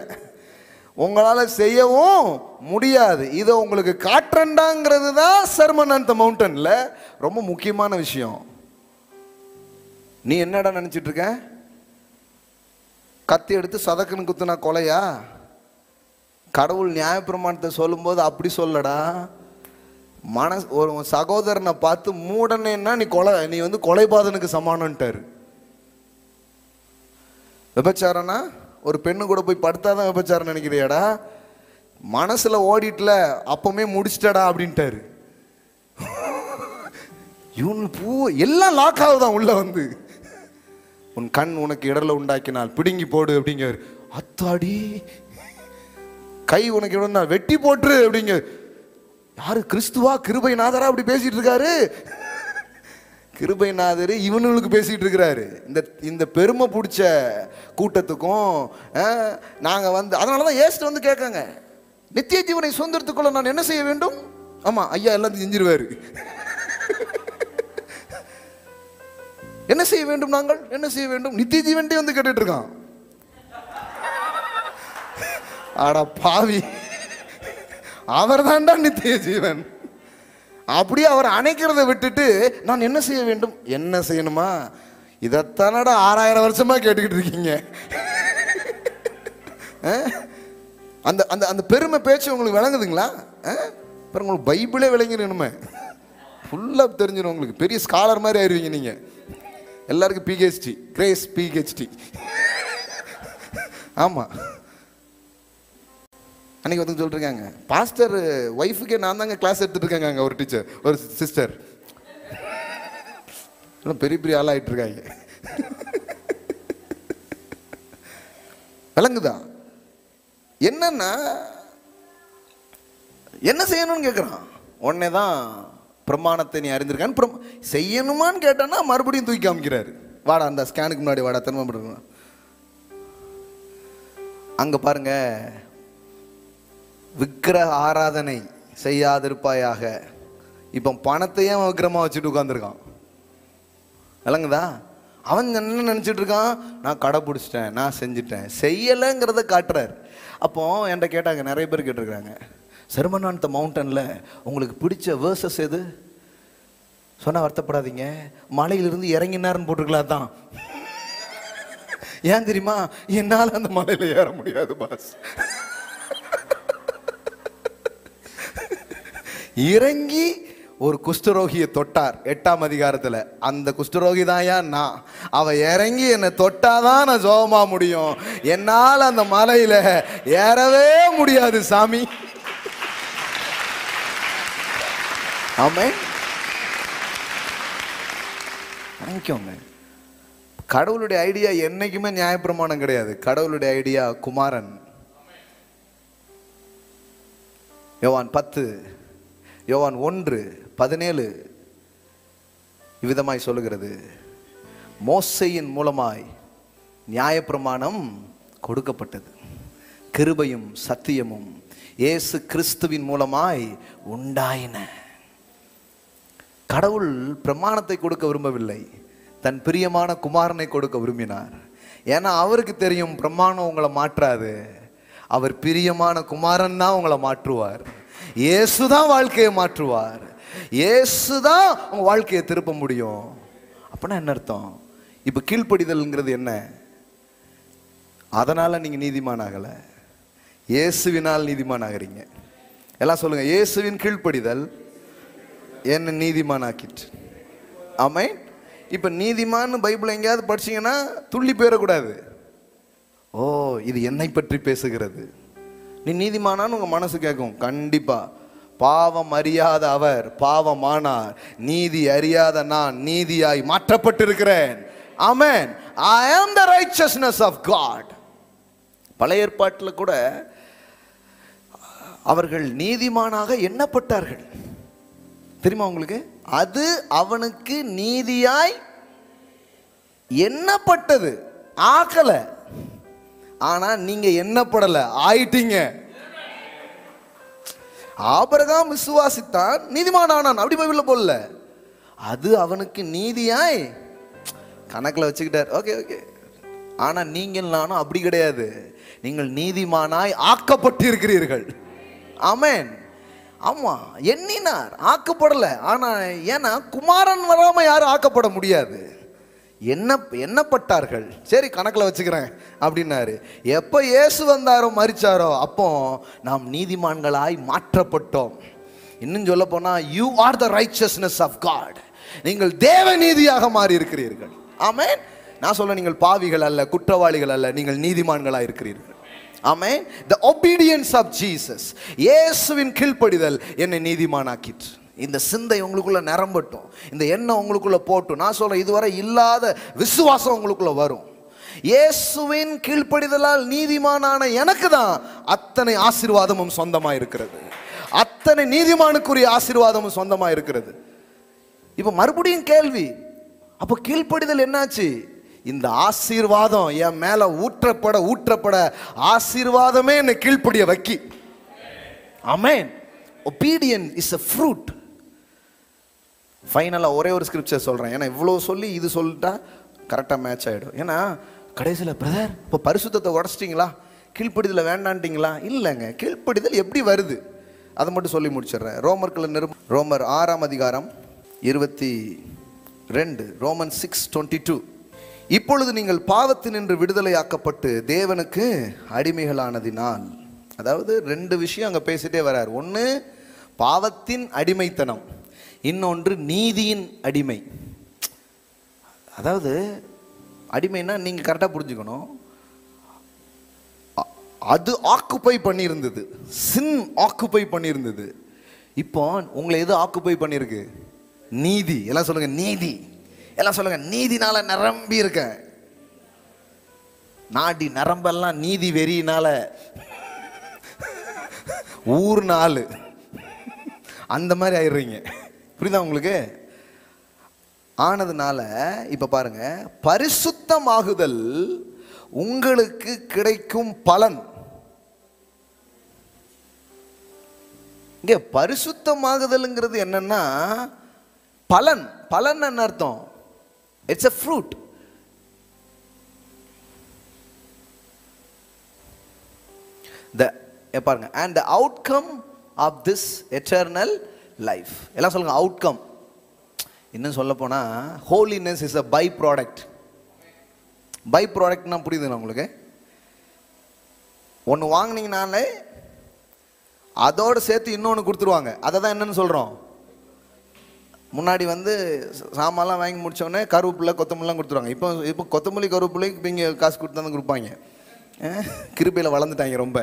உங்களால செய்யவும் முடியாது, இதை உங்களுக்கு காட்டுறண்டாங்கிறது தான் சர்மன் ஆன் தி மவுண்டன்ல ரொம்ப முக்கியமான விஷயம். நீ என்னடா நினைச்சிட்டு இருக்க? கத்தி எடுத்து சதக்குன்னு குத்துனா கொலையா? கடவுள் நியாயப்பிரமாணத்தை சொல்லும்போது அப்படி சொல்லடா. ஒரு சகோதரனை பார்த்து மூடனேன்னா நீ வந்து கொலைபாதனுக்கு சமானன்ட்டாரு. விபச்சாரனா ஒரு பெண்ணு கூட போய் படுத்தாதான் விபச்சாரம் நினைக்கிறியாடா? மனசுல ஓடிட்டுல அப்பமே முடிச்சிட்டடா அப்படின்ட்டாரு. எல்லாம் லாக் ஆகுதான் உள்ள வந்து. உன் கண் உனக்கு இடர்ல உண்டாக்கினால் பிடுங்கி போடு அப்படிங்க. அத்தாடி, கை உனக்கு இடர்னா வெட்டி போட்டுரு அப்படிங்க. யாரு? கிறிஸ்துவா? கிருபைநாதரா அப்படி பேசிட்டு இருக்காரு? கிருபைநாதர் இவனுக்கு பேசிட்டு இருக்கிறாரு. இந்த பெருமை பிடிச்ச கூட்டத்துக்கும் நாங்க வந்து அதனாலதான் ஏசுட்டு வந்து கேட்காங்க, நித்திய ஜீவனை சுதந்திரத்துக்குள்ள நான் என்ன செய்ய வேண்டும்? ஆமா ஐயா எல்லாத்தையும் செஞ்சிருவாரு. என்ன செய்ய வேண்டும்? நாங்கள் என்ன செய்ய வேண்டும்? நித்திய ஜீவன்டே வந்து கேட்டுட்டு இருக்கான். ஆடா பாவி, அவர் தான்டா நித்திய ஜீவன். அப்படியே அவர் அணைக்கிறத விட்டுட்டு நான் என்ன செய்ய வேண்டும்? என்ன செய்யணுமா? இதைத்தானடா 6000 வருஷமா கேட்டுக்கிட்டு இருக்கீங்க. அந்த அந்த அந்த பெருமை பேச்சு உங்களுக்கு விளங்குதுங்களா? உங்களுக்கு பைபிளே விளங்கிடணுமே, ஃபுல்லா தெரிஞ்சிடும் உங்களுக்கு. பெரிய ஸ்காலர் மாதிரி ஆயிருவீங்க நீங்க. எல்லாருக்கும் பிஹெச்டி, கிரேஸ் பிஹெச்டி. ஆமா, அன்னைக்கு வந்து சொல்லிருக்காங்க, பாஸ்டர் ஒய்ஃபுக்கே நான் தாங்க கிளாஸ் எடுத்துட்டு இருக்காங்க. ஒரு டீச்சர், ஒரு சிஸ்டர், பெரிய பெரிய ஆளாயிட்டு இருக்காங்க. விளங்குதா? என்னன்னா என்ன செய்யணும்னு கேட்குறான். உடனே தான் பிரமாணத்தை நீ அறிந்திருக்கான்னு செய்யணுமான்னு கேட்டான்னா மறுபடியும் தூக்கி காமிக்கிறாரு. வாடா அந்த ஸ்கேனுக்கு முன்னாடி வாடா, தன்மை அங்க பாருங்க, விக்கிரக ஆராதனை செய்யாதிருப்பாயாக. இப்போ பணத்தையும் விக்கிரமா வச்சுட்டு உட்காந்துருக்கான். விளங்குதா? அவன் என்ன நினைச்சிட்டு இருக்கான்? நான் கடைப்பிடிச்சிட்டேன், நான் செஞ்சுட்டேன். செய்யலைங்கிறத காட்டுறாரு. அப்போ என்கிட்ட கேட்டாங்க, நிறைய பேர் கேட்டிருக்காங்க, சர்மன் ஆன் தி மவுண்டன்ல உங்களுக்கு பிடிச்ச வேர்சஸ் எது? சொன்னா வருத்தப்படாதீங்க, மலையிலிருந்து இறங்கினார்னு போட்டிருக்கலாம் தான். ஏன் தெரியுமா? என்னால் அந்த மலையில ஏற முடியாது பாஸ். இறங்கி ஒரு குஷ்டரோகியை தொட்டார் 8ஆம் அதிகாரத்துல. அந்த குஷ்டரோகி தான் நான். அவ இறங்கி என்னை தொட்டாதான் நான் ஜோமா முடியும். என்னால் அந்த மலையில ஏறவே முடியாது சாமி. ஆமென். வாங்கிக்கோங்க. கடவுளுடைய ஐடியா என்னைக்குமே நியாயப்பிரமாணம் கிடையாது. கடவுளுடைய ஐடியா குமாரன். யோவான் 10, யோவான் 1:17 இவ்விதமாய் சொல்லுகிறது, மோசேயின் மூலமாய் நியாயப்பிரமாணம் கொடுக்கப்பட்டது, கிருபையும் சத்தியமும் இயேசு கிறிஸ்துவின் மூலமாய் உண்டாயின. கடவுள் பிரமாணத்தை கொடுக்க விரும்பவில்லை, தன் பிரியமான குமாரனை கொடுக்க விரும்பினார். ஏன்னா அவருக்கு தெரியும் பிரமாணம் உங்களை மாற்றாது, அவர் பிரியமான குமாரன் தான் உங்களை மாற்றுவார். இயேசுதான் வாழ்க்கையை மாற்றுவார். இயேசுதான் உங்க வாழ்க்கையை திருப்ப முடியும். அப்படின்னா என்ன அர்த்தம்? இப்ப கீழ்ப்படிதல்ங்கிறது என்ன? அதனால நீங்க நீதிமான் ஆகல, இயேசுவினால் நீதிமான் ஆகிறீங்க. எல்லாம் சொல்லுங்க, இயேசுவின் கீழ்ப்படிதல் என்ன நீதிமான் ஆக்கிட்டு. ஆமென். இப்ப நீதிமான் பைபிள் எங்கேயாவது படிச்சீங்கன்னா துள்ளி போயிடக்கூடாது. ஓ, இது என்னை பற்றி பேசுகிறது. நீ நீதிமானான்னு உங்க மனசு கேட்கும். கண்டிப்பா. பாவம் அறியாத அவர் பாவமானார், நீதி அறியாத நான் நீதியாய் மாற்றப்பட்டிருக்கிறேன். ஆமென். I am the righteousness of God. பழைய ஏற்பாட்டில் கூட அவர்கள் நீதிமானாக எண்ணப்பட்டார்கள். தெரியுமா உங்களுக்கு? அது அவனுக்கு நீதியாய் எண்ணப்பட்டது, ஆக்கல. ஆனா நீங்க எண்ணப்படல, ஆயிட்டீங்க. ஆபிரகாம் விசுவாசித்தான், நீதிமானானான். அப்படி பைபிள்ல போடல. அது அவனுக்கு நீதியாய் கணக்குல வச்சுக்கிட்டார். Okay okay. ஆனா நீங்கள் நானும் அப்படி கிடையாது. நீங்கள் நீதிமானாய் ஆக்கப்பட்டிருக்கிறீர்கள். ஆமென். ஆமா, எண்ணினார், ஆக்கப்படல. ஆனா ஏன்னா குமாரன் வராம யாரும் ஆக்கப்பட முடியாது. எண்ணப்பட்டார்கள். சரி, கணக்கில் வச்சுக்கிறேன் அப்படின்னாரு. எப்போ இயேசு வந்தாரோ, மரிச்சாரோ, அப்போ நாம் நீதிமான்களாய் மாற்றப்பட்டோம். இன்னும் சொல்ல போனா, you are the righteousness of God. நீங்கள் தேவ நீதியாக மாறி இருக்கிறீர்கள். ஆமென். நான் சொல்ல, நீங்கள் பாவிகள் அல்ல, குற்றவாளிகள் அல்ல, நீங்கள் நீதிமான்களாய் இருக்கிறீர்கள். ஆமென். the obedience of Jesus, இயேசுவின் கீழ்ப்படிதல் என்னை நீதிமானாக்கிற்று. இந்த சிந்தை உங்களுக்குள்ள நிரம்பட்டும், இந்த எண்ணம் உங்களுக்குள்ள போட்டும். நான் சொல்றேன், இதுவரை இல்லாத விசுவாசம் உங்களுக்குள்ள வரும். இயேசுவின் கீழ்ப்படிதலால் நீதிமானான எனக்கு தான் அத்தனை ஆசீர்வாதமும் சொந்தமா இருக்கிறது. அத்தனை நீதிமானுக்குரிய ஆசீர்வாதமும் சொந்தமா இருக்கிறது. இப்ப மறுபடியும் கேள்வி, அப்ப கீழ்ப்படிதல் என்னாச்சு? இந்த ஆசீர்வாதம் என் மேல ஊற்றப்பட ஆசீர்வாதமே என்னை கீழ்ப்படிய வைக்கி. ஆமென். obedience is a fruit. ஃபைனலாக ஒரே ஒரு ஸ்கிரிப்சர் சொல்கிறேன். ஏன்னா இவ்வளோ சொல்லி இது சொல்லிட்டா கரெக்டாக மேட்ச் ஆகிடும். ஏன்னா கடைசியில் பிரதர் இப்போ பரிசுத்தத்தை உடச்சிட்டிங்களா, கீழ்ப்படிதலை வேண்டான்ட்டிங்களா? இல்லைங்க, கீழ்ப்படிதல் எப்படி வருது அதை மட்டும் சொல்லி முடிச்சிடுறேன். ரோமர் 6ஆம் அதிகாரம் 22, ரோமன் 6:22. இப்பொழுது நீங்கள் பாவத்தினின்று விடுதலையாக்கப்பட்டு தேவனுக்கு அடிமைகளானதினால். அதாவது 2 விஷயம் அங்கே பேசிட்டே வர்றார். ஒன்று பாவத்தின் அடிமைத்தனம், இன்னொன்று நீதியின் அடிமை. அதாவது அடிமைன்னா நீங்கள் கரெக்டாக புரிஞ்சுக்கணும், அது ஆக்குப்பை பண்ணியிருந்தது, சின் ஆக்குப்பை பண்ணியிருந்தது. இப்போ உங்களை எது ஆக்குப்பை பண்ணியிருக்கு? நீதி. எல்லாம் சொல்லுங்க நீதி. எல்லாம் சொல்லுங்க நீதினால நிரம்பி இருக்க. நாடி நரம்பெல்லாம் நீதி வெறியினால ஊர் நாள் அந்த மாதிரி ஆயிடுறீங்க. புரியுதா உங்களுக்கு? ஆனதுனால இப்ப பாருங்க, பரிசுத்தமாகுதல் உங்களுக்கு கிடைக்கும் பலன். இங்க பரிசுத்தமாகுதல்ங்கிறது என்னன்னா பலன். பலன் என்ன அர்த்தம்? It's a fruit. பாருங்க, and the outcome of this eternal life. எல்லாம் சொல்லுங்க outcome. இன்னும் சொல்ல போனா holiness is a by product. By ப்ராடக்ட்னா புரியுதுங்களா உங்களுக்கு? ஒன்று வாங்கினீங்கனாலே அதோடு சேர்த்து இன்னொன்று கொடுத்துருவாங்க. அதை தான் என்னன்னு சொல்கிறோம். முன்னாடி சாமான்லாம் வாங்கி முடித்தோடனே கருவேப்பிலை கொத்தமல்லாம் கொடுத்துருவாங்க. இப்போ கொத்தமல்லி கருவேப்பிலைக்கு இப்போ இங்கே காசு கொடுத்து தான் கொடுப்பாங்க. கிருபையில் வளர்ந்துட்டாங்க ரொம்ப.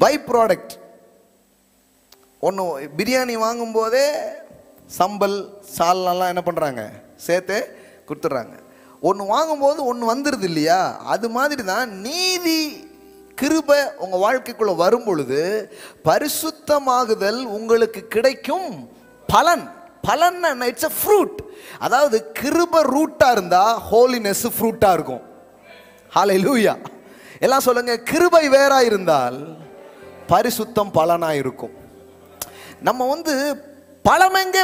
By product. ஒன்று பிரியாணி வாங்கும்போதே சம்பல் சால்லாம் என்ன பண்ணுறாங்க, சேர்த்து கொடுத்துட்றாங்க. ஒன்று வாங்கும்போது ஒன்று வந்துடுது இல்லையா? அது மாதிரி தான் நீதி கிருபை உங்கள் வாழ்க்கைக்குள்ளே வரும் பொழுது பரிசுத்தமாகுதல் உங்களுக்கு கிடைக்கும் பலன். பலன் என்ன? It's a fruit. அதாவது கிருபை ரூட்டாக இருந்தால் ஹோலினஸ் ஃப்ரூட்டாக இருக்கும். ஹல்லேலூயா. எல்லாம் சொல்லுங்க, கிருபை வேறா இருந்தால் பரிசுத்தம் பலனாக இருக்கும். நம்ம பழமெங்க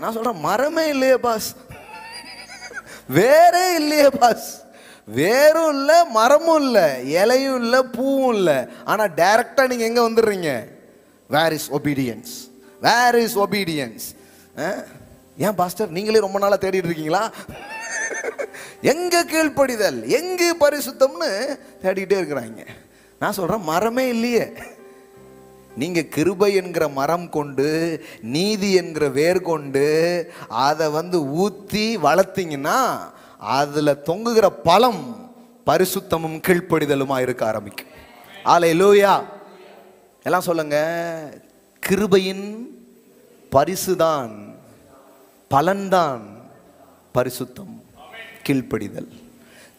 நான் சொல்கிறேன், மரமே இல்லையே பாஸ், வேறே இல்லையே பாஸ், வேரும் இல்லை மரமும் இல்லை இலையும் இல்லை பூவும் இல்லை. ஆனால் டைரக்டாக நீங்கள் எங்கே வந்துடுறீங்க? Where is obedience? Where is obedience? ஏன் பாஸ்டர் நீங்களே ரொம்ப நாளாக தேடிட்டு இருக்கீங்களா? எங்கே கீழ்ப்படிதல், எங்கே பரிசுத்தம்னு தேடிக்கிட்டே இருக்கிறாங்க. நான் சொல்கிறேன், மரமே இல்லையே. நீங்க கிருபை என்கிற மரம் கொண்டு நீதி என்கிற வேர் கொண்டு அதை ஊத்தி வளர்த்தீங்கன்னா அதுல தொங்குகிற பழம் பரிசுத்தமும் கீழ்ப்படிதலுமா இருக்க ஆரம்பிக்கும். அல்லேலூயா. எல்லாம் சொல்லுங்க, கிருபையின் பரிசுதான், பலன்தான் பரிசுத்தம், கீழ்ப்படிதல்.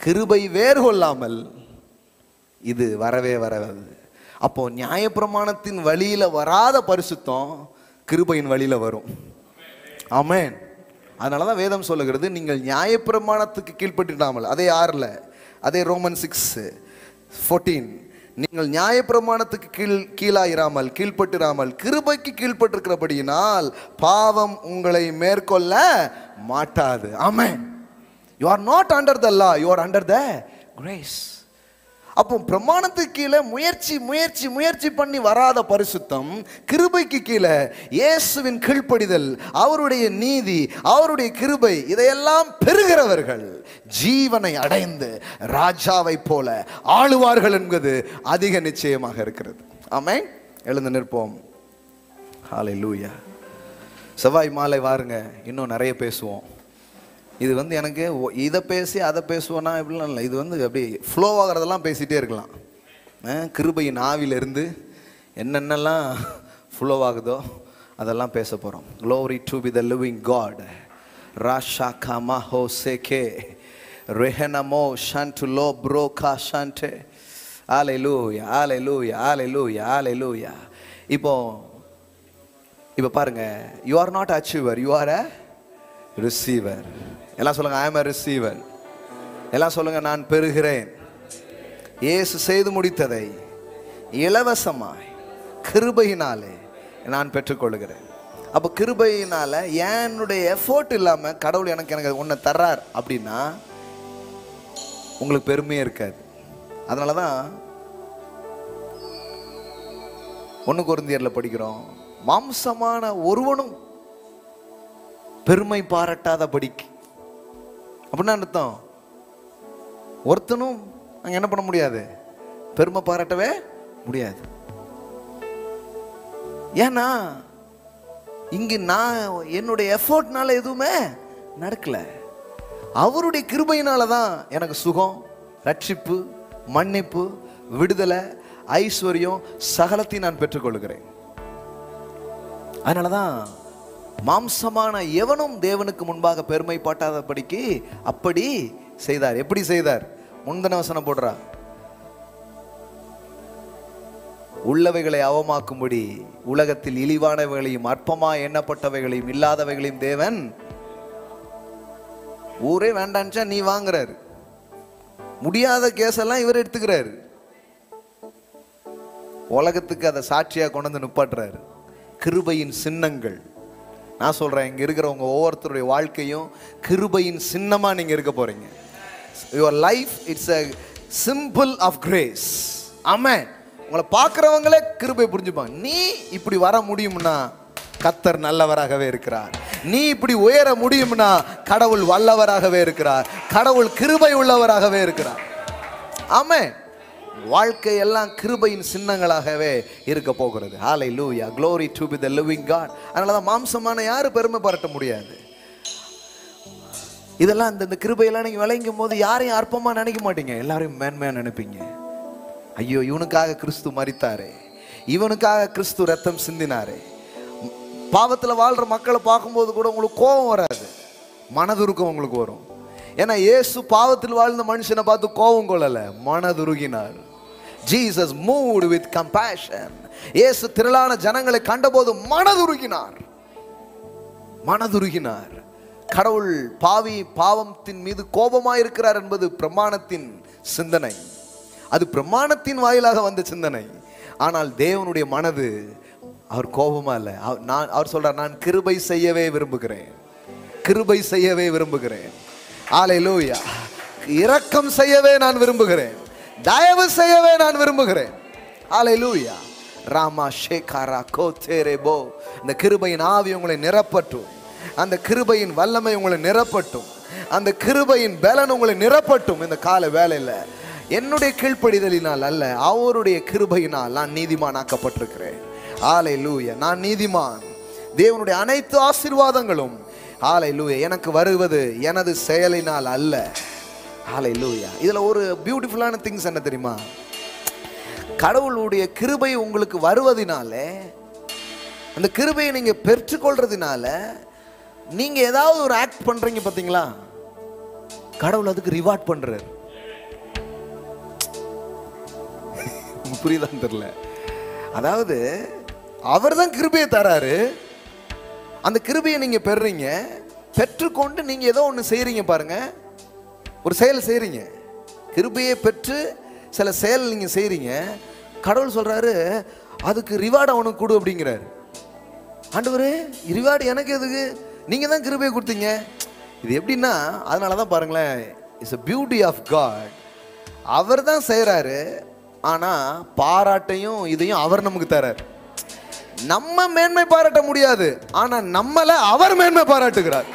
கிருபை வேர் கொள்ளாமல் இது வரவே வராது. அப்போ நியாயப்பிரமாணத்தின் வழியில வராத பரிசுத்தம் கிருபையின் வழியில வரும். ஆமென். அதனாலதான் வேதம் சொல்லுகிறது, நீங்கள் நியாயப்பிரமாணத்துக்கு கீழ்ப்பட்டிடாமல், அதே 6 அதே ரோமன் 6:14, நீங்கள் நியாயப்பிரமாணத்துக்கு கீழாயிராமல் கீழ்ப்பட்டிராமல் கிருபைக்கு கீழ்ப்பட்டிருக்கிறபடியினால் பாவம் உங்களை மேற்கொள்ள மாட்டாது. ஆமென். You are not under the law, you are under the grace. அப்போ பிரமாணத்துக்கு கீழே முயற்சி முயற்சி முயற்சி பண்ணி வராத பரிசுத்தம், கிருபைக்கு கீழே இயேசுவின் கீழ்ப்படிதல், அவருடைய நீதி, அவருடைய கிருபை, இதையெல்லாம் பெறுகிறவர்கள் ஜீவனை அடைந்து ராஜாவை போல ஆளுவார்கள் என்பது அதிக நிச்சயமாக இருக்கிறது. ஆமென். எழுந்து நிற்போம். ஹல்லேலூயா. செவ்வாய் மாலை வாருங்க, இன்னும் நிறைய பேசுவோம். இது எனக்கு இதை பேசி அதை பேசுவோன்னா இப்படிலாம் இல்லை. இது அப்படி ஃப்ளோ ஆகிறதெல்லாம் பேசிகிட்டே இருக்கலாம். கிருபையின் ஆவிலிருந்து என்னென்னலாம் ஃப்ளோ ஆகுதோ அதெல்லாம் பேச போகிறோம். Glory to be the living God. ராஷா கமா ஹோ சேகே ரெஹனமோ ஷான்டு லோ ப்ரோகா ஷான்டே. ஹல்லேலூயா, ஹல்லேலூயா, ஹல்லேலூயா, ஹல்லேலூயா. இப்போ பாருங்க, you are not achiever, you are a receiver. எல்லாம் சொல்லுங்க, ஐ அம் a receiver. எல்லாம் சொல்லுங்க, நான் பெறுகிறேன். இயேசு செய்து முடித்ததை இலவசமாய் கிருபையினாலே நான் பெற்றுக்கொள்கிறேன். அப்போ கிருபையினால என்னுடைய எஃபோர்ட் இல்லாம கடவுள் எனக்கு ஒன்றை தர்றார் அப்படின்னா உங்களுக்கு பெருமையே இருக்காது. அதனாலதான் 1 கொரிந்தியர்ல படிக்கிறோம், மாம்சமான ஒருவனும் பெருமை பாராட்டாத படிக்கு. அப்படின்னா அர்த்தம், ஒருத்தனும் அங்க என்ன பண்ண முடியாது, பெருமை பாராட்டவே முடியாது. ஏன்னா இங்கு நான் என்னுடைய எஃபோர்ட்னால எதுவுமே நடக்கல. அவருடைய கிருபையினால தான் எனக்கு சுகம், ரட்சிப்பு, மன்னிப்பு, விடுதலை, ஐஸ்வர்யம் சகலத்தையும் நான் பெற்றுக்கொள்கிறேன். அதனாலதான் மாம்சமான எவனும் தேவனுக்கு முன்பாக பெருமை பாட்டாதபடிக்கு அப்படி செய்தார். எப்படி செய்தார்? முந்தின வசனம் போடுறா, உள்ளவைகளை அவமாக்கும்படி உலகத்தில் இழிவானவைகளையும் அற்பமா எண்ணப்பட்டவைகளையும் இல்லாதவைகளையும் தேவன் ஊரே வேண்டான்ச்சா நீ வாங்குறாரு. முடியாத கேஸ் எல்லாம் இவர் எடுத்துக்கிறாரு. உலகத்துக்கு அதை சாட்சியா கொண்டு வந்து நிப்பாட்டுறாரு. கிருபையின் சின்னங்கள். நான் சொல்றேன், இங்க இருக்கிறவங்க ஒவ்வொருத்தருடைய வாழ்க்கையும் கிருபையின் சின்னமா நீங்க இருக்க போறீங்க. Your life it's a symbol of grace. ஆமென். உங்களை பார்க்கிறவங்களே கிருபை புரிஞ்சுப்பாங்க. நீ இப்படி வர முடியும்னா கர்த்தர் நல்லவராகவே இருக்கிறார். நீ இப்படி உயர முடியும்னா கடவுள் வல்லவராகவே இருக்கிறார். கடவுள் கிருபை உள்ளவராகவே இருக்கிறார். ஆமென். வாழ்க்கை எல்லாம் கிருபையின் சின்னங்களாகவே இருக்க போகிறது. ஹல்லேலூயா, glory to be the living God. அதனாலதான் மாம்சமான யாரும் பெருமை பாராட்ட முடியாது. இதெல்லாம் இந்த கிருபையெல்லாம் நீங்க விளங்கும் போது யாரையும் அற்பமா நினைக்க மாட்டீங்க, எல்லாரையும் மேன்மையா நினைப்பீங்க. ஐயோ, இவனுக்காக கிறிஸ்து மரித்தாரே, இவனுக்காக கிறிஸ்து ரத்தம் சிந்தினாரே. பாவத்துல வாழ்ற மக்களை பார்க்கும்போது கூட உங்களுக்கு கோபம் வராது, மனதுருக்கம் உங்களுக்கு வரும். ஏன்னா இயேசு பாவத்தில் வாழ்ந்த மனுஷனை பார்த்து கோபம் கொள்ளல, மனதுருகினார். Jesus moved with compassion. இயேசு திரளான ஜனங்களை கண்டபோது மனதுருகினார். மனதுருகினார். கடவுள் பாவத்தின் மீது கோபமாய் இருக்கிறார் என்பது பிரமாணத்தின் சிந்தனை. அது பிரமாணத்தின் வாயிலாக வந்த சிந்தனை. ஆனால் தேவனுடைய மனது, அவர் கோபமா இல்லை. அவர் சொல்றார், நான் கிருபை செய்யவே விரும்புகிறேன், கிருபை செய்யவே விரும்புகிறேன். அல்லேலூயா. இரக்கம் செய்யவே நான் விரும்புகிறேன், தயவு செய்யவே நான் விரும்புகிறேன். அல்லேலூயா. ராமா ஷேகாரா கோதேரேபோ. இந்த கிருபையின் ஆவி உங்களை நிரப்பட்டும், அந்த கிருபையின் வல்லமை உங்களை நிரப்பட்டும், அந்த கிருபையின் பலன் உங்களை நிரப்பட்டும். இந்த கால வேளையில என்னுடைய கீழ்ப்படிதலினால் அல்ல, அவருடைய கிருபையினால் நான் நீதிமானாக்கப்பட்டிருக்கிறேன். ஹல்லேலூயா. நான் நீதிமான். தேவனுடைய அனைத்து ஆசீர்வாதங்களும் ஹல்லேலூயா எனக்கு வருவது எனது செயலினால் அல்ல. ஹல்லேலூயா. இதுல ஒரு பியூட்டிஃபுல்லான திங்ஸ் என்ன தெரியுமா? கடவுளுடைய கிருபை உங்களுக்கு வருவதினாலே, அந்த கிருபையை நீங்க பெற்றுக்கொள்றதுனால நீங்க ஏதாவது ஒரு ஆக்ட் பண்றீங்க பாத்தீங்களா, கடவுள் அதுக்கு ரிவார்ட் பண்றாரு. புரியுதான்னு தெரியல. அதாவது அவர் தான் கிருபையை தராரு. அந்த கிருபையை நீங்க பெறுறீங்க. பெற்றுக்கொண்டு நீங்க ஏதோ ஒன்று செய்றீங்க பாருங்க, ஒரு செயல் செய்றீங்க. கிருபையை பெற்று சில செயல் நீங்க செய்றீங்க. கடவுள் சொல்றாரு அதுக்கு ரிவார்டு அவனுக்கு கொடு அப்படிங்கிறாரு. ஆண்டவரே ரிவார்டு எனக்கு எதுக்கு? நீங்க தான் கிருபையை கொடுத்தீங்க. இது எப்படின்னா, அதனால தான் பாருங்களேன், it's a beauty of God. அவர் தான் செய்கிறாரு, ஆனால் பாராட்டையும் இதையும் அவர் நமக்கு தரார். நம்ம மேன்மை பாராட்ட முடியாது, ஆனால் நம்மளை அவர் மேன்மை பாராட்டுகிறார்.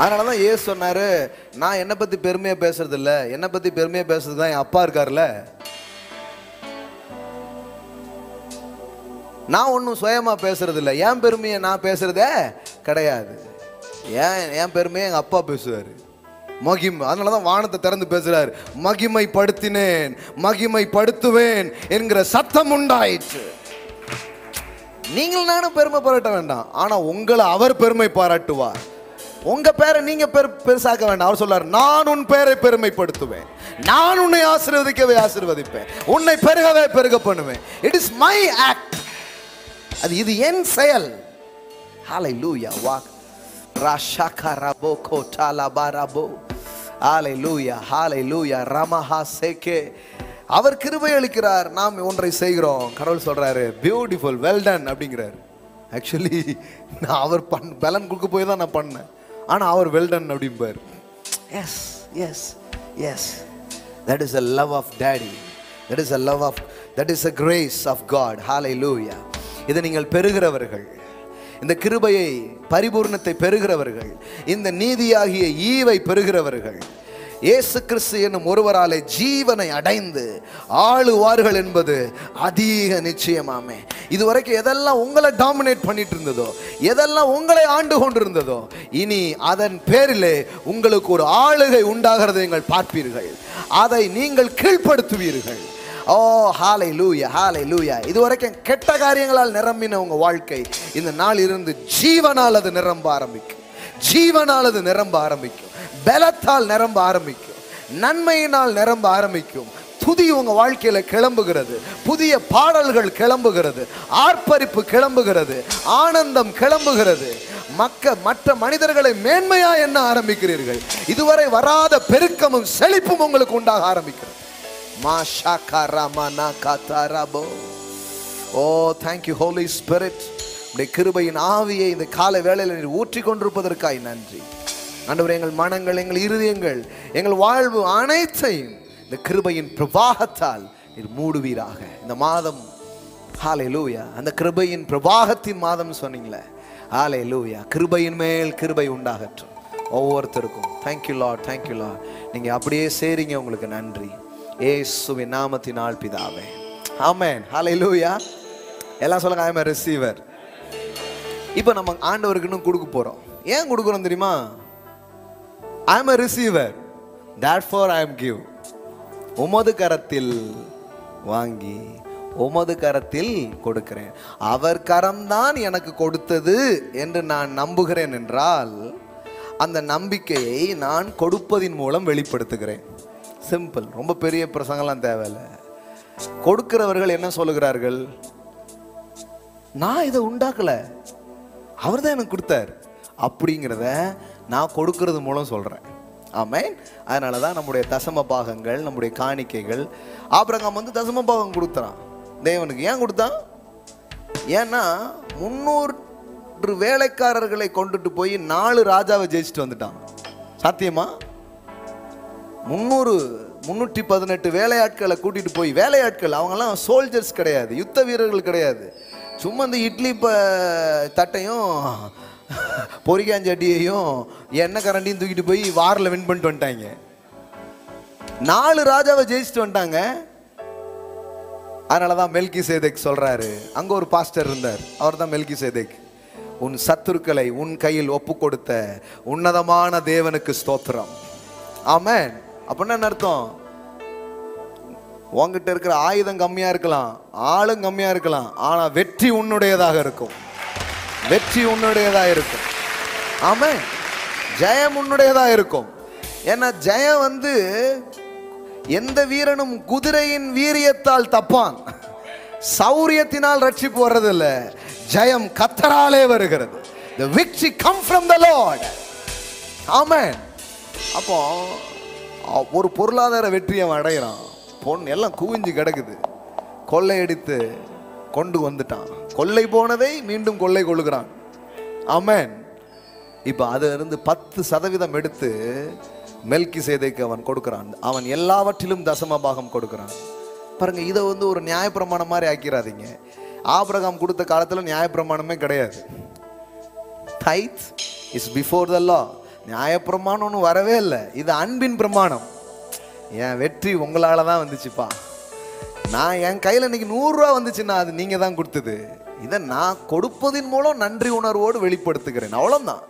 அதனால தான் ஏசு சொன்னாரு, நான் என்னை பற்றி பெருமையாக பேசுறது இல்லை, என்னை பற்றி பெருமையாக பேசுறது தான் என் அப்பா இருக்கார்ல. நான் ஒன்றும் சுயமாக பேசுறது இல்லை, என் பெருமையை நான் பேசுறதே கிடையாது. என் பெருமையை எங்கள் அப்பா பேசுவார். மகிமை. அதனால தான் வானத்தை திறந்து பேசுறாரு, மகிமைப்படுத்தினேன் மகிமைப்படுத்துவேன் என்கிற சத்தம் உண்டாயிற்று. நீங்கள் நானும் பெருமை பாராட்ட வேண்டாம், ஆனால் உங்களை அவர் பெருமை பாராட்டுவார். உங்க பேரை நீங்க பெருசாக்க வேண்டாம். அவர் சொல்றார், நான் உன் பேரை பெருமைப்படுத்துவேன், நான் உன்னை ஆசீர்வதிக்கவே ஆசீர்வதிப்பேன், உன்னை பெருகவே பெருக பண்ணுவேன். It is my act. இது என் செயல். ஹல்லேலூயா. வாக் ராஷாகரபோ கோட்டாலபாரபோ. ஹல்லேலூயா ஹல்லேலூயா. ரமஹா சேகே. அவர் கிருபை அளிக்கிறார், நாம் ஒன்றை செய்கிறோம். கடவுள் சொல்றாரு பியூட்டிஃபுல், வெல் டன் அப்படிங்கிறார். ஆக்சுவலி நான் அவர் பலன் கொடுக்க போய் தான் நான் பண்ணேன், ஆனால் அவர் வெல் டன் அப்படிம்பார். Yes yes yes. That is a love of daddy. That is a love of, that is a grace of God. Hallelujah. இதை நீங்கள் பெறுகிறவர்கள், இந்த கிருபையை பரிபூர்ணத்தை பெறுகிறவர்கள், இந்த நீதியாகிய ஈவை பெறுகிறவர்கள், இயேசு கிறிஸ்து என்னும் ஒருவராலே ஜீவனை அடைந்து ஆளுவார்கள் என்பது அதிக நிச்சயமாமே. இதுவரைக்கும் எதெல்லாம் உங்களை டாமினேட் பண்ணிட்டு இருந்ததோ, எதெல்லாம் உங்களை ஆண்டு கொண்டிருந்ததோ, இனி அதன் பேரிலே உங்களுக்கு ஒரு ஆளுகை உண்டாகிறதை நீங்கள் பார்ப்பீர்கள். அதை நீங்கள் கீழ்ப்படுத்துவீர்கள். ஓ ஹல்லேலூயா ஹல்லேலூயா. இதுவரைக்கும் கெட்ட காரியங்களால் நிரம்பின உங்க வாழ்க்கை இந்த நாள் இருந்து ஜீவனால் அது நிரம்ப ஆரம்பிக்கும். ஜீவனால் அது நிரம்ப ஆரம்பிக்கும். பலத்தால் நிரம்ப ஆரம்பிக்கும். நன்மையினால் நிரம்ப ஆரம்பிக்கும். துதி உங்க வாழ்க்கையில கிளம்புகிறது. புதிய பாடல்கள் கிளம்புகிறது. ஆர்ப்பரிப்பு கிளம்புகிறது. ஆனந்தம் கிளம்புகிறது. மற்ற மனிதர்களை மேன்மையா என்ன ஆரம்பிக்கிறீர்கள். இதுவரை வராத பெருக்கமும் செழிப்பும் உங்களுக்கு உண்டாக ஆரம்பிக்கிறது. Oh, thank you Holy Spirit. உம்முடைய கிருபையின் ஆவியை இந்த காலை வேளையில் நீர் ஊற்றி கொண்டிருப்பதற்காய் நன்றி. ஆண்டவரே, எங்கள் மனங்கள், எங்கள் இருதயங்கள், எங்கள் வாழ்வு அனைத்தையும் இந்த கிருபையின் பிரவாகத்தால் நீர் மூடுவீராக. இந்த மாதம் ஹல்லேலூயா, அந்த கிருபையின் பிரவாகத்தின் மாதம் சொன்னீங்களே, ஹல்லேலூயா. கிருபையின் மேல் கிருபை உண்டாகட்டும் ஒவ்வொருத்தருக்கும். Thank you Lord, thank you Lord. நீங்கள் அப்படியே சேரிங்க, உங்களுக்கு நன்றி. இயேசுவின் நாமத்தினால் பிதாவே, ஆமென். ஹல்லேலூயா. எல்லாம் சொல்லுங்க, ஐ அம் எ ரிசீவர். இப்போ நம்ம ஆண்டவருக்கு இன்னும் கொடுக்க போறோம். ஏன் கொடுக்குறோம் தெரியுமா? ஐ அம் எ receiver, therefore I am give. உமது கரத்தில் வாங்கி உமது கரத்தில் கொடுக்கிறேன். அவர் கரம்தான் எனக்கு கொடுத்தது என்று நான் நம்புகிறேன் என்றால், அந்த நம்பிக்கையை நான் கொடுப்பதின் மூலம் வெளிப்படுத்துகிறேன். சிம்பிள். ரொம்ப பெரிய பிரசங்கம்லாம் தேவையில்லை. கொடுக்கிறவர்கள் என்ன சொல்லுகிறார்கள்? நான் இதை உண்டாக்கல, அவர் தான் எனக்கு கொடுத்தார் அப்படிங்கிறத நான் கொடுக்கறது மூலம் சொல்றேன். ஆமென். அதனால தான் நம்முடைய தசம பாகங்கள், நம்முடைய காணிக்கைகள், ஆபிரகாம் வந்து தசம பாகம் கொடுத்தான் தேவனுக்கு. ஏன் கொடுத்தான்? ஏன்னா 300 வேலைக்காரர்களை கொண்டுட்டு போய் 4 ராஜாவை ஜெயிச்சுட்டு வந்துட்டான். சாத்தியமா? 318 வேலையாட்களை கூட்டிட்டு போய், வேலையாட்கள் அவங்கெல்லாம் சோல்ஜர்ஸ் கிடையாது, யுத்த வீரர்கள் கிடையாது. சும்மா இந்த இட்லி தட்டையும் பொரிக்காஞ்சட்டியையும் எண்ணெய் கரண்டியும் தூக்கிட்டு போய் வாரில் வின் பண்ணிட்டு வந்துட்டாங்க. 4 ராஜாவை ஜெயிச்சுட்டு வந்துட்டாங்க. அதனாலதான் மெல்கிசேதேக் சொல்றாரு, அங்க ஒரு பாஸ்டர் இருந்தார், அவர் தான் மெல்கிசேதேக். உன் சத்துருக்களை உன் கையில் ஒப்பு கொடுத்த உன்னதமான தேவனுக்கு ஸ்தோத்திரம். ஆமென். அப்படின்னா என்ன அர்த்தம்? உங்ககிட்ட இருக்கிற ஆயுதம் கம்மியா இருக்கலாம், ஆளும் கம்மியா இருக்கலாம், ஆனா வெற்றி உன்னுடையதாக இருக்கும். வெற்றி உன்னுடையதாக இருக்கும். ஆமென். ஜெயம் உன்னுடையதாக இருக்கும். ஏன்னா ஜெயம் எந்த வீரனும் குதிரையின் வீரியத்தால் தப்பான், சௌரியத்தினால் ரட்சிப்பு வர்றதில்ல. ஜெயம் கர்த்தராலே வருகிறது. The victory come from the Lord. ஆமென். அப்போ ஒரு பொருளாதார வெற்றியை அவன் அடைகிறான். பொன் எல்லாம் குவிஞ்சு கிடக்குது, கொள்ளையடித்து கொண்டு வந்துட்டான். கொள்ளை போனதை மீண்டும் கொள்ளை கொள்ளுகிறான். ஆமென். இப்போ அதுல இருந்து 10% எடுத்து மெல்கிசேதேக்கு அவன் கொடுக்கிறான். அவன் எல்லாவற்றிலும் தசம பாகம் கொடுக்கிறான். பாருங்க, இதை ஒரு நியாயப்பிரமாணம் மாதிரி ஆக்கிறாதீங்க. ஆபிரகாம் கொடுத்த காலத்துல நியாயப்பிரமாணமே கிடையாது. டைத் இஸ் பிஃபோர் த லா. நியாயப்பிரமாணம் ஒன்றும் வரவே இல்லை. இது அன்பின் பிரமாணம். என் வெற்றி உங்களால தான் வந்துச்சுப்பா. நான் என் கையில் இன்னைக்கு 100 ரூபா வந்துச்சுன்னா அது நீங்க தான் கொடுத்தது. இதை நான் கொடுப்பதின் மூலம் நன்றி உணர்வோடு வெளிப்படுத்துகிறேன். அவ்வளவுதான்.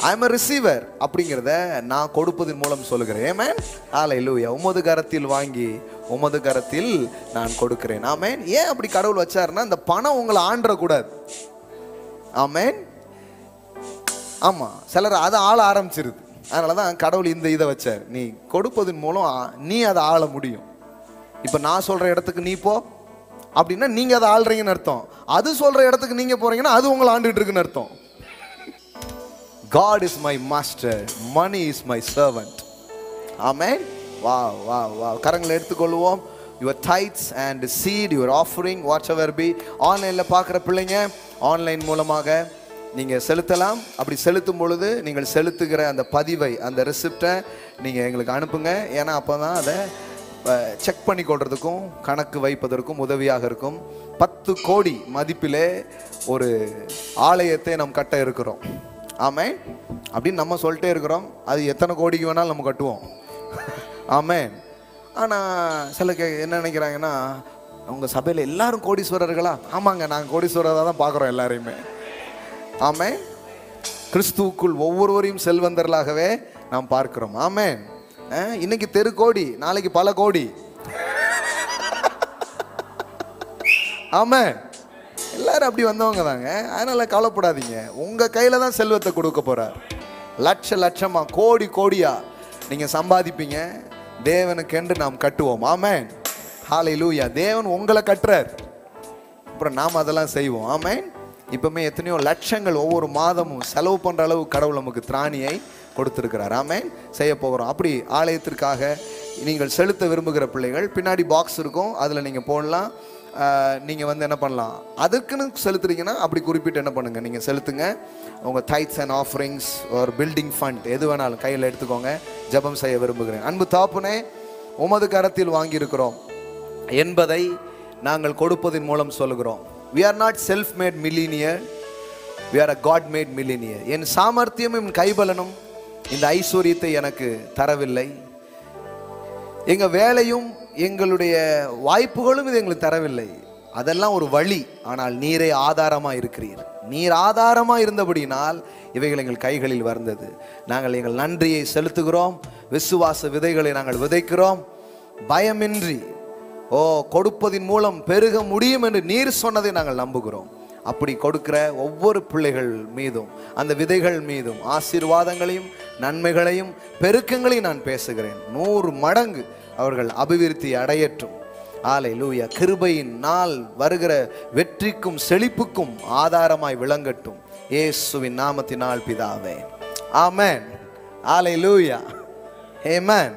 ஐ எம் a receiver அப்படிங்கிறத நான் கொடுப்பதன் மூலம் சொல்லுகிறேன். ஆமென். ஹல்லேலூயா. உமது கரத்தில் வாங்கி உமது கரத்தில் நான் கொடுக்கிறேன். ஆமென். ஏன் அப்படி கடவுள் வச்சாருன்னா, இந்த பணம் உங்களை ஆண்டக்கூடாது. ஆமென். ஆமா, சிலர் அதை ஆள ஆரம்பிச்சிருது. அதனாலதான் கடவுள் இந்த இதை வச்சார். நீ கொடுப்பதன் மூலம் நீ அதை ஆள முடியும். இப்ப நான் சொல்ற இடத்துக்கு நீ போ அப்படின்னா நீங்க அதை ஆள்றீங்கன்னு அர்த்தம். அது சொல்ற இடத்துக்கு நீங்க போறீங்கன்னா அது உங்களை ஆண்டுட்டு இருக்குன்னு அர்த்தம். God is my master, money is my servant. Amen. Wow, wow, wow. கரங்களை எடுத்துக்கொள்வோம். Your tithes and seed, your offering, whatever be. ஆன்லைன்ல பார்க்குற பிள்ளைங்க ஆன்லைன் மூலமாக நீங்கள் செலுத்தலாம். அப்படி செலுத்தும் பொழுது நீங்கள் செலுத்துகிற அந்த பதிவை, அந்த ரெசிப்டை நீங்கள் எங்களுக்கு அனுப்புங்க. ஏன்னா அப்போ தான் அதை செக் பண்ணி கொள்றதுக்கும் கணக்கு வைப்பதற்கும் உதவியாக இருக்கும். 10 கோடி மதிப்பிலே ஒரு ஆலயத்தை நாம் கட்ட இருக்கிறோம். ஆமென். அப்படின்னு நம்ம சொல்லிட்டே இருக்கிறோம். அது எத்தனை கோடிக்கு வேணாலும் நம்ம கட்டுவோம். ஆமென். ஆனால் சில என்ன நினைக்கிறாங்கன்னா, உங்கள் சபையில் எல்லாரும் கோடீஸ்வரர்களா? ஆமாங்க, நாங்கள் கோடீஸ்வரராக தான் பார்க்குறோம் எல்லாரையுமே. ஆமென். கிறிஸ்துவுக்குள் ஒவ்வொருவரையும் செல்வந்தர்களாகவே நாம் பார்க்கிறோம். ஆமென். இன்னைக்கு தெரு கோடி, நாளைக்கு பல கோடி. ஆமென். எல்லாரும் அப்படி வந்தவங்க தாங்க. அதனால கவலைப்படாதீங்க. உங்க கையில தான் செல்வத்தை கொடுக்க போறார். லட்சமா கோடி கோடியா நீங்க சம்பாதிப்பீங்க. தேவனுக்கென்று நாம் கட்டுவோம். ஆமென். ஹல்லேலூயா. தேவன் உங்களை கட்டுறார், அப்புறம் நாம் அதெல்லாம் செய்வோம். ஆமென். இப்பவுமே எத்தனையோ லட்சங்கள் ஒவ்வொரு மாதமும் செலவு பண்ற அளவு கடவுள் நமக்கு திராணியை கொடுத்திருக்கிறார். ஆமென். செய்ய போகிறோம். அப்படி ஆலயத்திற்காக நீங்கள் செலுத்த விரும்புகிற பிள்ளைகள் பின்னாடி பாக்ஸ் இருக்கும், அதில் நீங்கள் போடலாம். நீங்கள் என்ன பண்ணலாம், அதுக்குன்னு செலுத்துறீங்கன்னா அப்படி குறிப்பிட்டு என்ன பண்ணுங்க, நீங்கள் செலுத்துங்க. உங்கள் டைட்ஸ் அண்ட் ஆஃபரிங்ஸ் ஒரு பில்டிங் ஃபண்ட் எது வேணாலும் கையில் எடுத்துக்கோங்க. ஜெபம் செய்ய விரும்புகிறேன். அன்பு தகப்பனே, உமது கரத்தில் வாங்கியிருக்கிறோம் என்பதை நாங்கள் கொடுப்பதன் மூலம் சொல்லுகிறோம். We are not self-made millionaire, we are a God-made millionaire. என் சாமர்த்தியமும் என் கைபலனும் இந்த ஐஸ்வர்யத்தை எனக்கு தரவில்லை. எங்கள் வேலையும் எங்களுடைய வாய்ப்புகளும் இது எங்களுக்கு தரவில்லை. அதெல்லாம் ஒரு வழி. ஆனால் நீரே ஆதாரமாக இருக்கிறீர். நீர் ஆதாரமாக இருந்தபடினால் இவைகள் எங்கள் கைகளில் வந்தது. நாங்கள் எங்கள் நன்றியை செலுத்துகிறோம். விசுவாச விதைகளை நாங்கள் விதைக்கிறோம். பயமின்றி கொடுப்பதின் மூலம் பெருக முடியும் என்று நீர் சொன்னதை நாங்கள் நம்புகிறோம். அப்படி கொடுக்கிற ஒவ்வொரு பிள்ளைகள் மீதும், அந்த விதைகள் மீதும் ஆசீர்வாதங்களையும் நன்மைகளையும் பெருக்கங்களையும் நான் பேசுகிறேன். 100 மடங்கு அவர்கள் அபிவிருத்தி அடையட்டும். ஹல்லேலூயா. கிருபையின் நாள் வருகிற வெற்றிக்கும் செழிப்புக்கும் ஆதாரமாய் விளங்கட்டும். இயேசுவின் நாமத்தினால் பிதாவே. ஆமென். ஹல்லேலூயா. ஆமென்.